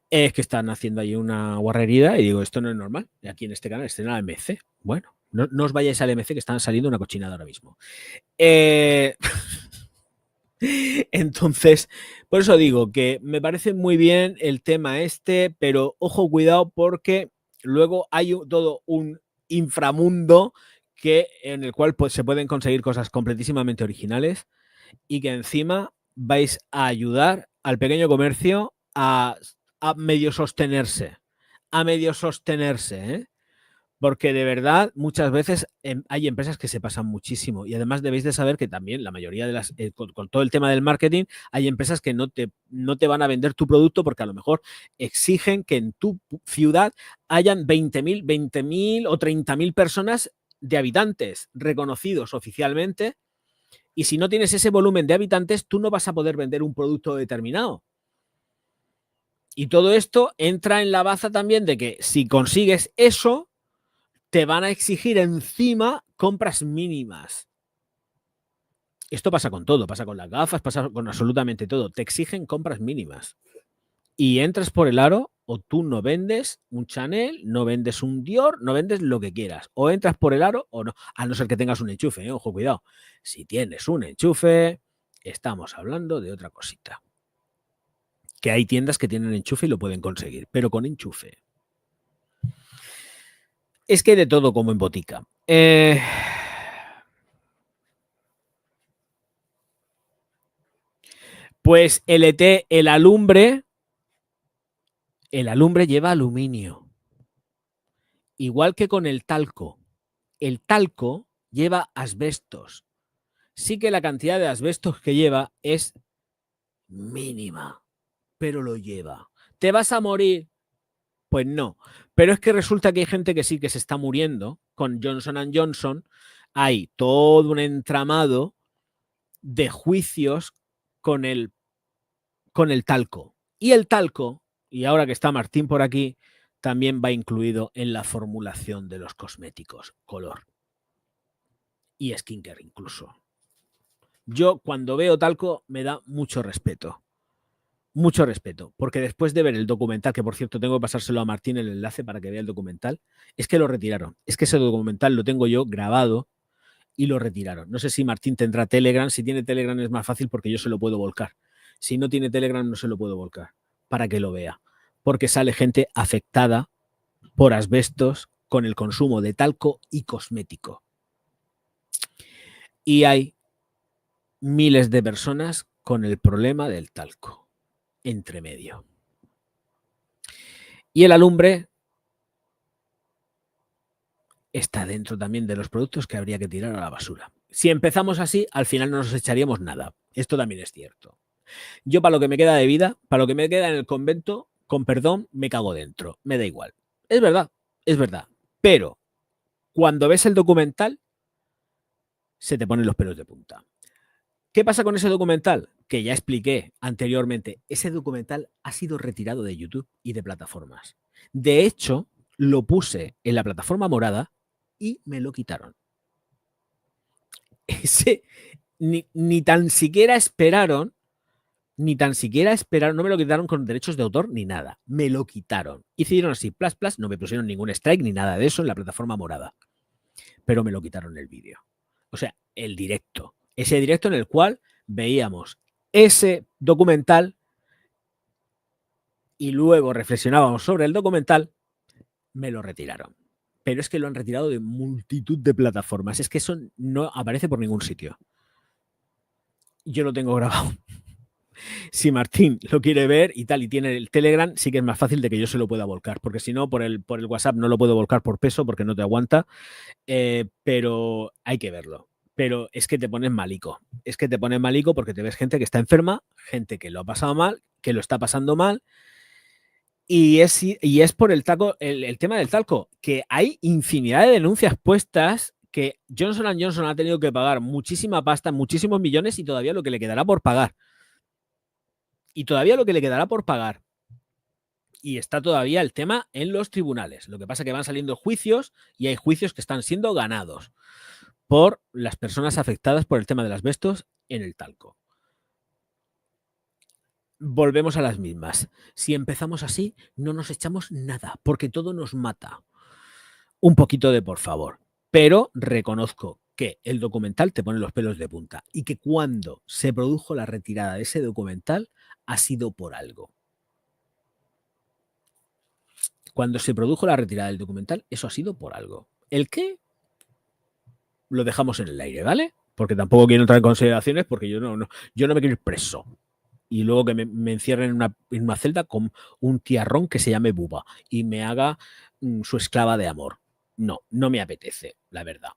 Es que están haciendo ahí una guarrería y digo, esto no es normal. Aquí en este canal, este en la MC. Bueno, no os vayáis al MC que están saliendo una cochinada ahora mismo. Entonces, por eso digo que me parece muy bien el tema este, pero ojo, cuidado, porque luego hay todo un inframundo en el cual pues, se pueden conseguir cosas completísimamente originales y que encima vais a ayudar al pequeño comercio a medio sostenerse. A medio sostenerse, ¿eh? Porque de verdad muchas veces hay empresas que se pasan muchísimo y además debéis de saber que también la mayoría de las, con todo el tema del marketing, hay empresas que no te van a vender tu producto porque a lo mejor exigen que en tu ciudad hayan 20.000 o 30.000 personas de habitantes reconocidos oficialmente y si no tienes ese volumen de habitantes, tú no vas a poder vender un producto determinado. Y todo esto entra en la baza también de que si consigues eso, te van a exigir encima compras mínimas. Esto pasa con todo, pasa con las gafas, pasa con absolutamente todo. Te exigen compras mínimas. Y entras por el aro o tú no vendes un Chanel, no vendes un Dior, no vendes lo que quieras. O entras por el aro o no, a no ser que tengas un enchufe, ¿eh? Ojo, cuidado. Si tienes un enchufe, estamos hablando de otra cosita. Que hay tiendas que tienen enchufe y lo pueden conseguir, pero con enchufe. Es que hay de todo como en botica. Pues LT, el alumbre lleva aluminio. Igual que con el talco. El talco lleva asbestos. Sí que la cantidad de asbestos que lleva es mínima, pero lo lleva. ¿Te vas a morir? Pues no. Pero es que resulta que hay gente que sí que se está muriendo. Con Johnson & Johnson hay todo un entramado de juicios con el talco. Y el talco, y ahora que está Martín por aquí, también va incluido en la formulación de los cosméticos, color y skincare incluso. Yo cuando veo talco me da mucho respeto. Mucho respeto, porque después de ver el documental, que por cierto tengo que pasárselo a Martín el enlace para que vea el documental, es que lo retiraron. Es que ese documental lo tengo yo grabado y lo retiraron. No sé si Martín tendrá Telegram. Si tiene Telegram es más fácil porque yo se lo puedo volcar. Si no tiene Telegram no se lo puedo volcar para que lo vea. Porque sale gente afectada por asbestos con el consumo de talco y cosmético. Y hay miles de personas con el problema del talco entre medio. Y el alumbre está dentro también de los productos que habría que tirar a la basura. Si empezamos así, al final no nos echaríamos nada. Esto también es cierto. Yo para lo que me queda de vida, para lo que me queda en el convento, con perdón, me cago dentro. Me da igual. Es verdad, es verdad. Pero cuando ves el documental, se te ponen los pelos de punta. ¿Qué pasa con ese documental? Que ya expliqué anteriormente. Ese documental ha sido retirado de YouTube y de plataformas. De hecho, lo puse en la plataforma morada y me lo quitaron. Ese, ni tan siquiera esperaron, no me lo quitaron con derechos de autor ni nada. Me lo quitaron. Hicieron así, no me pusieron ningún strike ni nada de eso en la plataforma morada. Pero me lo quitaron el vídeo. O sea, el directo. Ese directo en el cual veíamos ese documental y luego reflexionábamos sobre el documental, me lo retiraron. Pero es que lo han retirado de multitud de plataformas. Es que eso no aparece por ningún sitio. Yo lo tengo grabado. Si Martín lo quiere ver y tal y tiene el Telegram, sí que es más fácil de que yo se lo pueda volcar, porque si no, por el WhatsApp no lo puedo volcar por peso porque no te aguanta, pero hay que verlo. pero es que te pones malico. Es que te pones malico porque te ves gente que está enferma, gente que lo ha pasado mal, que lo está pasando mal. Y es por el tema del talco, que hay infinidad de denuncias puestas que Johnson & Johnson ha tenido que pagar muchísima pasta, muchísimos millones y todavía lo que le quedará por pagar. Y todavía lo que le quedará por pagar. Y está todavía el tema en los tribunales. Lo que pasa es que van saliendo juicios y hay juicios que están siendo ganados por las personas afectadas por el tema del asbestos en el talco. Volvemos a las mismas. Si empezamos así, no nos echamos nada, porque todo nos mata. Un poquito de por favor. Pero reconozco que el documental te pone los pelos de punta y que cuando se produjo la retirada de ese documental ha sido por algo. Cuando se produjo la retirada del documental, eso ha sido por algo. ¿El qué? Lo dejamos en el aire, ¿vale? Porque tampoco quiero entrar en consideraciones porque yo no me quiero ir preso. Y luego que me encierren en una celda con un tiarrón que se llame Buba y me haga su esclava de amor. No me apetece, la verdad.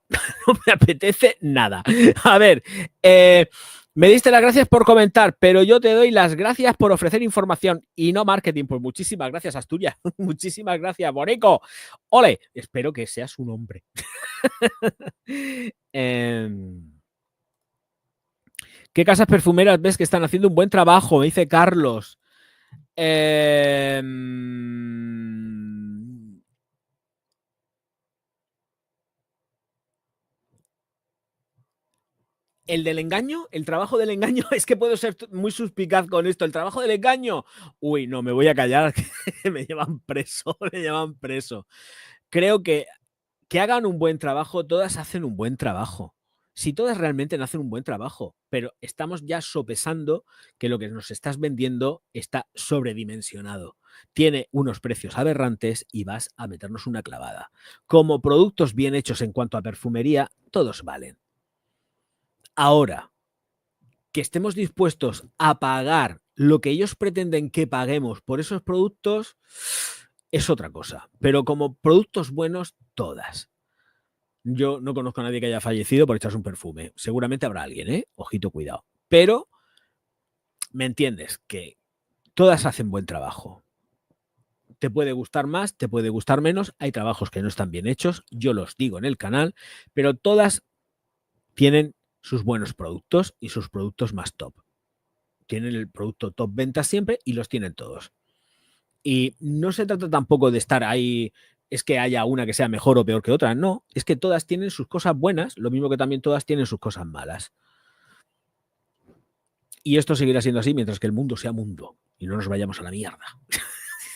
No me apetece nada. A ver, me diste las gracias por comentar, pero yo te doy las gracias por ofrecer información y no marketing. Pues muchísimas gracias, Asturias. Muchísimas gracias, Bonico. Ole, espero que seas un hombre. ¿Qué casas perfumeras ves que están haciendo un buen trabajo? Me dice Carlos. El del engaño, el trabajo del engaño, es que puedo ser muy suspicaz con esto. El trabajo del engaño, uy, no, me voy a callar, que me llevan preso, Creo que hagan un buen trabajo, todas hacen un buen trabajo. Si todas realmente hacen un buen trabajo, pero estamos ya sopesando que lo que nos estás vendiendo está sobredimensionado. Tiene unos precios aberrantes y vas a meternos una clavada. Como productos bien hechos en cuanto a perfumería, todos valen. Ahora, que estemos dispuestos a pagar lo que ellos pretenden que paguemos por esos productos es otra cosa. Pero como productos buenos, todas. Yo no conozco a nadie que haya fallecido por echarse un perfume. Seguramente habrá alguien, ¿eh? Ojito, cuidado. Pero, ¿me entiendes? Que todas hacen buen trabajo. Te puede gustar más, te puede gustar menos. Hay trabajos que no están bien hechos. Yo los digo en el canal. Pero todas tienen sus buenos productos y sus productos más top. Tienen el producto top ventas siempre y los tienen todos. Y no se trata tampoco de estar ahí, es que haya una que sea mejor o peor que otra. No, es que todas tienen sus cosas buenas, lo mismo que también todas tienen sus cosas malas. Y esto seguirá siendo así mientras que el mundo sea mundo y no nos vayamos a la mierda.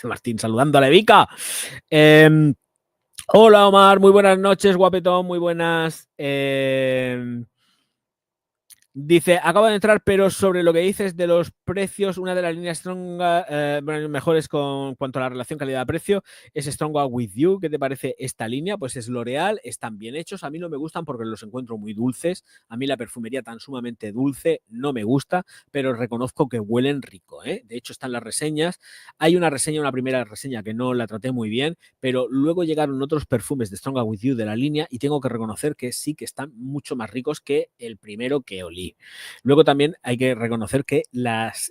Martín saludando a Levica. Hola Omar, muy buenas noches, guapetón, muy buenas. Dice, acabo de entrar, pero sobre lo que dices de los precios, una de las líneas mejores con cuanto a la relación calidad-precio es Stronger With You. ¿Qué te parece esta línea? Pues es L'Oreal, están bien hechos. A mí no me gustan porque los encuentro muy dulces. A mí la perfumería tan sumamente dulce no me gusta, pero reconozco que huelen rico, ¿eh? De hecho, están las reseñas. Hay una primera reseña que no la traté muy bien, pero luego llegaron otros perfumes de Stronger With You de la línea y tengo que reconocer que sí que están mucho más ricos que el primero que olí. Luego también hay que reconocer que las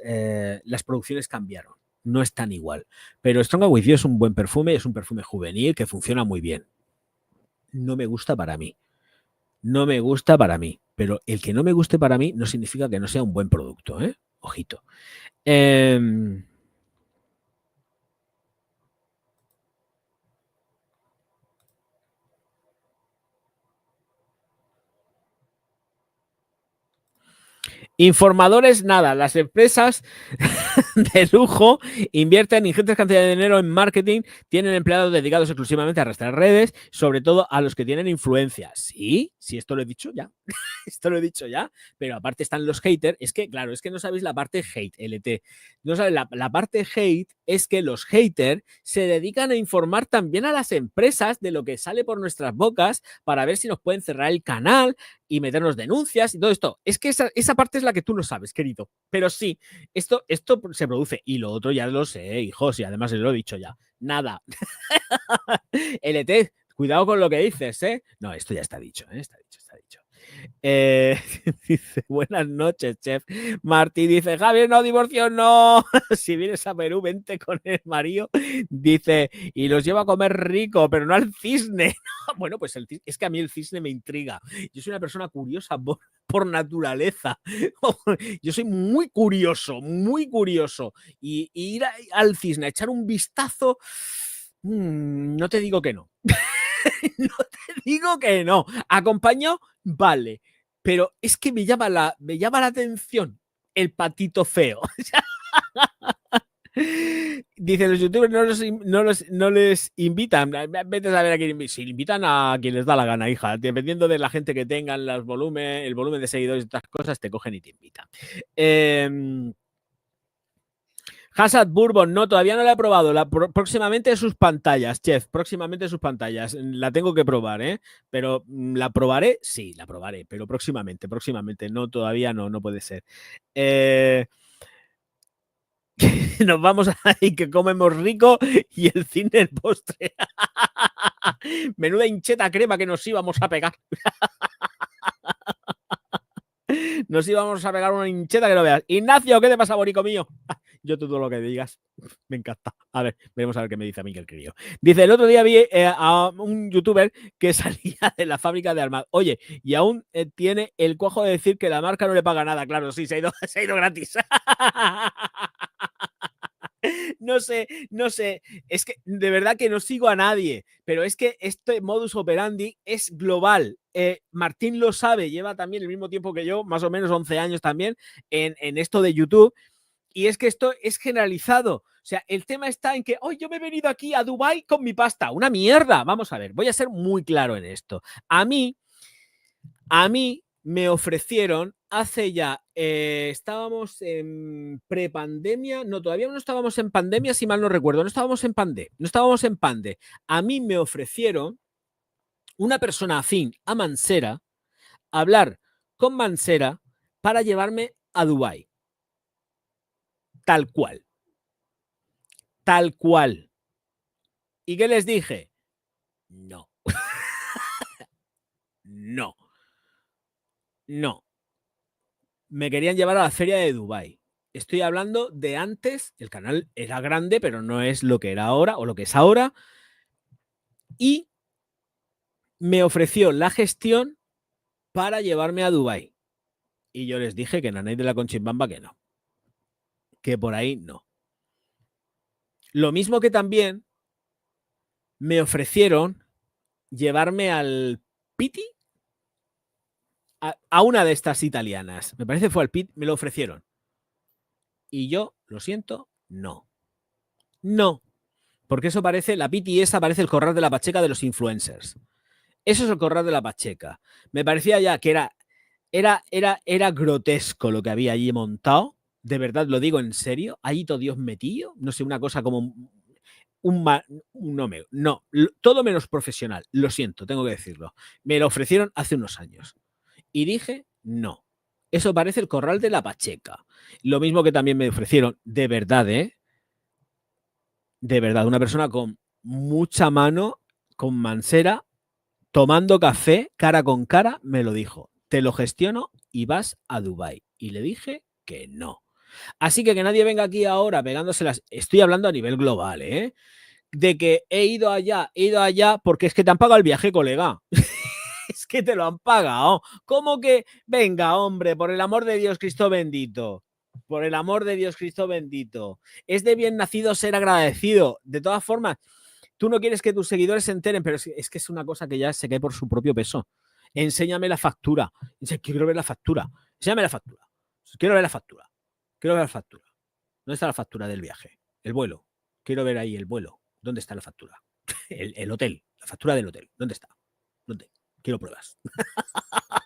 producciones cambiaron, no están igual. Pero Stronger With You es un buen perfume, es un perfume juvenil que funciona muy bien. No me gusta para mí. No me gusta para mí. Pero el que no me guste para mí no significa que no sea un buen producto, ¿eh? Ojito. Informadores, nada. Las empresas de lujo invierten ingentes cantidades de dinero en marketing, tienen empleados dedicados exclusivamente a arrastrar redes, sobre todo a los que tienen influencia. Sí, esto lo he dicho ya. Esto lo he dicho ya, pero aparte están los haters. Es que, claro, es que no sabéis la parte hate, LT. No sabéis, la parte hate es que los haters se dedican a informar también a las empresas de lo que sale por nuestras bocas para ver si nos pueden cerrar el canal y meternos denuncias y todo esto. Es que esa parte es la que tú no sabes, querido. Pero sí, esto se produce. Y lo otro ya lo sé, hijos, y además lo he dicho ya. Nada. LT, cuidado con lo que dices, ¿eh? No, esto ya está dicho, ¿eh? Está dicho. Dice, buenas noches, chef. Martí dice, Javier, no, divorcio, no. Si vienes a Perú, vente con el marido. Dice, y los llevo a comer rico, pero no al cisne. Bueno, pues es que a mí el cisne me intriga. Yo soy una persona curiosa por naturaleza. Yo soy muy curioso, muy curioso. Y ir al cisne a echar un vistazo, no te digo que no. No te digo que no. Acompaño, vale. Pero es que me llama la atención el patito feo. Dicen los youtubers no les invitan. Vete a saber a quién invitan. Si invitan a quien les da la gana, hija. Dependiendo de la gente que tengan, el volumen de seguidores y otras cosas, te cogen y te invitan. Hazard Bourbon, no, todavía no la he probado. Próximamente sus pantallas, chef. Próximamente sus pantallas. La tengo que probar, ¿eh? Pero ¿la probaré? Sí, la probaré, pero próximamente. No, todavía no puede ser. Nos vamos ahí que comemos rico y el cine el postre. Menuda hincheta crema que nos íbamos a pegar. Nos íbamos a pegar una hincheta que no veas. Ignacio, ¿qué te pasa, bonico mío? Yo todo lo que digas, me encanta. A ver, veremos a ver qué me dice a mí que el crío. Dice, el otro día vi a un youtuber que salía de la fábrica de armas. Oye, y aún tiene el cuajo de decir que la marca no le paga nada. Claro, sí, se ha ido gratis. No sé, es que de verdad que no sigo a nadie, pero es que este modus operandi es global. Martín lo sabe, lleva también el mismo tiempo que yo, más o menos 11 años también, en esto de YouTube, y es que esto es generalizado. O sea, el tema está en que, yo me he venido aquí a Dubái con mi pasta, una mierda. Vamos a ver, voy a ser muy claro en esto. A mí me ofrecieron hace ya, estábamos en prepandemia, no, todavía no estábamos en pandemia, si mal no recuerdo, no estábamos en pande. A mí me ofrecieron una persona afín a Mansera, hablar con Mansera para llevarme a Dubái. Tal cual. ¿Y qué les dije? No. No. Me querían llevar a la feria de Dubái. Estoy hablando de antes, el canal era grande, pero no es lo que era ahora o lo que es ahora. Y me ofreció la gestión para llevarme a Dubái. Y yo les dije que Nanay de la Conchimbamba que no. Que por ahí no. Lo mismo que también me ofrecieron llevarme al Pitti, a una de estas italianas. Me parece que fue al Pitti, me lo ofrecieron. Y yo, lo siento, no. Porque eso parece, la Pitti esa parece el Corral de la Pacheca de los influencers. Eso es el Corral de la Pacheca. Me parecía ya que era grotesco lo que había allí montado. De verdad, lo digo en serio. Ahí todo Dios metido. No sé, una cosa como todo menos profesional. Lo siento, tengo que decirlo. Me lo ofrecieron hace unos años. Y dije, no. Eso parece el Corral de la Pacheca. Lo mismo que también me ofrecieron, de verdad, de verdad, una persona con mucha mano, con Mansera, tomando café, cara con cara, me lo dijo. Te lo gestiono y vas a Dubái. Y le dije que no. Así que nadie venga aquí ahora pegándoselas. Estoy hablando a nivel global, de que he ido allá, porque es que te han pagado el viaje, colega. Es que te lo han pagado. ¿Cómo que? Venga, hombre, por el amor de Dios, Cristo bendito. Por el amor de Dios, Cristo bendito. Es de bien nacido ser agradecido. De todas formas, tú no quieres que tus seguidores se enteren, pero es que es una cosa que ya se cae por su propio peso. Enséñame la factura. Quiero ver la factura. Enséñame la factura. Quiero ver la factura. ¿Dónde está la factura del viaje? El vuelo. Quiero ver ahí el vuelo. ¿Dónde está la factura? El hotel. La factura del hotel. ¿Dónde está? ¿Dónde? Quiero pruebas.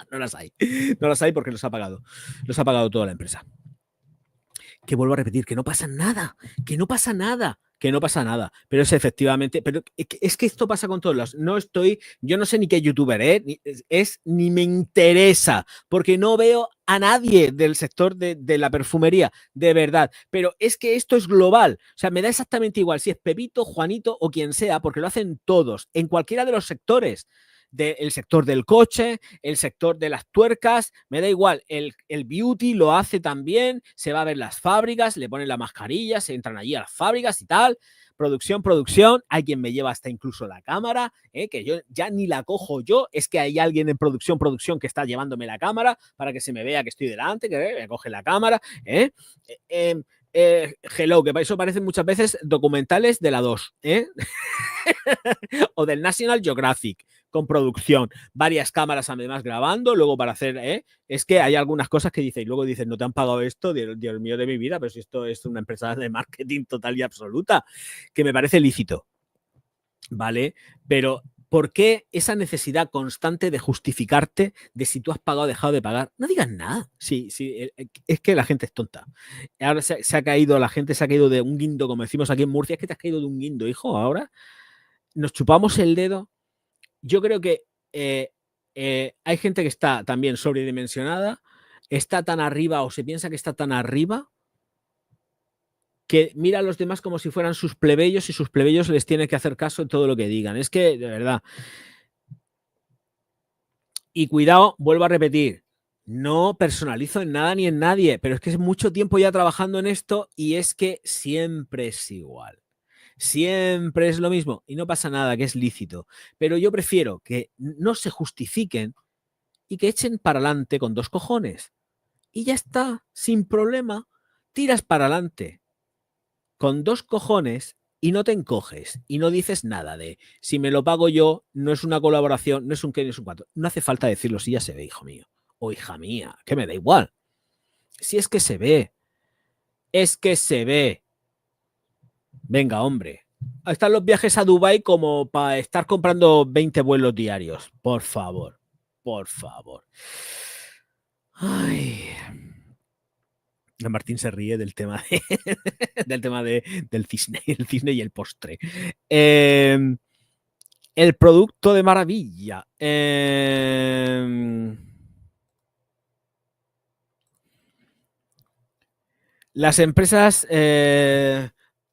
No las hay. No las hay porque los ha pagado. Los ha pagado toda la empresa. Que vuelvo a repetir, que no pasa nada. Pero es efectivamente, pero es que esto pasa con todos los, yo no sé ni qué youtuber ni me interesa, porque no veo a nadie del sector de la perfumería, de verdad, pero es que esto es global, o sea, me da exactamente igual si es Pepito, Juanito o quien sea, porque lo hacen todos, en cualquiera de los sectores. del sector del coche, el sector de las tuercas, me da igual, el beauty lo hace también, se va a ver las fábricas, le ponen la mascarilla, se entran allí a las fábricas y tal, producción, hay quien me lleva hasta incluso la cámara, que yo ya ni la cojo yo, es que hay alguien en producción que está llevándome la cámara para que se me vea que estoy delante, que me coge la cámara, hello, que eso parecen muchas veces documentales de la 2, o del National Geographic, con producción, varias cámaras además grabando, luego para hacer, es que hay algunas cosas que dices, y luego dices, no te han pagado esto, Dios mío de mi vida, pero si esto es una empresa de marketing total y absoluta, que me parece lícito, ¿vale? Pero ¿por qué esa necesidad constante de justificarte de si tú has pagado o dejado de pagar? No digas nada. Sí, es que la gente es tonta. Ahora se ha caído, la gente se ha caído de un guindo, como decimos aquí en Murcia, es que te has caído de un guindo, hijo, ahora nos chupamos el dedo. Yo creo que hay gente que está también sobredimensionada, está tan arriba o se piensa que está tan arriba que mira a los demás como si fueran sus plebeyos y sus plebeyos les tienen que hacer caso en todo lo que digan. Es que, de verdad. Y cuidado, vuelvo a repetir, no personalizo en nada ni en nadie, pero es que es mucho tiempo ya trabajando en esto y es que siempre es igual. Siempre es lo mismo y no pasa nada, que es lícito. Pero yo prefiero que no se justifiquen y que echen para adelante con 2 cojones. Y ya está, sin problema. Tiras para adelante con 2 cojones y no te encoges y no dices nada de si me lo pago yo, no es una colaboración, no es un qué, no es un cuánto. No hace falta decirlo si ya se ve, hijo mío o hija mía, que me da igual. Si es que se ve, es que se ve. Venga, hombre. Están los viajes a Dubái como para estar comprando 20 vuelos diarios. Por favor, por favor. Ay. Martín se ríe del tema del cisne, el cisne y el postre. El producto de maravilla. Las empresas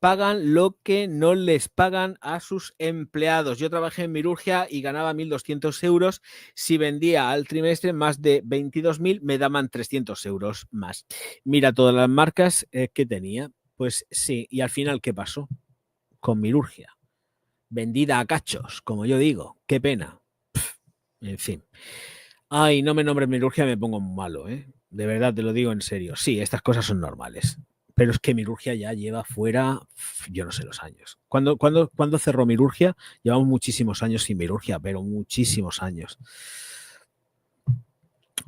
pagan lo que no les pagan a sus empleados. Yo trabajé en Mirurgia y ganaba 1.200 euros. Si vendía al trimestre más de 22.000, me daban 300 euros más. Mira todas las marcas que tenía. Pues sí, y al final, ¿qué pasó? Con Mirurgia. Vendida a cachos, como yo digo. Qué pena. En fin. Ay, no me nombres Mirurgia, me pongo malo, ¿eh? De verdad, te lo digo en serio. Sí, estas cosas son normales. Pero es que Mirurgia ya lleva fuera, yo no sé los años. ¿Cuándo cerró Mirurgia? Llevamos muchísimos años sin Mirurgia, pero muchísimos años.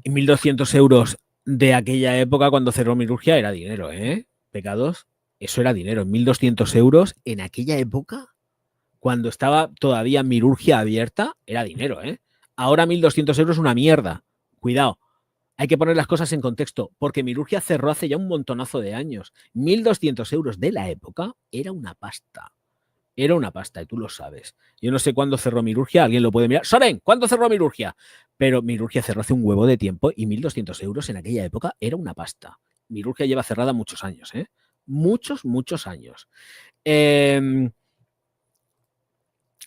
Y 1.200 euros de aquella época cuando cerró Mirurgia era dinero, ¿eh? Pecados, eso era dinero. 1.200 euros en aquella época, cuando estaba todavía Mirurgia abierta, era dinero, ¿eh? Ahora 1.200 euros es una mierda. Cuidado. Hay que poner las cosas en contexto, porque Mirurgia cerró hace ya un montonazo de años. 1.200 euros de la época era una pasta. Era una pasta, y tú lo sabes. Yo no sé cuándo cerró Mirurgia, alguien lo puede mirar. Soren, ¿cuándo cerró Mirurgia? Pero Mirurgia cerró hace un huevo de tiempo y 1.200 euros en aquella época era una pasta. Mirurgia lleva cerrada muchos años, ¿eh? Muchos, muchos años.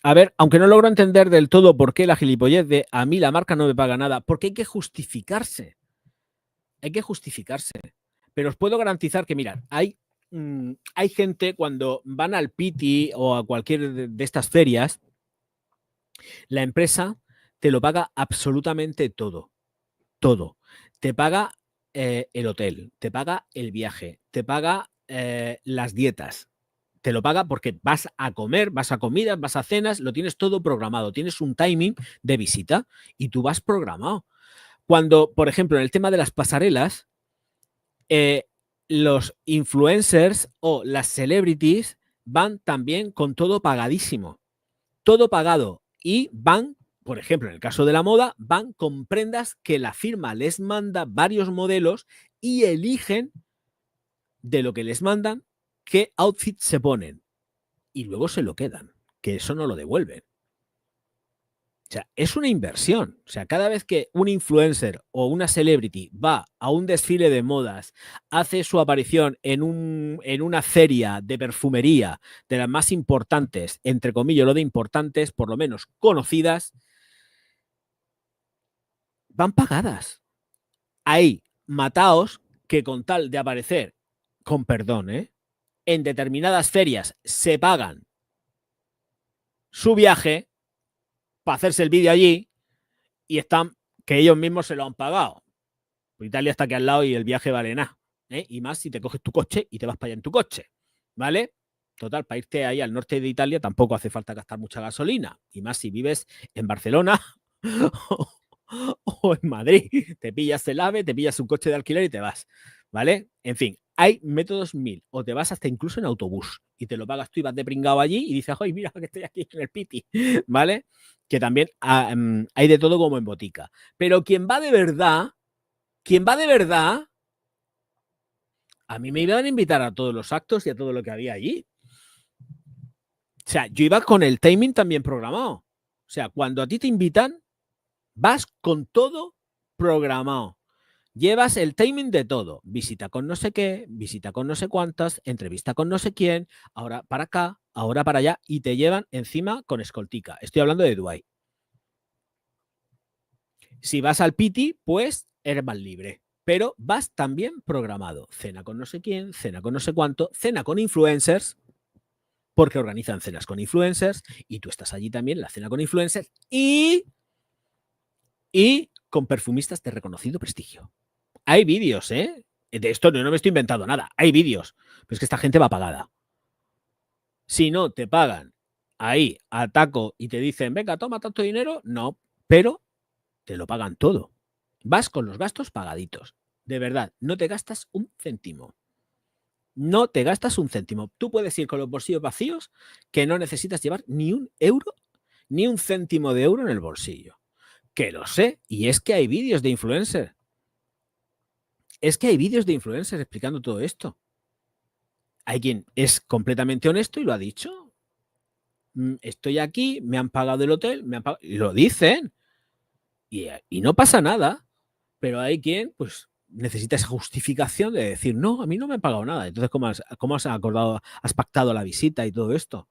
A ver, aunque no logro entender del todo por qué la gilipollez de a mí la marca no me paga nada, porque hay que justificarse. Hay que justificarse. Pero os puedo garantizar que, mirad, hay gente cuando van al Piti o a cualquier de estas ferias, la empresa te lo paga absolutamente todo. Todo. Te paga el hotel, te paga el viaje, te paga las dietas. Te lo paga porque vas a comer, vas a comidas, vas a cenas, lo tienes todo programado. Tienes un timing de visita y tú vas programado. Cuando, por ejemplo, en el tema de las pasarelas, los influencers o las celebrities van también con todo pagadísimo. Todo pagado. Y van, por ejemplo, en el caso de la moda, van con prendas que la firma les manda varios modelos y eligen de lo que les mandan qué outfit se ponen. Y luego se lo quedan, que eso no lo devuelven. O sea, es una inversión. O sea, cada vez que un influencer o una celebrity va a un desfile de modas, hace su aparición en una feria de perfumería de las más importantes, entre comillas, lo de importantes, por lo menos conocidas, van pagadas. Hay mataos que con tal de aparecer, con perdón, en determinadas ferias se pagan su viaje para hacerse el vídeo allí y están que ellos mismos se lo han pagado. Italia está aquí al lado y el viaje vale nada. Y más si te coges tu coche y te vas para allá en tu coche. ¿Vale? Total, para irte ahí al norte de Italia tampoco hace falta gastar mucha gasolina. Y más si vives en Barcelona o en Madrid. Te pillas el AVE, te pillas un coche de alquiler y te vas. ¿Vale? En fin, hay métodos mil. O te vas hasta incluso en autobús y te lo pagas tú y vas de pringado allí y dices, ¡ay, mira que estoy aquí en el Piti! ¿Vale? Que también hay de todo como en botica. Pero quien va de verdad, a mí me iban a invitar a todos los actos y a todo lo que había allí. O sea, yo iba con el timing también programado. O sea, cuando a ti te invitan, vas con todo programado. Llevas el timing de todo. Visita con no sé qué, visita con no sé cuántas, entrevista con no sé quién, ahora para acá, ahora para allá, y te llevan encima con escoltica. Estoy hablando de Dubái. Si vas al Piti, pues eres más libre. Pero vas también programado. Cena con no sé quién, cena con no sé cuánto, cena con influencers, porque organizan cenas con influencers, y tú estás allí también, la cena con influencers, y con perfumistas de reconocido prestigio. Hay vídeos, ¿eh? De esto no me estoy inventando nada. Hay vídeos. Pero es que esta gente va pagada. Si no te pagan ahí a taco y te dicen, venga, toma tanto dinero, no, pero te lo pagan todo. Vas con los gastos pagaditos. De verdad, no te gastas un céntimo. No te gastas un céntimo. Tú puedes ir con los bolsillos vacíos que no necesitas llevar ni un euro, ni un céntimo de euro en el bolsillo. Que lo sé. Y es que hay vídeos de influencers. Es que hay vídeos de influencers explicando todo esto. Hay quien es completamente honesto y lo ha dicho. Estoy aquí, me han pagado el hotel, y lo dicen. Y no pasa nada. Pero hay quien, pues, necesita esa justificación de decir, no, a mí no me han pagado nada. Entonces, ¿cómo has acordado, has pactado la visita y todo esto?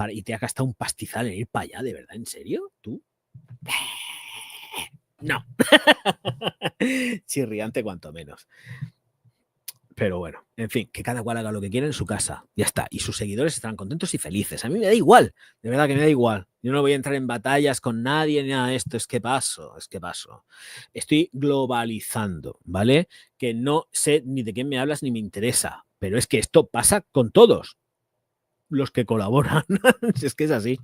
Y te has gastado un pastizal en ir para allá, ¿de verdad? ¿En serio? ¿Tú? No. Chirriante cuanto menos. Pero bueno, en fin, que cada cual haga lo que quiera en su casa. Ya está. Y sus seguidores estarán contentos y felices. A mí me da igual. De verdad que me da igual. Yo no voy a entrar en batallas con nadie ni nada de esto. Es que paso. Estoy globalizando, ¿vale? Que no sé ni de quién me hablas ni me interesa. Pero es que esto pasa con todos los que colaboran. Es que es así.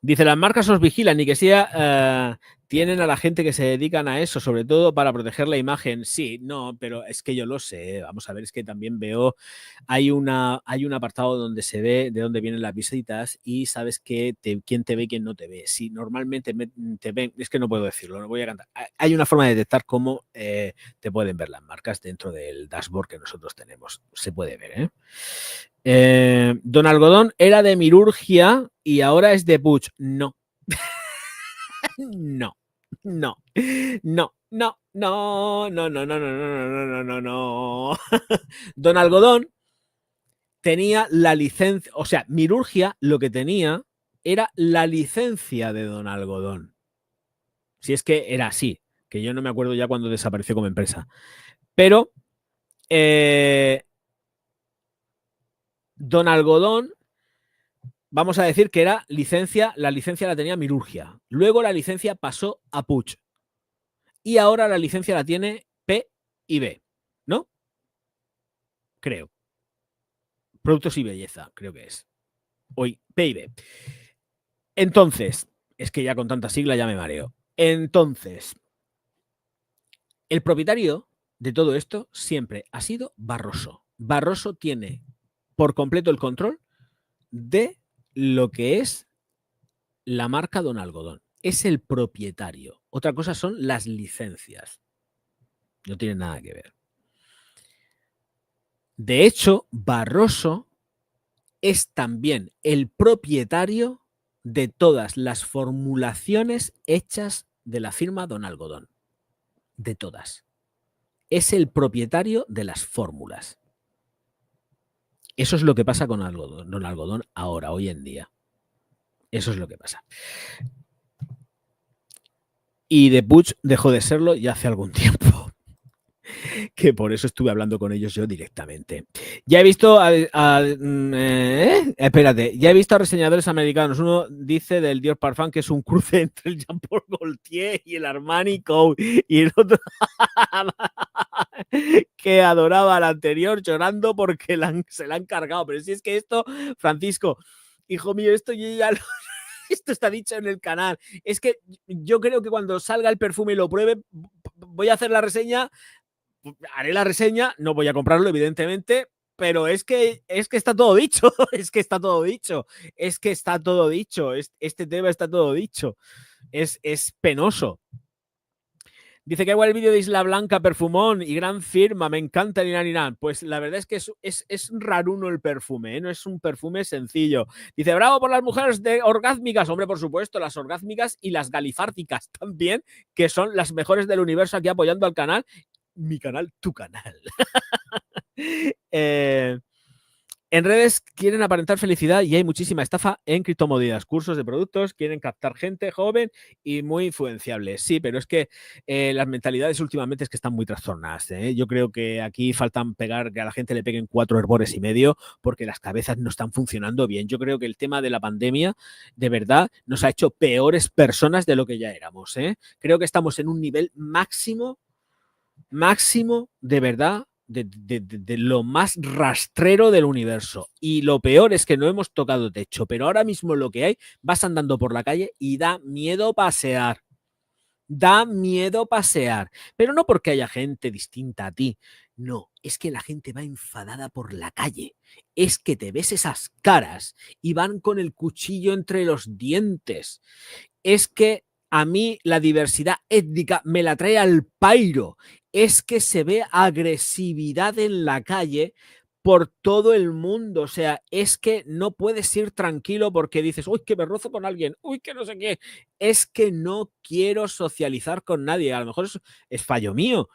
Dice, las marcas os vigilan y que sea tienen a la gente que se dedican a eso, sobre todo para proteger la imagen. Sí, no, pero es que yo lo sé. Vamos a ver, es que también veo, hay un apartado donde se ve de dónde vienen las visitas y sabes quién te ve y quién no te ve. Si normalmente te ven, es que no puedo decirlo, no voy a cantar. Hay una forma de detectar cómo te pueden ver las marcas dentro del dashboard que nosotros tenemos. Se puede ver, Don Algodón era de Mirurgia y ahora es de Puig. No. No. No. No. No. No. No. No. No. No. No. No. No. Don Algodón tenía la licencia. O sea, Mirurgia lo que tenía era la licencia de Don Algodón. Si es que era así. Que yo no me acuerdo ya cuando desapareció como empresa. Pero Don Algodón, vamos a decir que era la licencia la tenía Mirurgia. Luego la licencia pasó a Puig. Y ahora la licencia la tiene P y B, ¿no? Creo. Productos y Belleza, creo que es. Hoy, P y B. Entonces, es que ya con tanta sigla ya me mareo. Entonces, el propietario de todo esto siempre ha sido Barroso. Barroso tiene por completo el control de lo que es la marca Don Algodón. Es el propietario. Otra cosa son las licencias. No tiene nada que ver. De hecho, Barroso es también el propietario de todas las formulaciones hechas de la firma Don Algodón. De todas. Es el propietario de las fórmulas. Eso es lo que pasa con Don Algodón ahora, hoy en día. Eso es lo que pasa. Y The Butch dejó de serlo ya hace algún tiempo. Que por eso estuve hablando con ellos yo directamente. Ya he visto espérate, ya he visto a reseñadores americanos. Uno dice del Dior Parfum que es un cruce entre el Jean Paul Gaultier y el Armani Code, y el otro que adoraba al anterior llorando porque se la han cargado. Pero si es que esto, Francisco, hijo mío, esto yo ya esto está dicho en el canal. Es que yo creo que cuando salga el perfume y lo pruebe, voy a hacer la reseña. Haré la reseña, no voy a comprarlo, evidentemente, pero es que está todo dicho, es que está todo dicho, es que está todo dicho, este tema está todo dicho, es penoso. Dice que igual el vídeo de Isla Blanca, perfumón y gran firma, me encanta el Irán. Pues la verdad es que es raruno el perfume, ¿eh? No es un perfume sencillo. Dice, bravo por las mujeres de orgásmicas. Hombre, por supuesto, las orgásmicas y las galifárticas también, que son las mejores del universo aquí apoyando al canal. Mi canal, tu canal. En redes quieren aparentar felicidad y hay muchísima estafa en criptomonedas, cursos de productos, quieren captar gente joven y muy influenciable. Sí, pero es que las mentalidades últimamente es que están muy trastornadas. Yo creo que aquí faltan pegar, que a la gente le peguen 4 hervores y medio porque las cabezas no están funcionando bien. Yo creo que el tema de la pandemia de verdad nos ha hecho peores personas de lo que ya éramos. Creo que estamos en un nivel máximo de verdad de lo más rastrero del universo. Y lo peor es que no hemos tocado techo, pero ahora mismo lo que hay, vas andando por la calle y da miedo pasear. Da miedo pasear, pero no porque haya gente distinta a ti, no, es que la gente va enfadada por la calle, es que te ves esas caras y van con el cuchillo entre los dientes, es que a mí la diversidad étnica me la trae al pairo, es que se ve agresividad en la calle por todo el mundo, o sea, es que no puedes ir tranquilo porque dices, uy, que me rozo con alguien, uy, que no sé qué, es que no quiero socializar con nadie, a lo mejor es fallo mío,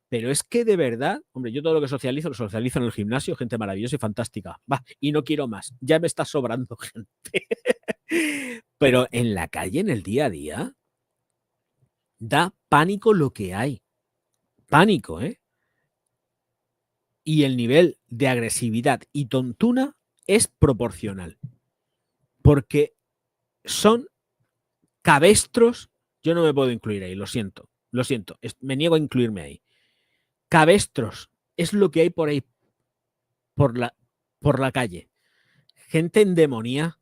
pero es que de verdad, hombre, yo todo lo socializo en el gimnasio, gente maravillosa y fantástica, va, y no quiero más, ya me está sobrando gente. Pero en la calle, en el día a día, da pánico lo que hay. Pánico, ¿eh? Y el nivel de agresividad y tontuna es proporcional. Porque son cabestros. Yo no me puedo incluir ahí, lo siento. Me niego a incluirme ahí. Cabestros es lo que hay por ahí, por la calle. Gente endemoniada.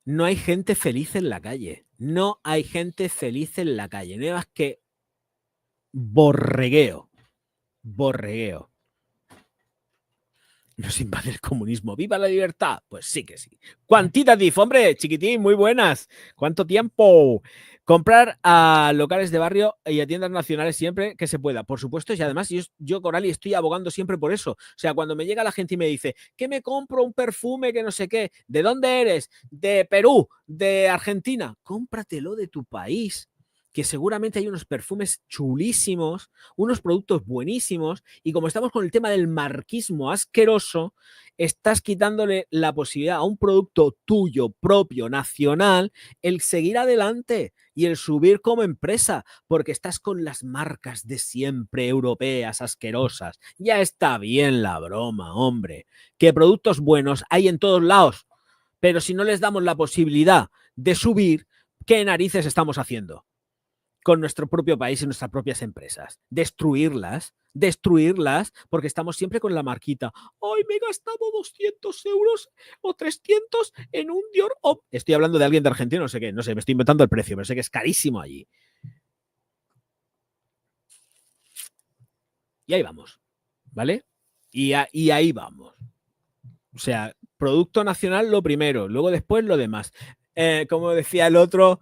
No hay gente feliz en la calle. No hay gente feliz en la calle. No hay más que borregueo. Nos invade el comunismo. ¡Viva la libertad! Pues sí que sí. Quantitative, hombre, chiquitín, muy buenas. ¿Cuánto tiempo? Comprar a locales de barrio y a tiendas nacionales siempre que se pueda. Por supuesto, y además yo Corali, estoy abogando siempre por eso. O sea, cuando me llega la gente y me dice, ¿qué me compro un perfume que no sé qué? ¿De dónde eres? ¿De Perú? ¿De Argentina? Cómpratelo de tu país, que seguramente hay unos perfumes chulísimos, unos productos buenísimos, y como estamos con el tema del marquismo asqueroso, estás quitándole la posibilidad a un producto tuyo, propio, nacional, el seguir adelante y el subir como empresa, porque estás con las marcas de siempre europeas asquerosas. Ya está bien la broma, hombre, que productos buenos hay en todos lados, pero si no les damos la posibilidad de subir, ¿qué narices estamos haciendo con nuestro propio país y nuestras propias empresas? Destruirlas, porque estamos siempre con la marquita. ¡Ay, me he gastado 200 euros o 300 en un Dior! Oh, estoy hablando de alguien de Argentina, no sé qué, no sé, me estoy inventando el precio, pero sé que es carísimo allí. Y ahí vamos, ¿vale? Y ahí vamos. O sea, producto nacional lo primero, luego después lo demás. Como decía el otro,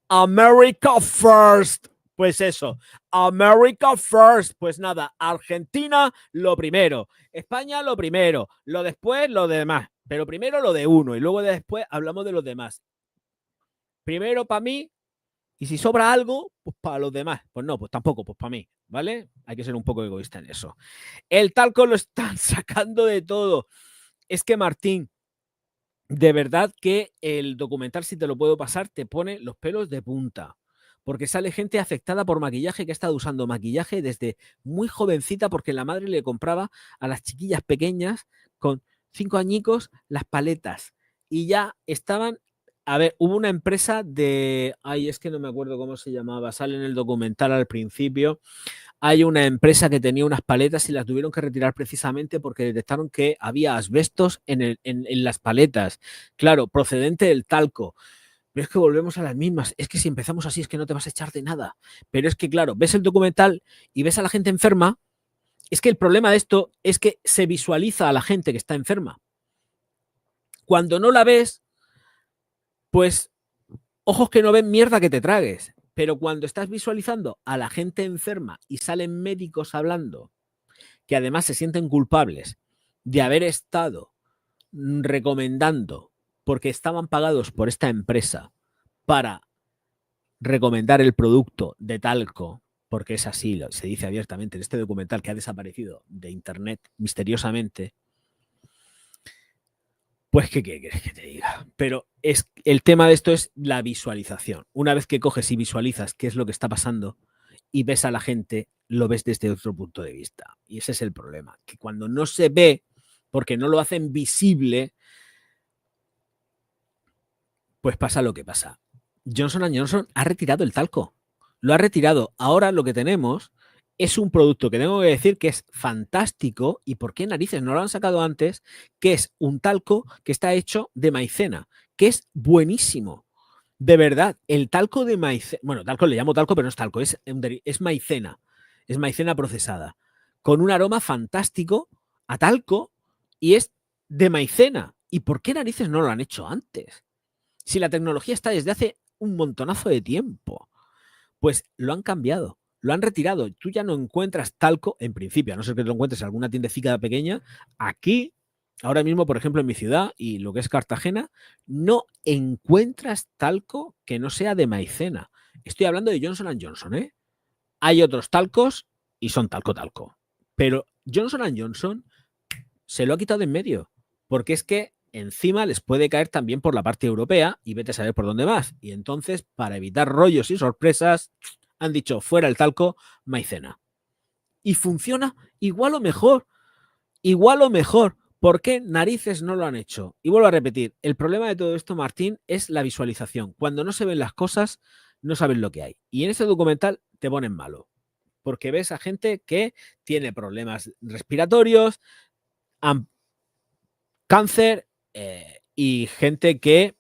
America First. Pues eso, America First. Pues nada, Argentina lo primero, España lo primero, lo después lo demás. Pero primero lo de uno y luego después hablamos de los demás. Primero para mí, y si sobra algo, pues para los demás. Pues no, pues tampoco, pues para mí, ¿vale? Hay que ser un poco egoísta en eso. El talco lo están sacando de todo. Es que Martín, de verdad que el documental, si te lo puedo pasar, te pone los pelos de punta. porque sale gente afectada por maquillaje que ha estado usando maquillaje desde muy jovencita porque la madre le compraba a las chiquillas pequeñas con 5 añicos las paletas y ya estaban. A ver, hubo una empresa de. Ay, es que no me acuerdo cómo se llamaba. Sale en el documental al principio. Hay una empresa que tenía unas paletas y las tuvieron que retirar precisamente porque detectaron que había asbestos en las paletas. Claro, procedente del talco. Pero es que volvemos a las mismas. Es que si empezamos así es que no te vas a echar de nada. Pero es que, claro, ves el documental y ves a la gente enferma. Es que el problema de esto es que se visualiza a la gente que está enferma. Cuando no la ves, pues ojos que no ven, mierda que te tragues. Pero cuando estás visualizando a la gente enferma y salen médicos hablando, que además se sienten culpables de haber estado recomendando, porque estaban pagados por esta empresa para recomendar el producto de talco, porque es así, se dice abiertamente en este documental que ha desaparecido de internet misteriosamente. Pues, ¿qué quieres que te diga? Pero el tema de esto es la visualización. Una vez que coges y visualizas qué es lo que está pasando y ves a la gente, lo ves desde otro punto de vista. Y ese es el problema, que cuando no se ve, porque no lo hacen visible, pues pasa lo que pasa. Johnson & Johnson ha retirado el talco. Lo ha retirado. Ahora lo que tenemos es un producto que tengo que decir que es fantástico y por qué narices no lo han sacado antes, que es un talco que está hecho de maicena, que es buenísimo. De verdad, el talco de maicena, bueno, talco le llamo talco, pero no es talco, es maicena procesada, con un aroma fantástico a talco y es de maicena. ¿Y por qué narices no lo han hecho antes? Si la tecnología está desde hace un montonazo de tiempo, pues lo han cambiado, lo han retirado. Tú ya no encuentras talco, en principio, a no ser que te lo encuentres en alguna tiendecita pequeña. Aquí, ahora mismo, por ejemplo, en mi ciudad y lo que es Cartagena, no encuentras talco que no sea de maicena. Estoy hablando de Johnson & Johnson, ¿eh? Hay otros talcos y son talco. Pero Johnson & Johnson se lo ha quitado de en medio, porque es que encima les puede caer también por la parte europea y vete a saber por dónde más. Y entonces, para evitar rollos y sorpresas, han dicho fuera el talco, maicena. Y funciona igual o mejor. Igual o mejor. ¿Por qué narices no lo han hecho? Y vuelvo a repetir, el problema de todo esto, Martín, es la visualización. Cuando no se ven las cosas, no sabes lo que hay. Y en este documental te ponen malo. Porque ves a gente que tiene problemas respiratorios, cáncer y gente que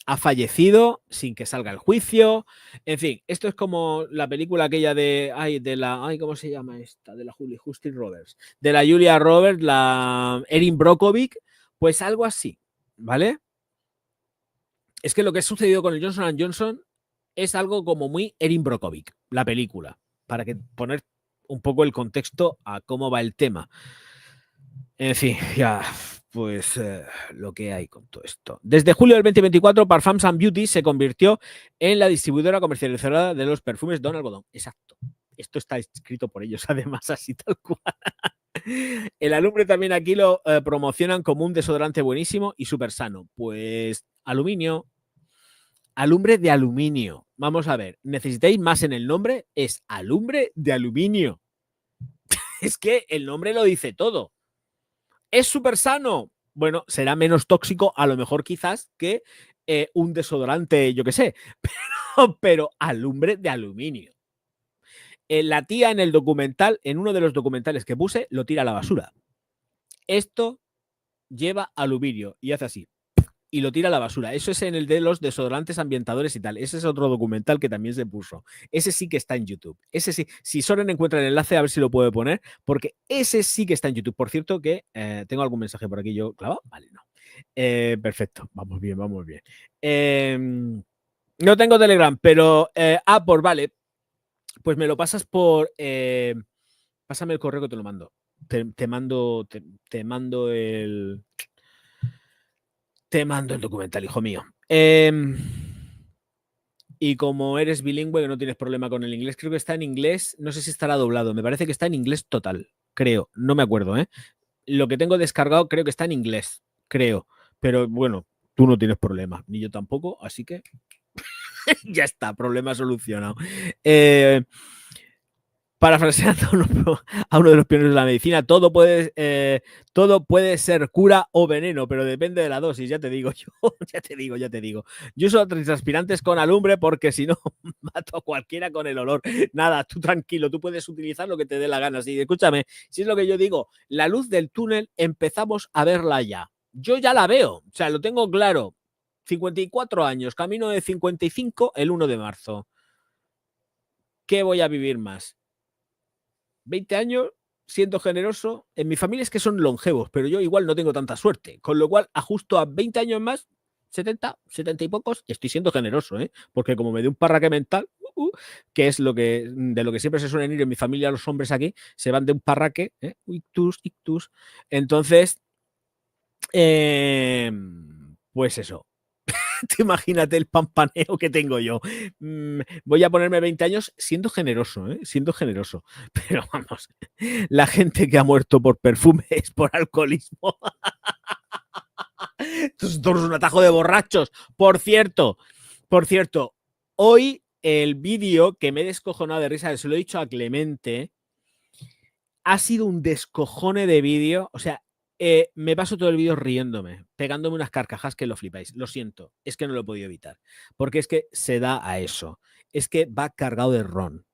ha fallecido sin que salga el juicio. En fin, esto es como la película aquella ¿cómo se llama esta? De la Justin Roberts. De la Julia Roberts, la Erin Brockovich, pues algo así, ¿vale? Es que lo que ha sucedido con el Johnson & Johnson es algo como muy Erin Brockovich, la película, para que poner un poco el contexto a cómo va el tema. En fin, ya, pues lo que hay con todo esto. Desde julio del 2024, Parfums and Beauty se convirtió en la distribuidora comercializadora de los perfumes Don Algodón. Exacto. Esto está escrito por ellos, además, así tal cual. El alumbre también aquí lo promocionan como un desodorante buenísimo y súper sano. Pues aluminio, alumbre de aluminio. Vamos a ver, ¿necesitáis más en el nombre? Es alumbre de aluminio. Es que el nombre lo dice todo. ¿Es súper sano? Bueno, será menos tóxico a lo mejor quizás que un desodorante, yo qué sé, pero alumbre de aluminio. La tía en el documental, en uno de los documentales que puse, lo tira a la basura. Esto lleva aluminio y hace así. Y lo tira a la basura. Eso es en el de los desodorantes ambientadores y tal. Ese es otro documental que también se puso. Ese sí que está en YouTube. Ese sí. Si Soren encuentra el enlace, a ver si lo puede poner, porque ese sí que está en YouTube. Por cierto, que tengo algún mensaje por aquí yo clavado. Vale, no. Perfecto. Vamos bien, vamos bien. No tengo Telegram, pero por vale. Pues me lo pasas por. Pásame el correo que te lo mando. Te mando el. Te mando el documental, hijo mío. Y como eres bilingüe, que no tienes problema con el inglés, creo que está en inglés, no sé si estará doblado, me parece que está en inglés total, creo, no me acuerdo, ¿eh? Lo que tengo descargado creo que está en inglés, creo, pero bueno, tú no tienes problema, ni yo tampoco, así que Ya está, problema solucionado. Parafraseando a uno de los pioneros de la medicina, todo puede ser cura o veneno, pero depende de la dosis, ya te digo yo, ya te digo. Yo uso transpirantes con alumbre porque si no, mato a cualquiera con el olor. Nada, tú tranquilo, tú puedes utilizar lo que te dé la gana. Sí, escúchame, si es lo que yo digo, la luz del túnel empezamos a verla ya. Yo ya la veo, o sea, lo tengo claro. 54 años, camino de 55 el 1 de marzo. ¿Qué voy a vivir más? 20 años siendo generoso. En mi familia es que son longevos, pero yo igual no tengo tanta suerte. Con lo cual, ajusto a 20 años más, 70 y pocos, estoy siendo generoso, ¿eh? Porque como me dé un parraque mental, que es de lo que siempre se suelen ir en mi familia los hombres aquí, se van de un parraque, ictus. Entonces, pues eso. Imagínate el pampaneo que tengo yo. Voy a ponerme 20 años siendo generoso, ¿eh? Siendo generoso. Pero vamos, la gente que ha muerto por perfume es por alcoholismo. Esto es un atajo de borrachos. Por cierto, hoy el vídeo que me he descojonado de risa, se lo he dicho a Clemente, ha sido un descojone de vídeo. O sea, me paso todo el vídeo riéndome, pegándome unas carcajas que lo flipáis. Lo siento, es que no lo he podido evitar. Porque es que se da a eso. Es que va cargado de ron.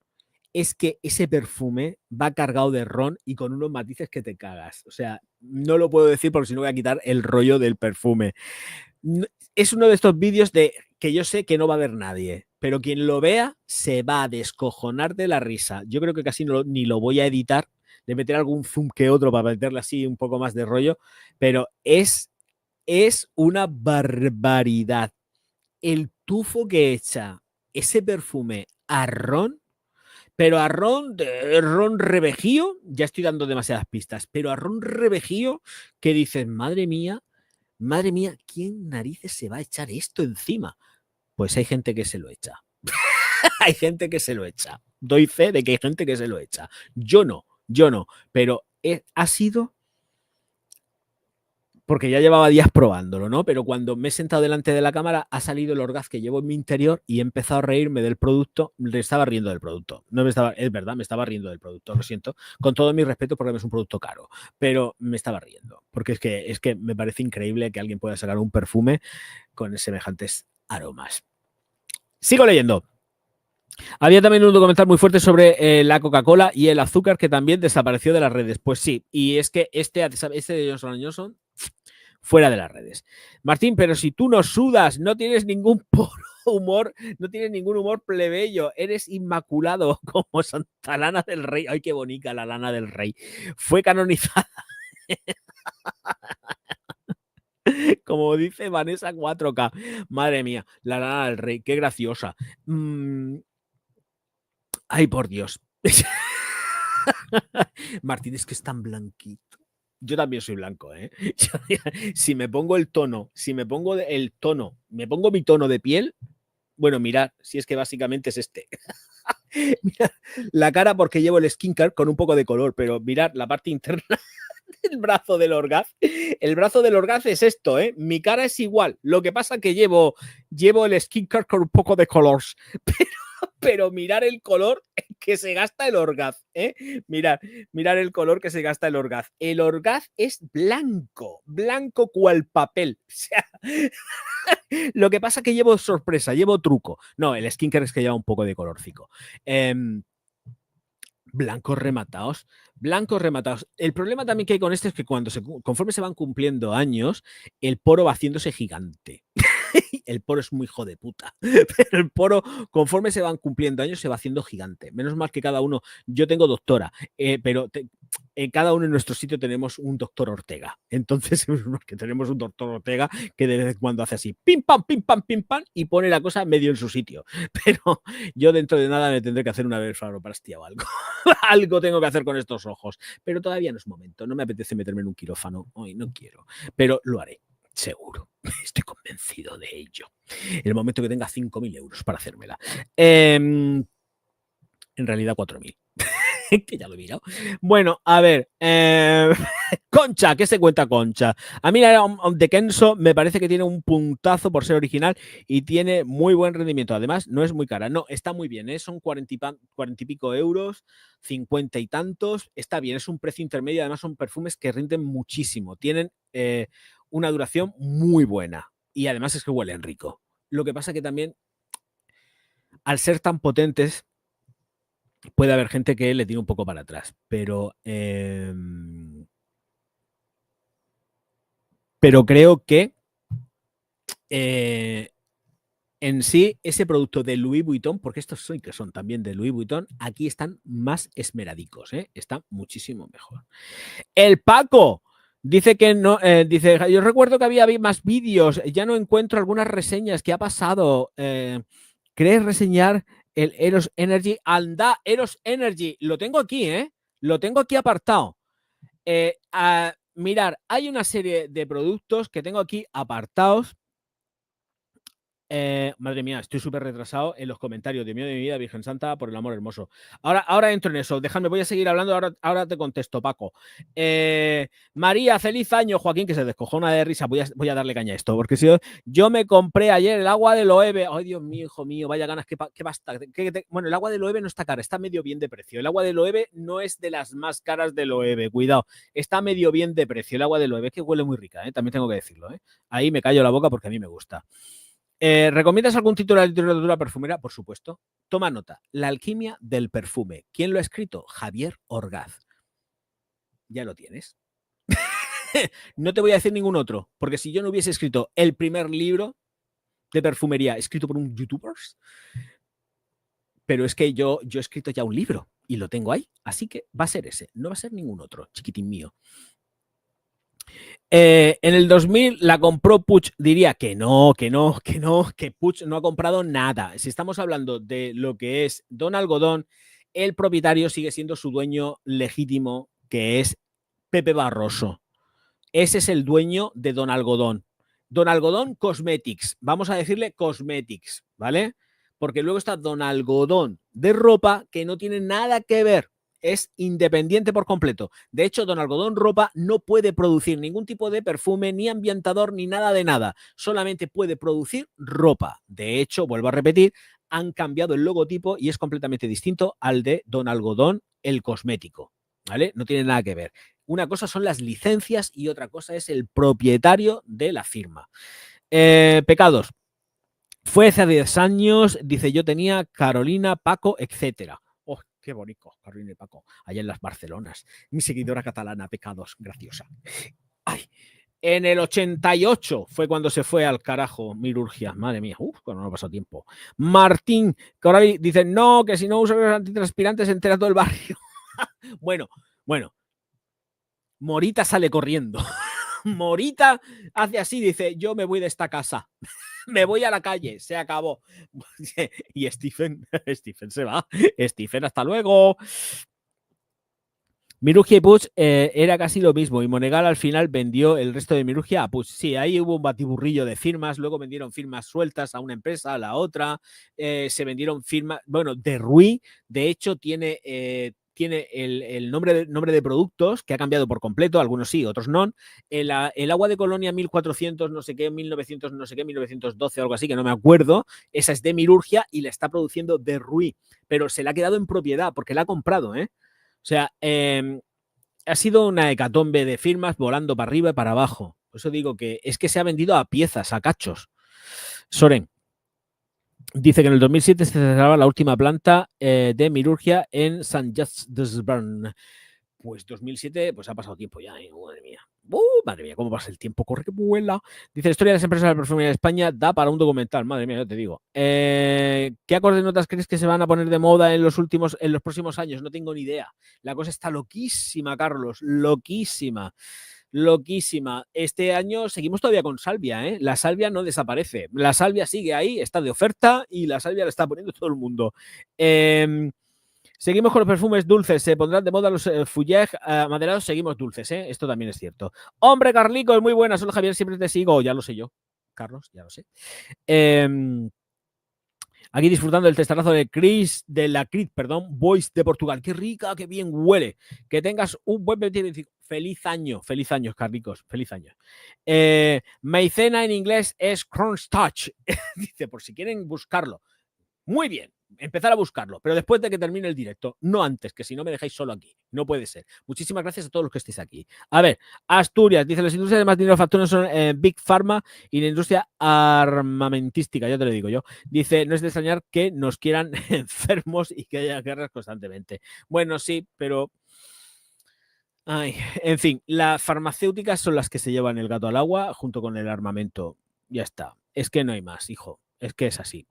Es que ese perfume va cargado de ron y con unos matices que te cagas. O sea, no lo puedo decir porque si no voy a quitar el rollo del perfume. Es uno de estos vídeos de que yo sé que no va a ver nadie, pero quien lo vea se va a descojonar de la risa. Yo creo que casi ni lo voy a editar, de meter algún zoom que otro para meterle así un poco más de rollo, pero es una barbaridad. El tufo que echa ese perfume a ron, pero a ron revejío, ya estoy dando demasiadas pistas, pero a ron revejío que dices, madre mía, ¿quién narices se va a echar esto encima? Pues hay gente que se lo echa. Hay gente que se lo echa. Doy fe de que hay gente que se lo echa. Yo no, pero ha sido porque ya llevaba días probándolo, ¿no? Pero cuando me he sentado delante de la cámara ha salido el orgaz que llevo en mi interior y he empezado a reírme del producto. Me estaba riendo del producto. Es verdad, me estaba riendo del producto, lo siento. Con todo mi respeto porque es un producto caro, pero me estaba riendo. Porque es que me parece increíble que alguien pueda sacar un perfume con semejantes aromas. Sigo leyendo. Había también un documental muy fuerte sobre la Coca-Cola y el azúcar que también desapareció de las redes. Pues sí, y es que este de Johnson & Johnson fuera de las redes. Martín, pero si tú no sudas, no tienes ningún humor, no tienes ningún humor plebeyo, eres inmaculado como Santa Lana del Rey. Ay, qué bonita la Lana del Rey. Fue canonizada. Como dice Vanessa 4K. Madre mía, la Lana del Rey, qué graciosa. Ay, por Dios. Martín, es que es tan blanquito. Yo también soy blanco, ¿eh? Si me pongo el tono, me pongo mi tono de piel, bueno, mirad, si es que básicamente es este. Mirad la cara porque llevo el skincare con un poco de color, pero mirad la parte interna del brazo del orgaz. El brazo del orgaz es esto, ¿eh? Mi cara es igual. Lo que pasa es que llevo el skincare con un poco de color. Pero mirar el color que se gasta el orgaz, ¿eh? Mirar el color que se gasta el orgaz. El orgaz es blanco cual papel. O sea, lo que pasa es que llevo sorpresa, llevo truco. No, el skincare es que lleva un poco de colorcico. Blancos rematados. El problema también que hay con esto es que conforme se van cumpliendo años, el poro va haciéndose gigante. El poro es muy hijo de puta, pero el poro, conforme se van cumpliendo años, se va haciendo gigante. Menos mal que cada uno, yo tengo doctora, pero en cada uno en nuestro sitio tenemos un doctor Ortega. Entonces, que tenemos un doctor Ortega que de vez en cuando hace así, pim, pam, y pone la cosa medio en su sitio. Pero yo dentro de nada me tendré que hacer una blefaroplastia o algo. Algo tengo que hacer con estos ojos. Pero todavía no es momento. No me apetece meterme en un quirófano. Hoy no quiero. Pero lo haré. Seguro, estoy convencido de ello. En el momento que tenga 5.000 euros para hacérmela. En realidad 4.000. que ya lo he mirado. Bueno, a ver, Concha, ¿qué se cuenta Concha? A mí de Kenso me parece que tiene un puntazo por ser original y tiene muy buen rendimiento. Además, no es muy cara. No, está muy bien, ¿eh? Son 40 y pico euros, 50 y tantos. Está bien, es un precio intermedio. Además, son perfumes que rinden muchísimo. Tienen una duración muy buena y además es que huelen rico. Lo que pasa que también, al ser tan potentes, puede haber gente que le tire un poco para atrás, pero creo que en sí ese producto de Louis Vuitton, porque estos sí que son también de Louis Vuitton, aquí están más esmeradicos, ¿eh? Está muchísimo mejor. El Paco dice que no, dice, yo recuerdo que había más vídeos, ya no encuentro algunas reseñas, ¿qué ha pasado? ¿Crees reseñar el Eros Energy? Anda, Eros Energy, lo tengo aquí, ¿eh? Lo tengo aquí apartado. Mirar, hay una serie de productos que tengo aquí apartados. Madre mía, estoy súper retrasado en los comentarios. De mí de mi vida, Virgen Santa, por el amor hermoso. Ahora entro en eso. Déjame, voy a seguir hablando. Ahora te contesto, Paco. María, feliz año. Joaquín, que se descojona de risa. Voy a darle caña a esto, porque si yo me compré ayer el agua de Loewe. Ay, Dios mío, hijo mío, vaya ganas. ¿Qué basta? Bueno, el agua de Loewe no está cara, está medio bien de precio. El agua de Loewe no es de las más caras de Loewe. Cuidado, está medio bien de precio. El agua de Loewe, que huele muy rica, también tengo que decirlo. Ahí me callo la boca porque a mí me gusta. ¿Recomiendas algún título de literatura perfumera? Por supuesto. Toma nota. La alquimia del perfume. ¿Quién lo ha escrito? Javier Orgaz. Ya lo tienes. No te voy a decir ningún otro, porque si yo no hubiese escrito el primer libro de perfumería escrito por un youtuber, pero es que yo he escrito ya un libro y lo tengo ahí, así que va a ser ese, no va a ser ningún otro, chiquitín mío. En el 2000 la compró Puig. Diría que no, que Puig no ha comprado nada. Si estamos hablando de lo que es Don Algodón, el propietario sigue siendo su dueño legítimo, que es Pepe Barroso. Ese es el dueño de Don Algodón. Don Algodón Cosmetics. Vamos a decirle Cosmetics, ¿vale? Porque luego está Don Algodón de ropa, que no tiene nada que ver. Es independiente por completo. De hecho, Don Algodón Ropa no puede producir ningún tipo de perfume, ni ambientador, ni nada de nada. Solamente puede producir ropa. De hecho, vuelvo a repetir, han cambiado el logotipo y es completamente distinto al de Don Algodón, el cosmético. ¿Vale? No tiene nada que ver. Una cosa son las licencias y otra cosa es el propietario de la firma. Pecados. Fue hace 10 años, dice, yo tenía Carolina, Paco, etcétera. Oh, qué bonito, Carolina y Paco, allá en las Barcelonas. Mi seguidora catalana, Pecados, graciosa. Ay, en el 88 fue cuando se fue al carajo Mirurgia. Madre mía, cuando no pasó tiempo. Martín, que ahora dice, no, que si no uso los antitranspirantes se entera todo el barrio. Bueno. Morita sale corriendo. Morita hace así, dice, yo me voy de esta casa. Me voy a la calle, se acabó. Y Stephen se va. Stephen, hasta luego. Mirurgia y Puig era casi lo mismo y Monegal al final vendió el resto de Mirurgia a Puig. Sí, ahí hubo un batiburrillo de firmas, luego vendieron firmas sueltas a una empresa, a la otra, se vendieron firmas, bueno, de Rui, de hecho tiene el nombre de productos que ha cambiado por completo, algunos sí, otros no. El agua de Colonia 1400 no sé qué, 1900 no sé qué, 1912 o algo así, que no me acuerdo, esa es de Mirurgia y la está produciendo de Rui, pero se la ha quedado en propiedad porque la ha comprado, ¿eh? O sea, ha sido una hecatombe de firmas volando para arriba y para abajo. Por eso digo que es que se ha vendido a piezas, a cachos. Soren dice que en el 2007 se cerraba la última planta de Mirurgia en St. Just-Desburn. Pues 2007, pues ha pasado tiempo ya, madre mía. Madre mía, cómo pasa el tiempo, corre que vuela. Dice, la historia de las empresas de la perfumería de España da para un documental. Madre mía, yo te digo. ¿Qué acordes notas crees que se van a poner de moda en los próximos años? No tengo ni idea. La cosa está loquísima, Carlos, loquísima. Este año seguimos todavía con salvia, ¿eh? La salvia no desaparece. La salvia sigue ahí, está de oferta y la salvia la está poniendo todo el mundo. Seguimos con los perfumes dulces. Se pondrán de moda los Fouillage maderados. Seguimos dulces, ¿eh? Esto también es cierto. Hombre, Carlico, muy buena. Solo Javier, siempre te sigo. Ya lo sé yo. Carlos, ya lo sé. Aquí disfrutando del testarazo de Chris, de la Crit, perdón, Voice de Portugal. Qué rica, qué bien huele. Que tengas un buen 2025. Feliz año, Carlicos, feliz año. Maicena en inglés es cornstarch. Dice, por si quieren buscarlo. Muy bien, empezar a buscarlo, pero después de que termine el directo, no antes, que si no me dejáis solo aquí. No puede ser. Muchísimas gracias a todos los que estéis aquí. A ver, Asturias, dice, las industrias de más dinero facturan son Big Pharma y la industria armamentística, ya te lo digo yo. Dice, no es de extrañar que nos quieran enfermos y que haya guerras constantemente. Bueno, sí, pero... Ay, en fin, las farmacéuticas son las que se llevan el gato al agua junto con el armamento. Ya está. Es que no hay más, hijo. Es que es así.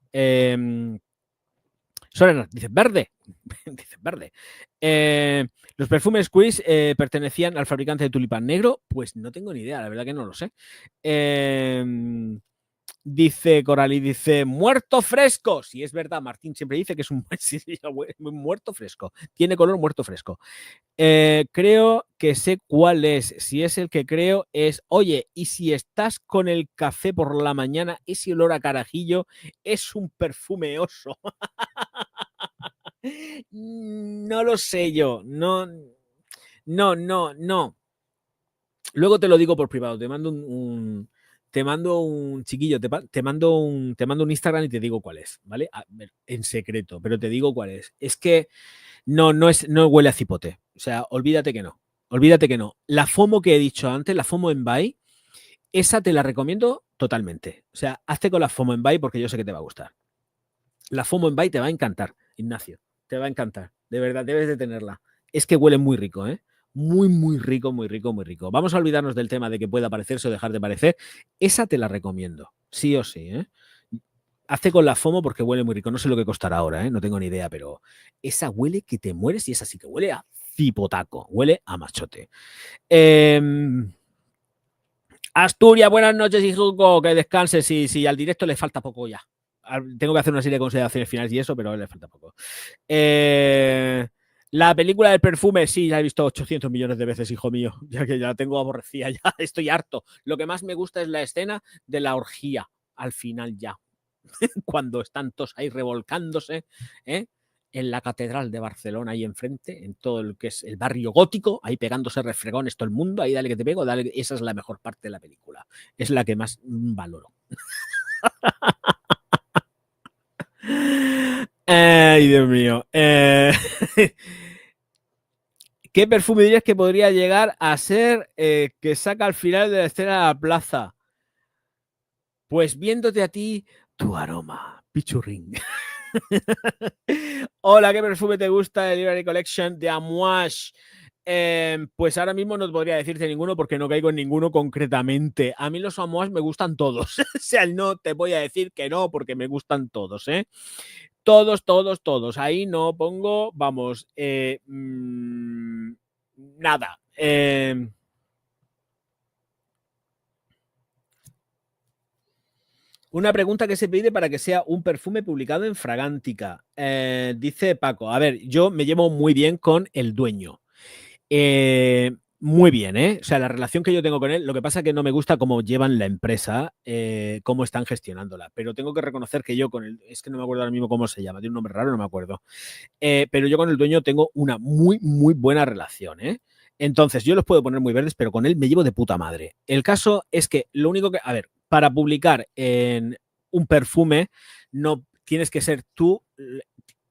Sorena dice verde. Dice verde. Los perfumes Squeeze pertenecían al fabricante de tulipán negro. Pues no tengo ni idea, la verdad que no lo sé. Dice Coralí, dice muerto fresco. Si es verdad, Martín siempre dice que es un muerto fresco. Tiene color muerto fresco. Creo que sé cuál es. Si es el que creo es, oye, y si estás con el café por la mañana, ese olor a carajillo es un perfume oso. No lo sé yo. No. Luego te lo digo por privado. Te mando te mando un chiquillo, te mando un Instagram y te digo cuál es, ¿vale? A ver, en secreto, pero te digo cuál es. Es que no huele a cipote. O sea, olvídate que no. Olvídate que no. La FOMO que he dicho antes, la FOMO en Buy, esa te la recomiendo totalmente. O sea, hazte con la FOMO en Buy porque yo sé que te va a gustar. La FOMO en Buy te va a encantar, Ignacio. Te va a encantar. De verdad, debes de tenerla. Es que huele muy rico, ¿eh? Muy, muy rico, muy rico, muy rico. Vamos a olvidarnos del tema de que pueda parecerse o dejar de parecer. Esa te la recomiendo, sí o sí, ¿eh? Hazte con la FOMO porque huele muy rico. No sé lo que costará ahora, ¿eh? No tengo ni idea, pero esa huele que te mueres y esa sí que huele a cipotaco, huele a machote. Asturias, buenas noches, hijo, que descanse. Si al directo le falta poco ya. Tengo que hacer una serie de consideraciones finales y eso, pero le falta poco. La película del perfume, sí, la he visto 800 millones de veces, hijo mío, ya que ya la tengo aborrecida, ya estoy harto. Lo que más me gusta es la escena de la orgía, al final ya, cuando están todos ahí revolcándose, en la catedral de Barcelona, ahí enfrente, en todo lo que es el barrio gótico, ahí pegándose refregones todo el mundo, ahí dale que te pego, dale, esa es la mejor parte de la película, es la que más valoro. Ay, Dios mío. ¿Qué perfume dirías que podría llegar a ser que saca al final de la escena de la plaza? Pues viéndote a ti, tu aroma, pichurrín. Hola, ¿qué perfume te gusta de Library Collection de Amouage? Pues ahora mismo no te podría decirte ninguno porque no caigo en ninguno concretamente. A mí los Amouage me gustan todos. O sea, no te voy a decir que no porque me gustan todos, ¿eh? Todos. Ahí no pongo, vamos, nada. Una pregunta que se pide para que sea un perfume publicado en Fragántica. Dice Paco, a ver, yo me llevo muy bien con el dueño. Muy bien, ¿eh? O sea, la relación que yo tengo con él, lo que pasa es que no me gusta cómo llevan la empresa, cómo están gestionándola. Pero tengo que reconocer que yo con él, es que no me acuerdo ahora mismo cómo se llama, tiene un nombre raro, no me acuerdo. Pero yo con el dueño tengo una muy, muy buena relación, ¿eh? Entonces, yo los puedo poner muy verdes, pero con él me llevo de puta madre. El caso es que lo único que, a ver, para publicar en un perfume, no tienes que ser tú,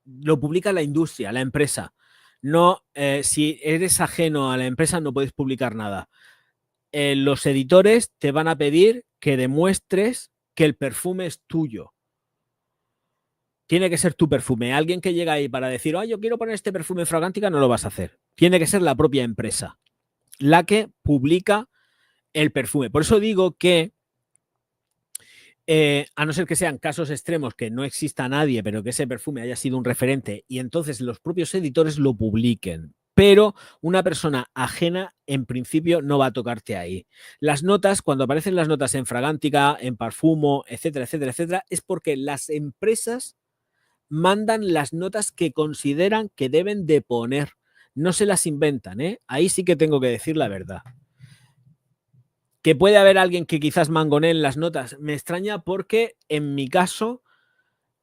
lo publica la industria, la empresa. No, si eres ajeno a la empresa, no puedes publicar nada. Los editores te van a pedir que demuestres que el perfume es tuyo. Tiene que ser tu perfume. Alguien que llega ahí para decir, yo quiero poner este perfume en Fragántica, no lo vas a hacer. Tiene que ser la propia empresa la que publica el perfume. Por eso digo que, a no ser que sean casos extremos, que no exista nadie, pero que ese perfume haya sido un referente y entonces los propios editores lo publiquen. Pero una persona ajena, en principio, no va a tocarte ahí. Las notas, cuando aparecen las notas en Fragántica, en Parfumo, etcétera, etcétera, etcétera, es porque las empresas mandan las notas que consideran que deben de poner. No se las inventan, ¿eh? Ahí sí que tengo que decir la verdad. Que puede haber alguien que quizás mangonee en las notas. Me extraña porque, en mi caso,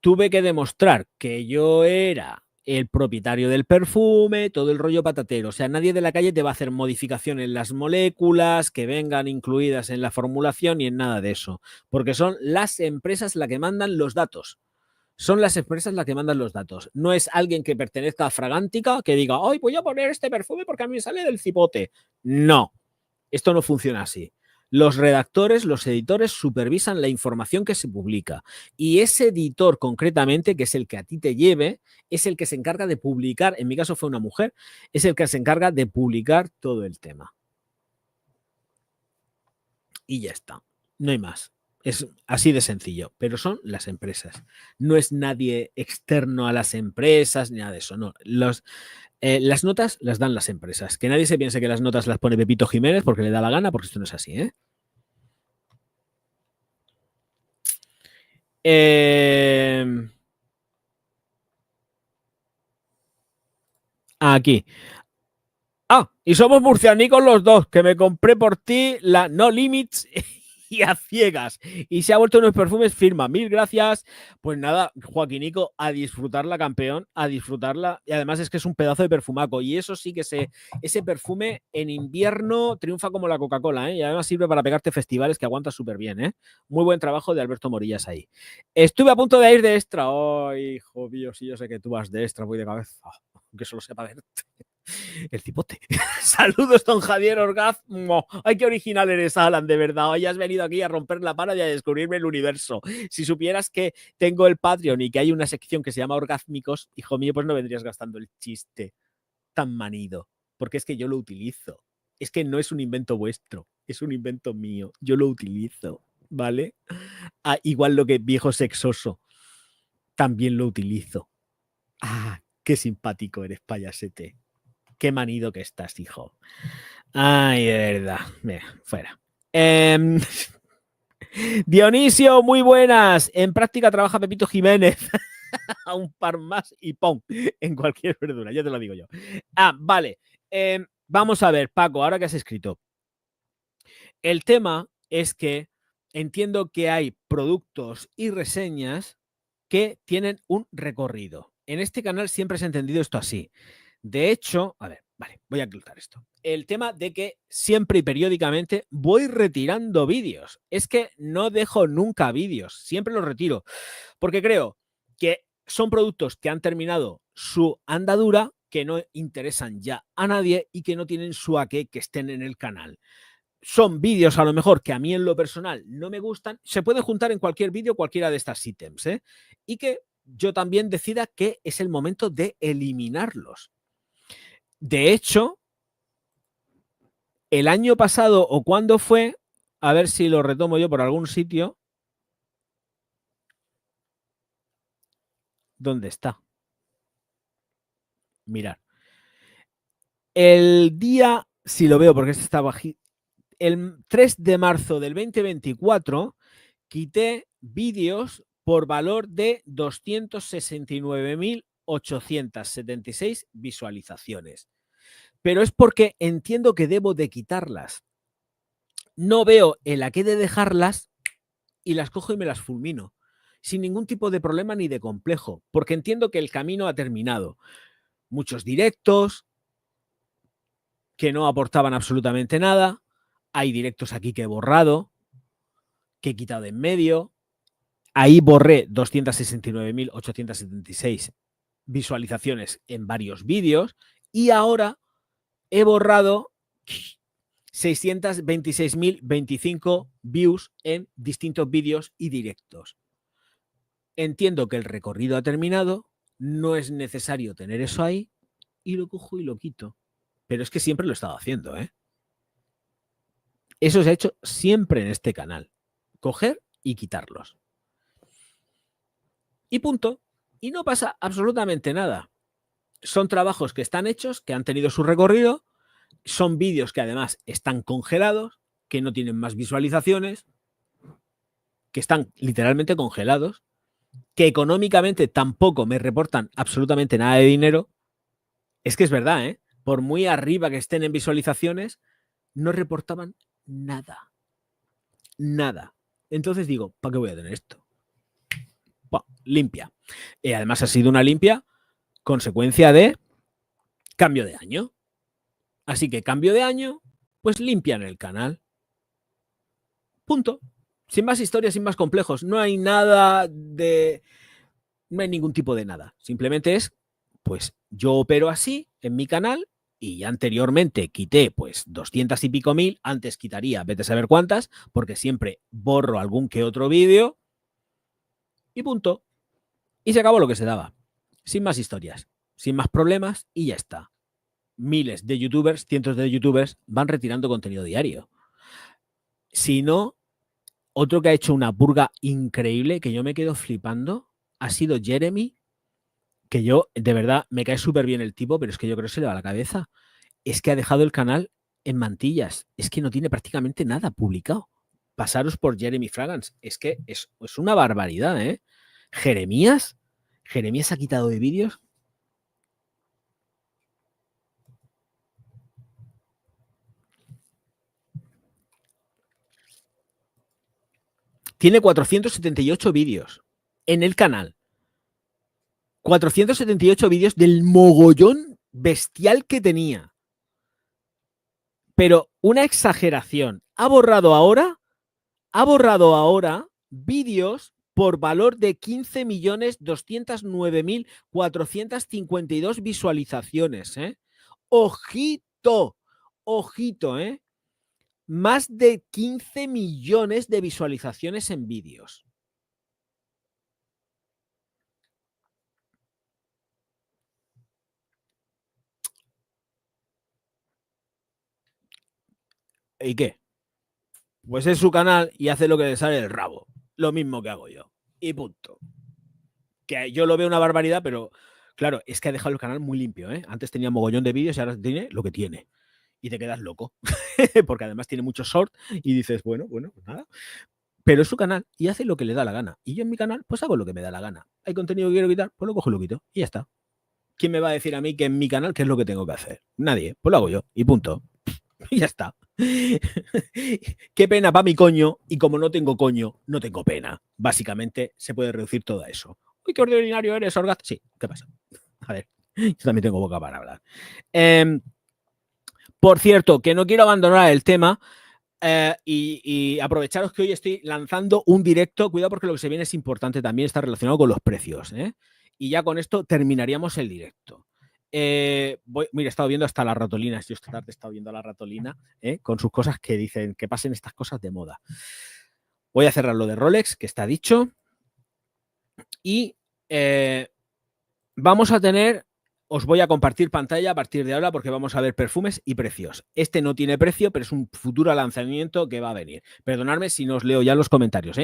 tuve que demostrar que yo era el propietario del perfume, todo el rollo patatero. O sea, nadie de la calle te va a hacer modificaciones en las moléculas que vengan incluidas en la formulación y en nada de eso, porque son las empresas las que mandan los datos. Son las empresas las que mandan los datos. No es alguien que pertenezca a Fragántica que diga, ¡ay, voy a poner este perfume porque a mí me sale del cipote! No, esto no funciona así. Los redactores, los editores supervisan la información que se publica y ese editor concretamente, que es el que a ti te lleve, es el que se encarga de publicar, en mi caso fue una mujer, es el que se encarga de publicar todo el tema. Y ya está, no hay más. Es así de sencillo, pero son las empresas. No es nadie externo a las empresas ni nada de eso. No, las notas las dan las empresas. Que nadie se piense que las notas las pone Pepito Jiménez porque le da la gana, porque esto no es así, ¿eh? Aquí. Ah, y somos murcianicos los dos, que me compré por ti la No Limits y a ciegas. Y se ha vuelto unos perfumes firma. Mil gracias. Pues nada, Joaquinico, a disfrutarla, campeón, a disfrutarla. Y además es que es un pedazo de perfumaco. Y eso sí que ese perfume en invierno triunfa como la Coca-Cola, ¿eh? Y además sirve para pegarte festivales que aguanta súper bien, ¿eh? Muy buen trabajo de Alberto Morillas ahí. Estuve a punto de ir de extra. Ay, hijo mío, si yo sé que tú vas de extra, voy de cabeza. Aunque solo sepa verte. El cipote. Saludos, don Javier Orgaz. Ay, qué original eres, Alan, de verdad. Hoy has venido aquí a romper la pana y a descubrirme el universo. Si supieras que tengo el Patreon y que hay una sección que se llama Orgásmicos, hijo mío, pues no vendrías gastando el chiste tan manido. Porque es que yo lo utilizo. Es que no es un invento vuestro, es un invento mío. Yo lo utilizo, ¿vale? Ah, igual lo que viejo sexoso, también lo utilizo. Ah, qué simpático eres, payasete. Qué manido que estás, hijo. Ay, de verdad. Mira, fuera. Dionisio, muy buenas. En práctica trabaja Pepito Jiménez. A un par más y ¡pum! En cualquier verdura, ya te lo digo yo. Ah, vale. Vamos a ver, Paco, ahora que has escrito. El tema es que entiendo que hay productos y reseñas que tienen un recorrido. En este canal siempre se ha entendido esto así. De hecho, a ver, vale, voy a ocultar esto. El tema de que siempre y periódicamente voy retirando vídeos. Es que no dejo nunca vídeos, siempre los retiro. Porque creo que son productos que han terminado su andadura, que no interesan ya a nadie y que no tienen su aqué que estén en el canal. Son vídeos a lo mejor que a mí en lo personal no me gustan. Se pueden juntar en cualquier vídeo cualquiera de estas ítems, ¿eh? Y que yo también decida que es el momento de eliminarlos. De hecho, el año pasado o cuando fue, a ver si lo retomo yo por algún sitio. ¿Dónde está? Mirad. El día, si lo veo porque este está bajito, el 3 de marzo del 2024 quité vídeos por valor de 269.876 visualizaciones. Pero es porque entiendo que debo de quitarlas. No veo el a qué de dejarlas y las cojo y me las fulmino. Sin ningún tipo de problema ni de complejo, porque entiendo que el camino ha terminado. Muchos directos que no aportaban absolutamente nada. Hay directos aquí que he borrado, que he quitado de en medio. Ahí borré 269.876 visualizaciones en varios vídeos y ahora he borrado 626.025 views en distintos vídeos y directos. Entiendo que el recorrido ha terminado, no es necesario tener eso ahí y lo cojo y lo quito. Pero es que siempre lo he estado haciendo, ¿eh? Eso se ha hecho siempre en este canal. Coger y quitarlos. Y punto. Y no pasa absolutamente nada. Son trabajos que están hechos, que han tenido su recorrido, son vídeos que además están congelados, que no tienen más visualizaciones, que están literalmente congelados, que económicamente tampoco me reportan absolutamente nada de dinero. Es que es verdad, ¿eh? Por muy arriba que estén en visualizaciones, no reportaban nada. Nada. Entonces digo, ¿para qué voy a tener esto? Bueno, limpia. Y además ha sido una limpia consecuencia de cambio de año. Así que cambio de año, pues limpian el canal. Punto. Sin más historias, sin más complejos. No hay nada de... No hay ningún tipo de nada. Simplemente es, pues yo opero así en mi canal y anteriormente quité pues 200 y pico mil. Antes quitaría, vete a saber cuántas, porque siempre borro algún que otro vídeo y punto. Y se acabó lo que se daba. Sin más historias, sin más problemas y ya está. Miles de youtubers, cientos de youtubers van retirando contenido diario. Si no, otro que ha hecho una purga increíble que yo me quedo flipando ha sido Jeremy, que yo, de verdad, me cae súper bien el tipo, pero es que yo creo que se le va la cabeza. Es que ha dejado el canal en mantillas. Es que no tiene prácticamente nada publicado. Pasaros por Jeremy Fragrance. Es que es una barbaridad, ¿eh? Jeremías ha quitado de vídeos. Tiene 478 vídeos en el canal. 478 vídeos del mogollón bestial que tenía. Pero una exageración. Ha borrado ahora vídeos por valor de 15.209.452 visualizaciones. Ojito, ojito, más de 15 millones de visualizaciones en vídeos. ¿Y qué? Pues es su canal y hace lo que le sale el rabo. Lo mismo que hago yo. Y punto. Que yo lo veo una barbaridad, pero claro, es que ha dejado el canal muy limpio, ¿eh? Antes tenía mogollón de vídeos y ahora tiene lo que tiene. Y te quedas loco. Porque además tiene mucho short y dices, bueno, pues nada. Pero es su canal y hace lo que le da la gana. Y yo en mi canal, pues hago lo que me da la gana. Hay contenido que quiero quitar, pues lo cojo y lo quito. Y ya está. ¿Quién me va a decir a mí que en mi canal qué es lo que tengo que hacer? Nadie. Pues lo hago yo. Y punto. Y ya está. Qué pena para mi coño. Y como no tengo coño, no tengo pena. Básicamente se puede reducir todo a eso. Uy, qué ordinario eres, Orgaz. Sí, ¿qué pasa? A ver, yo también tengo boca para hablar. Por cierto, que no quiero abandonar el tema. Y aprovecharos que hoy estoy lanzando un directo. Cuidado porque lo que se viene es importante, también está relacionado con los precios. Y ya con esto terminaríamos el directo. Mira, he estado viendo hasta las ratolinas. Yo esta tarde he estado viendo a la ratolina con sus cosas que dicen que pasen estas cosas de moda. Voy a cerrar lo de Rolex, que está dicho. Y vamos a tener... Os voy a compartir pantalla a partir de ahora porque vamos a ver perfumes y precios. Este no tiene precio, pero es un futuro lanzamiento que va a venir. Perdonadme si no os leo ya los comentarios,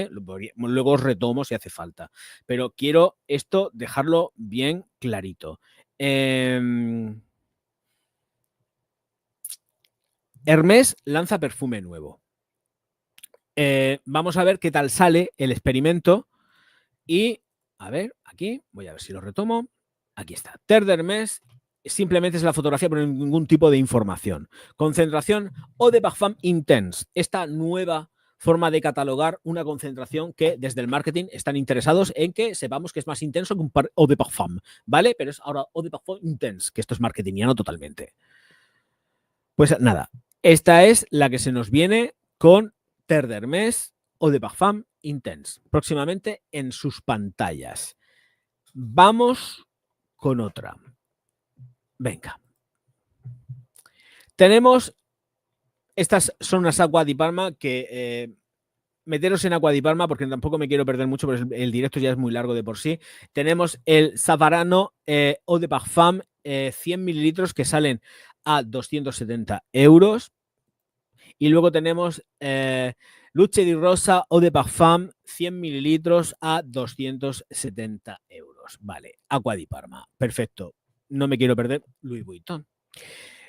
luego os retomo si hace falta. Pero quiero esto dejarlo bien clarito. Hermès lanza perfume nuevo. Vamos a ver qué tal sale el experimento. Y, a ver, aquí, voy a ver si lo retomo. Aquí está. Terre d'Hermès simplemente es la fotografía, pero ningún tipo de información. Concentración Eau de Parfum Intense. Esta nueva forma de catalogar una concentración que desde el marketing están interesados en que sepamos que es más intenso que un Eau de Parfum, ¿vale? Pero es ahora Eau de Parfum Intense, que esto es marketingiano totalmente. Pues nada, esta es la que se nos viene con Terre d'Hermès Eau de Parfum Intense, próximamente en sus pantallas. Vamos con otra. Venga. Tenemos, estas son unas Aqua di Parma que meteros en Aqua di Parma porque tampoco me quiero perder mucho, pero el directo ya es muy largo de por sí. Tenemos el Savarano Eau de Parfum 100 mililitros que salen a 270 euros. Y luego tenemos Luce di Rosa Eau de Parfum 100 mililitros a 270 euros. Vale, Aqua di Parma. Perfecto. No me quiero perder Louis Vuitton.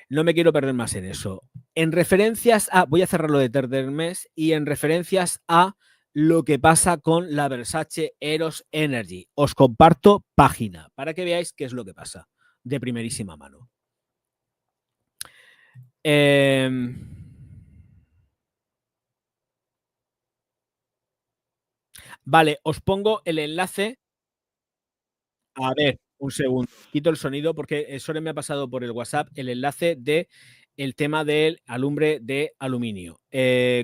No me quiero perder más en eso. En referencias a... Voy a cerrar lo de Terre d'Hermès y en referencias a lo que pasa con la Versace Eros Energy. Os comparto página para que veáis qué es lo que pasa de primerísima mano. Vale, os pongo el enlace A ver, un segundo. Quito el sonido porque Sore me ha pasado por el WhatsApp el enlace de el tema del alumbre de aluminio.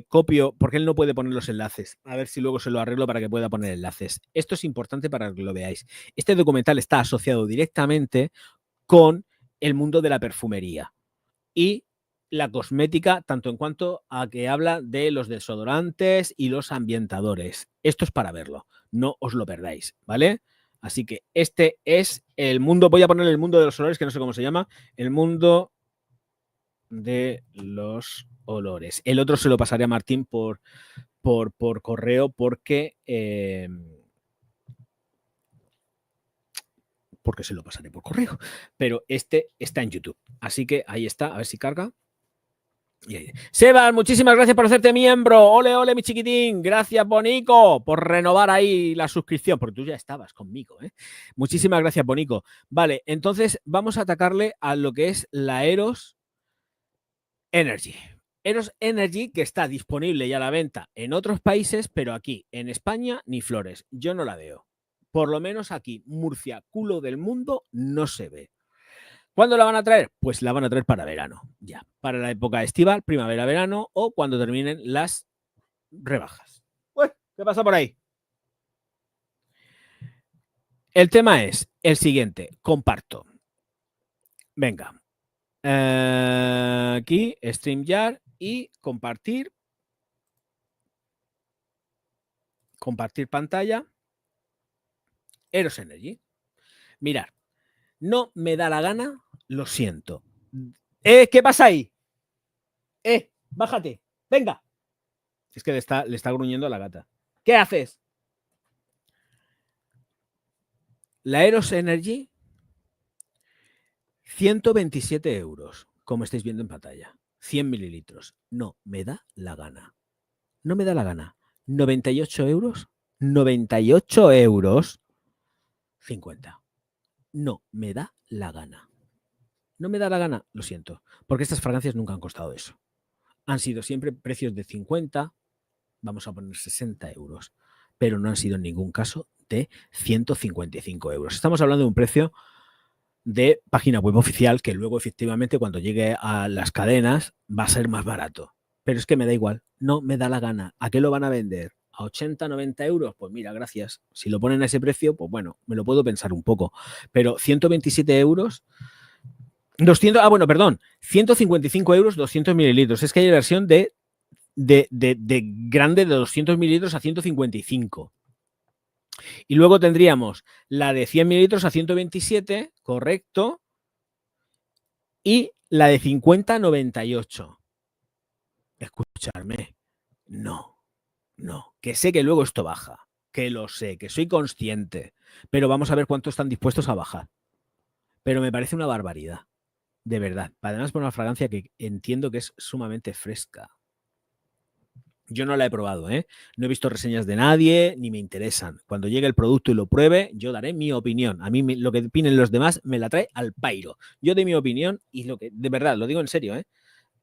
Copio, porque él no puede poner los enlaces. A ver si luego se lo arreglo para que pueda poner enlaces. Esto es importante para que lo veáis. Este documental está asociado directamente con el mundo de la perfumería y la cosmética, tanto en cuanto a que habla de los desodorantes y los ambientadores. Esto es para verlo, no os lo perdáis, ¿vale? Así que este es el mundo, voy a poner el mundo de los olores, que no sé cómo se llama, el mundo de los olores. El otro se lo pasaré a Martín por correo porque se lo pasaré por correo, pero este está en YouTube. Así que ahí está, a ver si carga. Sebas, muchísimas gracias por hacerte miembro. Ole, ole, mi chiquitín. Gracias, Bonico, por renovar ahí la suscripción, porque tú ya estabas conmigo, ¿eh? Muchísimas gracias, Bonico. Vale, entonces vamos a atacarle a lo que es la Eros Energy. Eros Energy, que está disponible ya a la venta en otros países, pero aquí, en España, ni flores. Yo no la veo. Por lo menos aquí, Murcia, culo del mundo, no se ve. ¿Cuándo la van a traer? Pues la van a traer para verano, ya. Para la época estival, primavera, verano o cuando terminen las rebajas. Uy, ¿qué pasa por ahí? El tema es el siguiente. Comparto. Venga. Aquí, StreamYard y compartir. Compartir pantalla. Eros Energy. Mirad. No me da la gana, lo siento. ¿Qué pasa ahí? Bájate. Venga. Es que le está gruñendo a la gata. ¿Qué haces? La Eros Energy, 127 euros, como estáis viendo en pantalla. 100 mililitros. No me da la gana. No me da la gana. 98 euros. 98 euros. 50. No me da la gana. No me da la gana, lo siento. Porque estas fragancias nunca han costado eso. Han sido siempre precios de 50, vamos a poner 60 euros. Pero no han sido en ningún caso de 155 euros. Estamos hablando de un precio de página web oficial que luego efectivamente cuando llegue a las cadenas va a ser más barato. Pero es que me da igual, no me da la gana. ¿A qué lo van a vender? ¿A 80, 90 euros? Pues mira, gracias. Si lo ponen a ese precio, pues bueno, me lo puedo pensar un poco. Pero 127 euros, 200, perdón, 155 euros, 200 mililitros. Es que hay versión de grande de 200 mililitros a 155. Y luego tendríamos la de 100 mililitros a 127, correcto, y la de 50 a 98. Escucharme. No, que sé que luego esto baja, que lo sé, que soy consciente, pero vamos a ver cuánto están dispuestos a bajar. Pero me parece una barbaridad, de verdad. Además por una fragancia que entiendo que es sumamente fresca. Yo no la he probado, ¿eh? No he visto reseñas de nadie, ni me interesan. Cuando llegue el producto y lo pruebe, yo daré mi opinión. A mí lo que opinen los demás me la trae al pairo. Yo doy mi opinión y lo que, de verdad, lo digo en serio, ¿eh?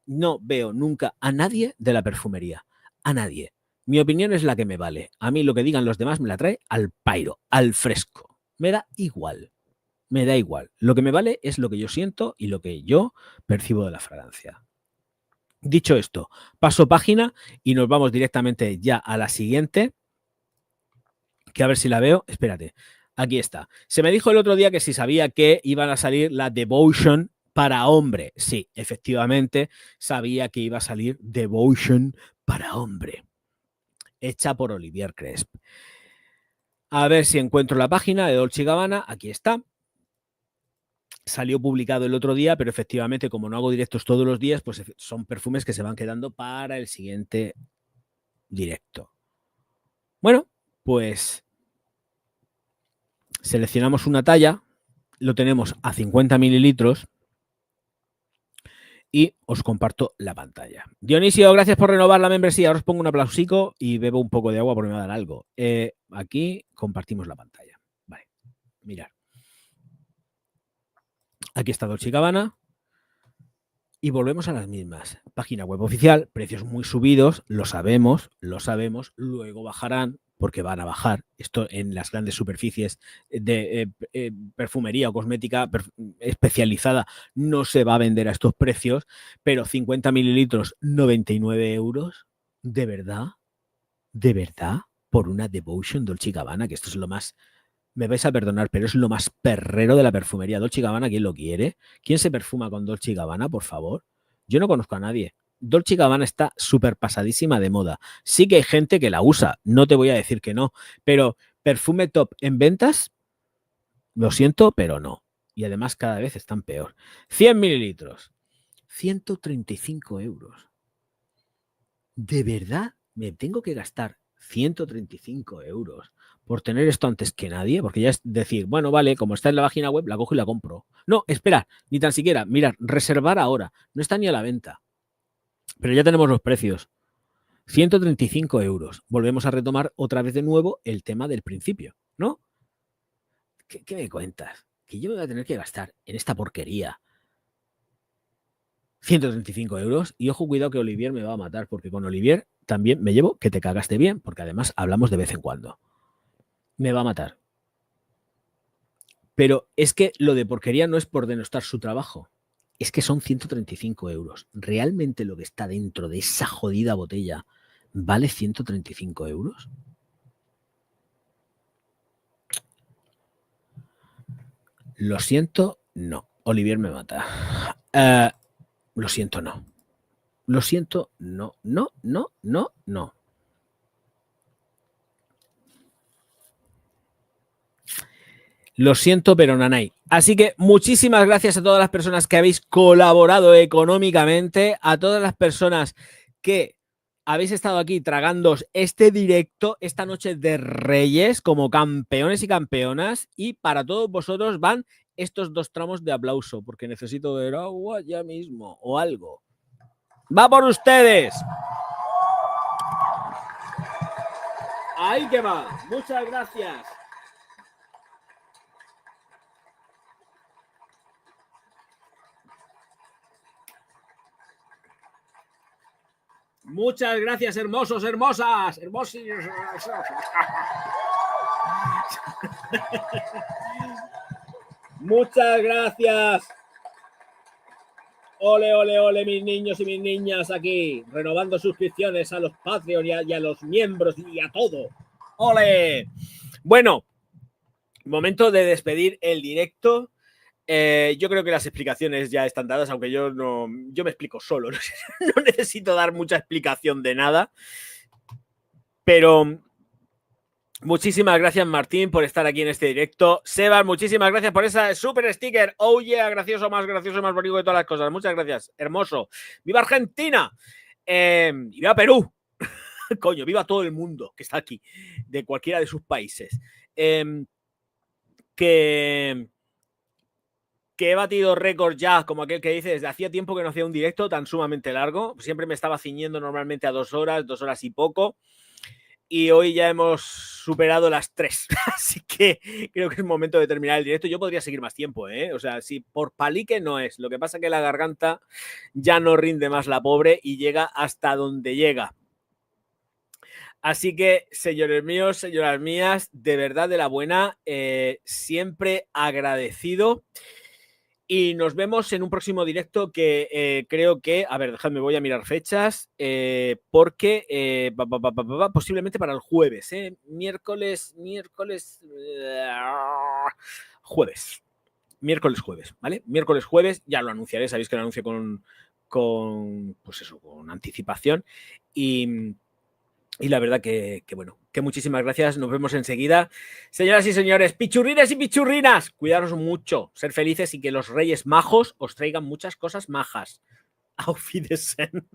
No veo nunca a nadie de la perfumería. A nadie. Mi opinión es la que me vale. A mí lo que digan los demás me la trae al pairo, al fresco. Me da igual. Me da igual. Lo que me vale es lo que yo siento y lo que yo percibo de la fragancia. Dicho esto, paso página y nos vamos directamente ya a la siguiente, que a ver si la veo. Espérate, aquí está. Se me dijo el otro día que si sabía que iban a salir la Devotion para hombre. Sí, efectivamente, sabía que iba a salir Devotion para hombre, hecha por Olivier Cresp. A ver si encuentro la página de Dolce & Gabbana. Aquí está. Salió publicado el otro día, pero efectivamente, como no hago directos todos los días, pues son perfumes que se van quedando para el siguiente directo. Bueno, pues seleccionamos una talla, lo tenemos a 50 mililitros y os comparto la pantalla. Dionisio, gracias por renovar la membresía. Ahora os pongo un aplausico y bebo un poco de agua porque me va a dar algo. Aquí compartimos la pantalla. Vale, mirad. Aquí está Dolce & Gabbana. Y volvemos a las mismas. Página web oficial, precios muy subidos, lo sabemos, luego bajarán, porque van a bajar. Esto en las grandes superficies de perfumería o cosmética especializada no se va a vender a estos precios, pero 50 mililitros, 99 euros, ¿de verdad? ¿De verdad? Por una Devotion Dolce & Gabbana, que esto es lo más... Me vais a perdonar, pero es lo más perrero de la perfumería. Dolce & Gabbana, ¿quién lo quiere? ¿Quién se perfuma con Dolce & Gabbana, por favor? Yo no conozco a nadie. Dolce & Gabbana está súper pasadísima de moda. Sí que hay gente que la usa, no te voy a decir que no, pero perfume top en ventas, lo siento, pero no. Y además cada vez están peor. 100 mililitros, 135 euros. ¿De verdad me tengo que gastar 135 euros por tener esto antes que nadie? Porque ya es decir, bueno, vale, como está en la página web, la cojo y la compro. No, espera, ni tan siquiera, mirad, reservar ahora. No está ni a la venta. Pero ya tenemos los precios. 135 euros. Volvemos a retomar otra vez de nuevo el tema del principio, ¿no? ¿Qué me cuentas? Que yo me voy a tener que gastar en esta porquería 135 euros. Y ojo, cuidado que Olivier me va a matar, porque con Olivier también me llevo que te cagaste bien, porque además hablamos de vez en cuando. Me va a matar. Pero es que lo de porquería no es por denostar su trabajo. Es que son 135 euros. ¿Realmente lo que está dentro de esa jodida botella vale 135 euros? Lo siento, no. Olivier me mata. Lo siento, no. Lo siento, no, no, no, no, no. Lo siento, pero nanay. Así que muchísimas gracias a todas las personas que habéis colaborado económicamente, a todas las personas que habéis estado aquí tragándoos este directo esta noche de Reyes como campeones y campeonas, y para todos vosotros van estos 2 tramos de aplauso, porque necesito ver agua ya mismo o algo. ¡Va por ustedes! Ahí que va. Muchas gracias. Muchas gracias, hermosos, hermosas, hermosos. Muchas gracias. Ole, ole, ole, mis niños y mis niñas aquí, renovando suscripciones a los Patreon y a los miembros y a todo. Ole. Bueno, momento de despedir el directo. Yo creo que las explicaciones ya están dadas, aunque yo me explico solo, no necesito dar mucha explicación de nada, pero muchísimas gracias, Martín, por estar aquí en este directo. Sebas, muchísimas gracias por esa super sticker. Oh yeah, gracioso, más bonito de todas las cosas. Muchas gracias, hermoso. ¡Viva Argentina! Y viva Perú. Coño, viva todo el mundo que está aquí, de cualquiera de sus países. Que he batido récord ya, como aquel que dice, desde hacía tiempo que no hacía un directo tan sumamente largo. Siempre me estaba ciñendo normalmente a 2 horas, 2 horas y poco. Y hoy ya hemos superado las 3. Así que creo que es momento de terminar el directo. Yo podría seguir más tiempo, ¿eh? O sea, si por palique no es. Lo que pasa es que la garganta ya no rinde más la pobre y llega hasta donde llega. Así que, señores míos, señoras mías, de verdad de la buena, siempre agradecido. Y nos vemos en un próximo directo que creo que, a ver, dejadme, voy a mirar fechas, porque posiblemente para el jueves, miércoles, jueves, ¿vale? Miércoles, jueves, ya lo anunciaré, sabéis que lo anuncio pues eso, con anticipación. Y la verdad que bueno, que muchísimas gracias. Nos vemos enseguida. Señoras y señores, pichurrines y pichurrinas, cuidaros mucho, ser felices y que los Reyes Majos os traigan muchas cosas majas. Auf Wiedersehen.